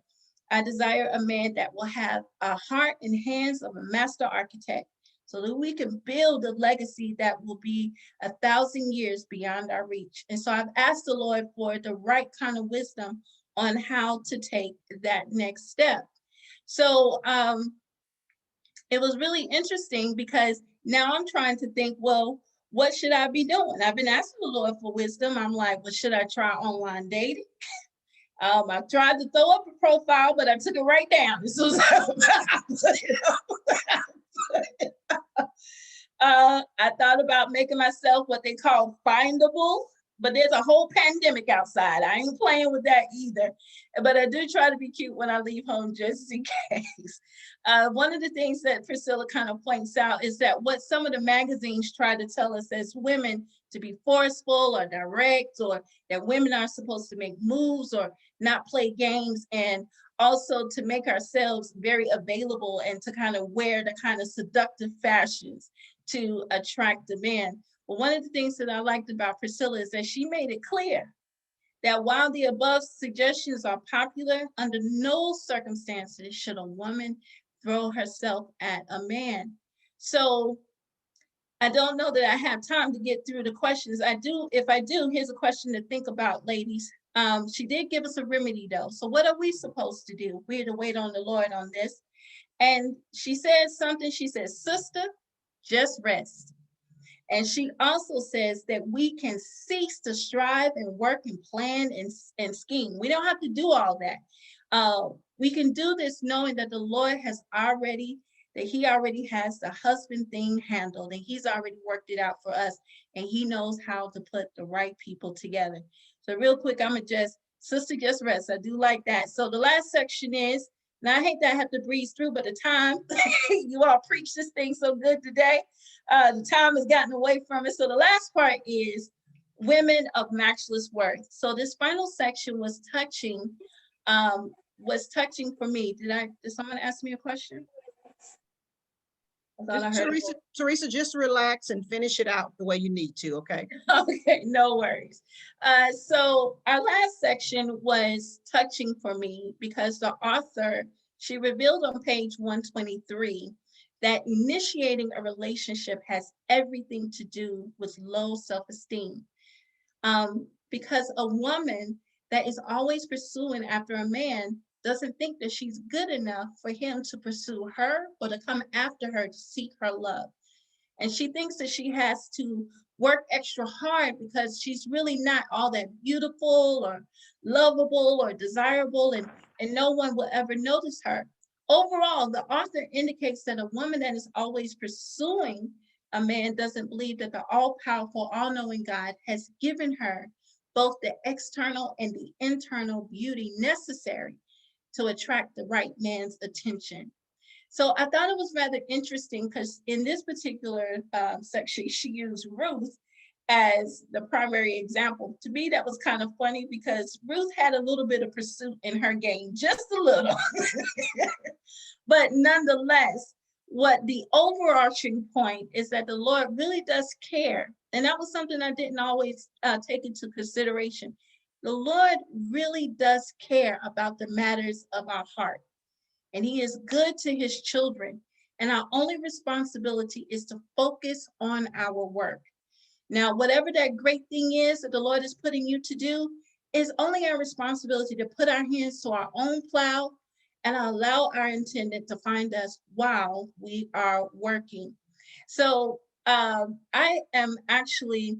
Speaker 3: a man that will have a heart and hands of a master architect, so that we can build a legacy that will be 1,000 years beyond our reach. And so I've asked the Lord for the right kind of wisdom on how to take that next step. So it was really interesting because now I'm trying to think, well, what should I be doing? I've been asking the Lord for wisdom. I'm like, well, should I try online dating? I tried to throw up a profile, but I took it right down as soon as I put it up. I thought about making myself what they call findable, but there's a whole pandemic outside. I ain't playing with that either. But I do try to be cute when I leave home just in case. One of the things that Priscilla kind of points out is that what some of the magazines try to tell us as women to be forceful or direct, or that women are supposed to make moves or not play games, and also to make ourselves very available and to kind of wear the kind of seductive fashions to attract the man. But one of the things that I liked about Priscilla is that she made it clear that while the above suggestions are popular, under no circumstances should a woman throw herself at a man. So I don't know that I have time to get through the questions. If I do, here's a question to think about, ladies. She did give us a remedy though. So what are we supposed to do? We're to wait on the Lord on this. And she said something, she says, sister, just rest. And she also says that we can cease to strive and work and plan and scheme. We don't have to do all that. We can do this knowing that the Lord has he already has the husband thing handled, and he's already worked it out for us, and he knows how to put the right people together. So real quick, I'm gonna sister, just rest. I do like that. So the last section is, now I hate that I have to breeze through, but the time, you all preach this thing so good today. The time has gotten away from it. So the last part is women of matchless worth. So this final section was touching for me. Did someone ask me a question? I thought I heard
Speaker 1: Teresa, just relax and finish it out the way you need to, okay?
Speaker 3: Okay, no worries. So our last section was touching for me because the author, she revealed on page 123 that initiating a relationship has everything to do with low self-esteem. Because a woman that is always pursuing after a man doesn't think that she's good enough for him to pursue her or to come after her to seek her love. And she thinks that she has to work extra hard because she's really not all that beautiful or lovable or desirable, and no one will ever notice her. Overall, the author indicates that a woman that is always pursuing a man doesn't believe that the all-powerful, all-knowing God has given her both the external and the internal beauty necessary to attract the right man's attention. So I thought it was rather interesting because in this particular section, she used Ruth as the primary example. To me, that was kind of funny because Ruth had a little bit of pursuit in her game, just a little. But nonetheless, what the overarching point is that the Lord really does care. And that was something I didn't always take into consideration. The Lord really does care about the matters of our heart. And he is good to his children. And our only responsibility is to focus on our work. Now, whatever that great thing is that the Lord is putting you to do, is only our responsibility to put our hands to our own plow and allow our intendant to find us while we are working. So I am actually,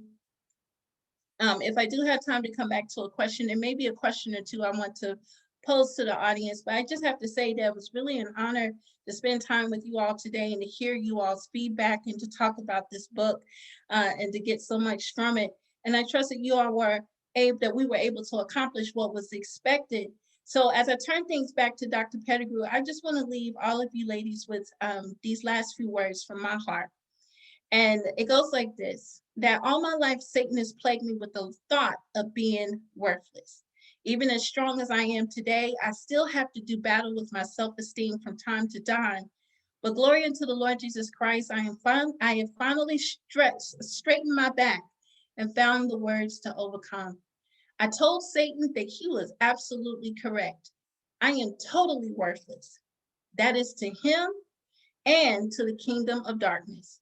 Speaker 3: if I do have time to come back to a question, and maybe a question or two I want to pose to the audience, but I just have to say that it was really an honor to spend time with you all today and to hear you all's feedback and to talk about this book and to get so much from it. And I trust that you all were able, that we were able to accomplish what was expected. So as I turn things back to Dr. Pettigrew, I just want to leave all of you ladies with these last few words from my heart. And it goes like this, that all my life, Satan has plagued me with the thought of being worthless. Even as strong as I am today, I still have to do battle with my self-esteem from time to time. But glory unto the Lord Jesus Christ, I have finally straightened my back and found the words to overcome. I told Satan that he was absolutely correct. I am totally worthless. That is to him and to the kingdom of darkness.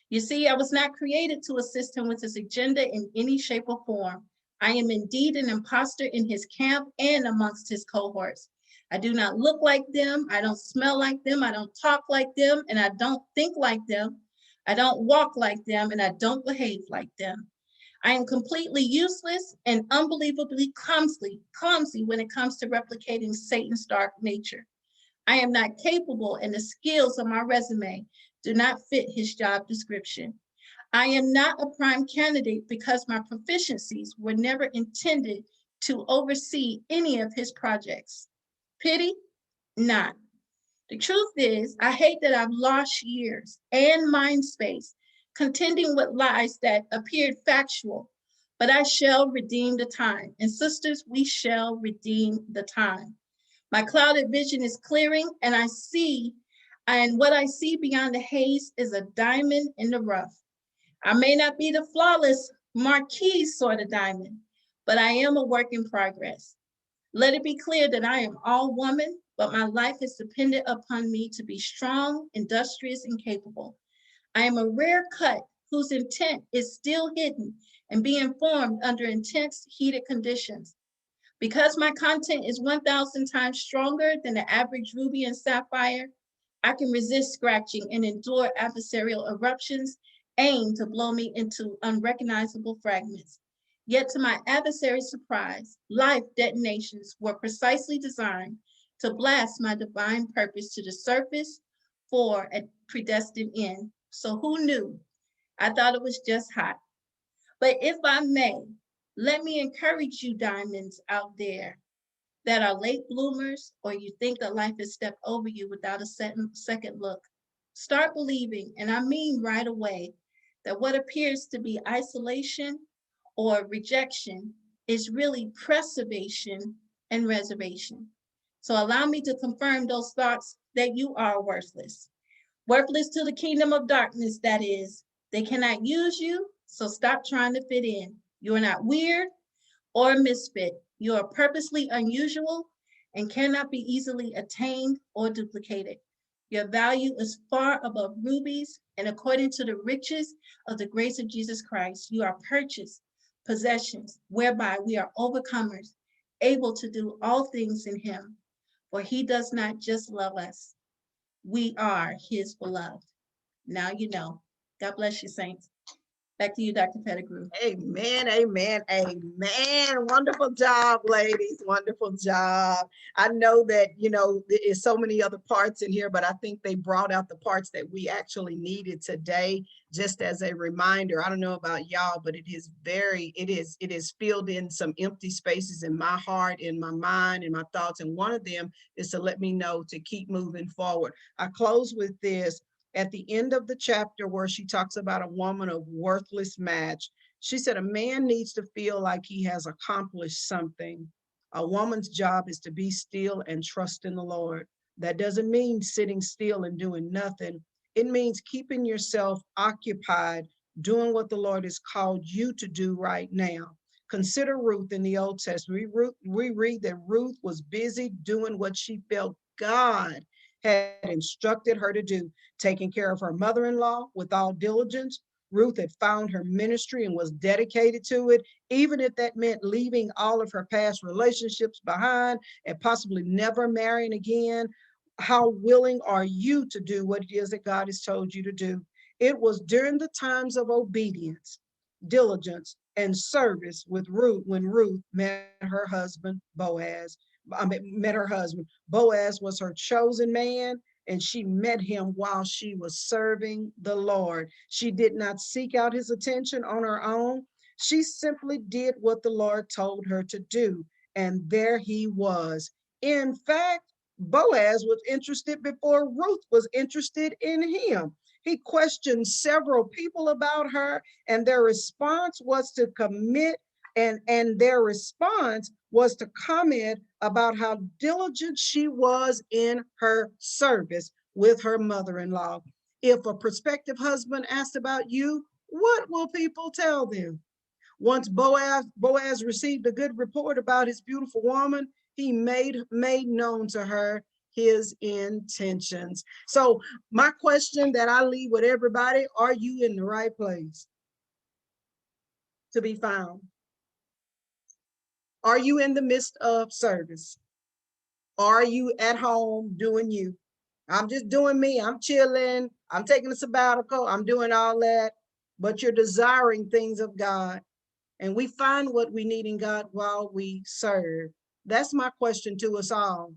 Speaker 3: You see, I was not created to assist him with his agenda in any shape or form. I am indeed an imposter in his camp and amongst his cohorts. I do not look like them. I don't smell like them. I don't talk like them, and I don't think like them. I don't walk like them, and I don't behave like them. I am completely useless and unbelievably clumsy when it comes to replicating Satan's dark nature. I am not capable, and the skills on my resume do not fit his job description. I am not a prime candidate because my proficiencies were never intended to oversee any of his projects. Pity? Not. The truth is, I hate that I've lost years and mind space contending with lies that appeared factual, but I shall redeem the time. And sisters, we shall redeem the time. My clouded vision is clearing, and what I see beyond the haze is a diamond in the rough. I may not be the flawless marquee sort of diamond, but I am a work in progress. Let it be clear that I am all woman, but my life is dependent upon me to be strong, industrious, and capable. I am a rare cut whose intent is still hidden and being formed under intense heated conditions. Because my content is 1,000 times stronger than the average ruby and sapphire, I can resist scratching and endure adversarial eruptions aimed to blow me into unrecognizable fragments. Yet to my adversary's surprise, life detonations were precisely designed to blast my divine purpose to the surface for a predestined end. So who knew? I thought it was just hot. But if I may, let me encourage you diamonds out there that are late bloomers, or you think that life has stepped over you without a second look. Start believing, and I mean right away, that what appears to be isolation or rejection is really preservation and reservation. So allow me to confirm those thoughts that you are worthless. Worthless to the kingdom of darkness, that is. They cannot use you, so stop trying to fit in. You are not weird or a misfit. You are purposely unusual and cannot be easily attained or duplicated. Your value is far above rubies, and according to the riches of the grace of Jesus Christ, you are purchased possessions, whereby we are overcomers, able to do all things in him. For he does not just love us, we are his beloved. Now you know. God bless you, saints. Back to you, Dr. Pettigrew.
Speaker 1: Amen, amen, amen. Wonderful job, ladies. Wonderful job. I know that, there's so many other parts in here, but I think they brought out the parts that we actually needed today. Just as a reminder, I don't know about y'all, but it is filled in some empty spaces in my heart, in my mind, in my thoughts. And one of them is to let me know to keep moving forward. I close with this. At the end of the chapter where she talks about a woman of worthless match, She said, a man needs to feel like he has accomplished something. A woman's job is to be still and trust in the Lord. That doesn't mean sitting still and doing nothing. It means keeping yourself occupied, doing what the Lord has called you to do right now. Consider Ruth in the Old Testament. We read that Ruth was busy doing what she felt God had instructed her to do, taking care of her mother-in-law with all diligence. Ruth had found her ministry and was dedicated to it, even if that meant leaving all of her past relationships behind and possibly never marrying again. How willing are you to do what it is that God has told you to do? It was during the times of obedience, diligence, and service with Ruth when Ruth met her husband, Boaz. Met her husband. Boaz was her chosen man, and she met him while she was serving the Lord. She did not seek out his attention on her own. She simply did what the Lord told her to do, and there he was. In fact, Boaz was interested before Ruth was interested in him. He questioned several people about her, and their response was to commit, and their response was to comment about how diligent she was in her service with her mother-in-law. If a prospective husband asked about you, what will people tell them? Once Boaz received a good report about his beautiful woman, he made known to her his intentions. So my question that I leave with everybody, are you in the right place to be found? Are you in the midst of service? Are you at home doing you? I'm just doing me. I'm chilling. I'm taking a sabbatical. I'm doing all that. But you're desiring things of God. And we find what we need in God while we serve. That's my question to us all.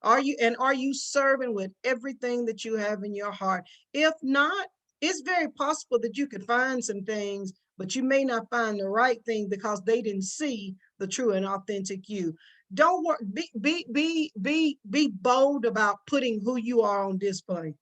Speaker 1: Are you serving with everything that you have in your heart? If not, it's very possible that you could find some things, but you may not find the right thing because they didn't see the true and authentic you. Don't worry, be bold about putting who you are on display.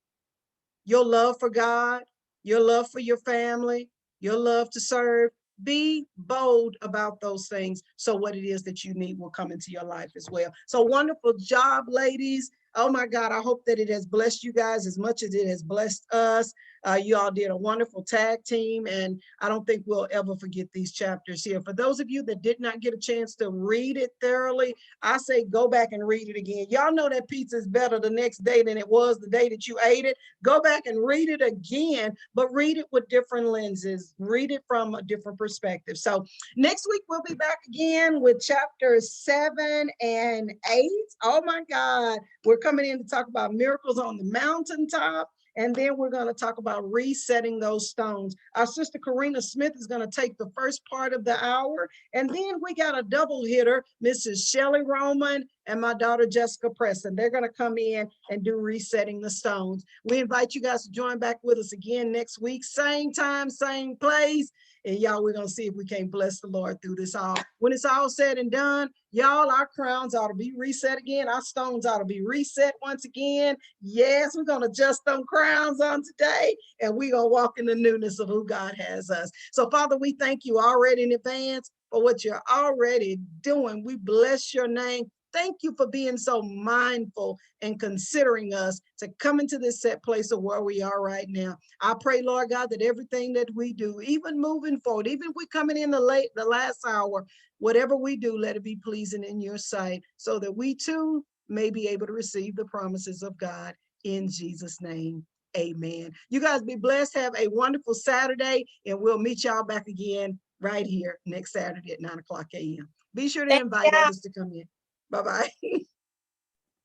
Speaker 1: Your love for God, your love for your family, your love to serve. Be bold about those things, so what it is that you need will come into your life as well. So wonderful job, ladies. Oh my God, I hope that it has blessed you guys as much as it has blessed us. You all did a wonderful tag team, and I don't think we'll ever forget these chapters here. For those of you that did not get a chance to read it thoroughly, I say go back and read it again. Y'all know that pizza is better the next day than it was the day that you ate it. Go back and read it again, but read it with different lenses. Read it from a different perspective. So next week, we'll be back again with chapters 7 and 8. Oh my God. We're coming in to talk about miracles on the mountaintop. And then we're going to talk about resetting those stones. Our sister Karina Smith is going to take the first part of the hour. And then we got a double hitter, Mrs. Shelley Roman and my daughter Jessica Preston. They're going to come in and do resetting the stones. We invite you guys to join back with us again next week. Same time, same place. And y'all, we're going to see if we can't bless the Lord through this all. When it's all said and done, y'all, our crowns ought to be reset again. Our stones ought to be reset once again. Yes, we're going to adjust them crowns on today, and we're going to walk in the newness of who God has us. So, Father, we thank you already in advance for what you're already doing. We bless your name. Thank you for being so mindful and considering us to come into this set place of where we are right now. I pray, Lord God, that everything that we do, even moving forward, even if we're coming in the last hour, whatever we do, let it be pleasing in your sight so that we too may be able to receive the promises of God in Jesus' name. Amen. You guys be blessed. Have a wonderful Saturday, and we'll meet y'all back again right here next Saturday at 9:00 a.m. Be sure to invite others to come in. Bye-bye.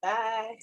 Speaker 5: Bye.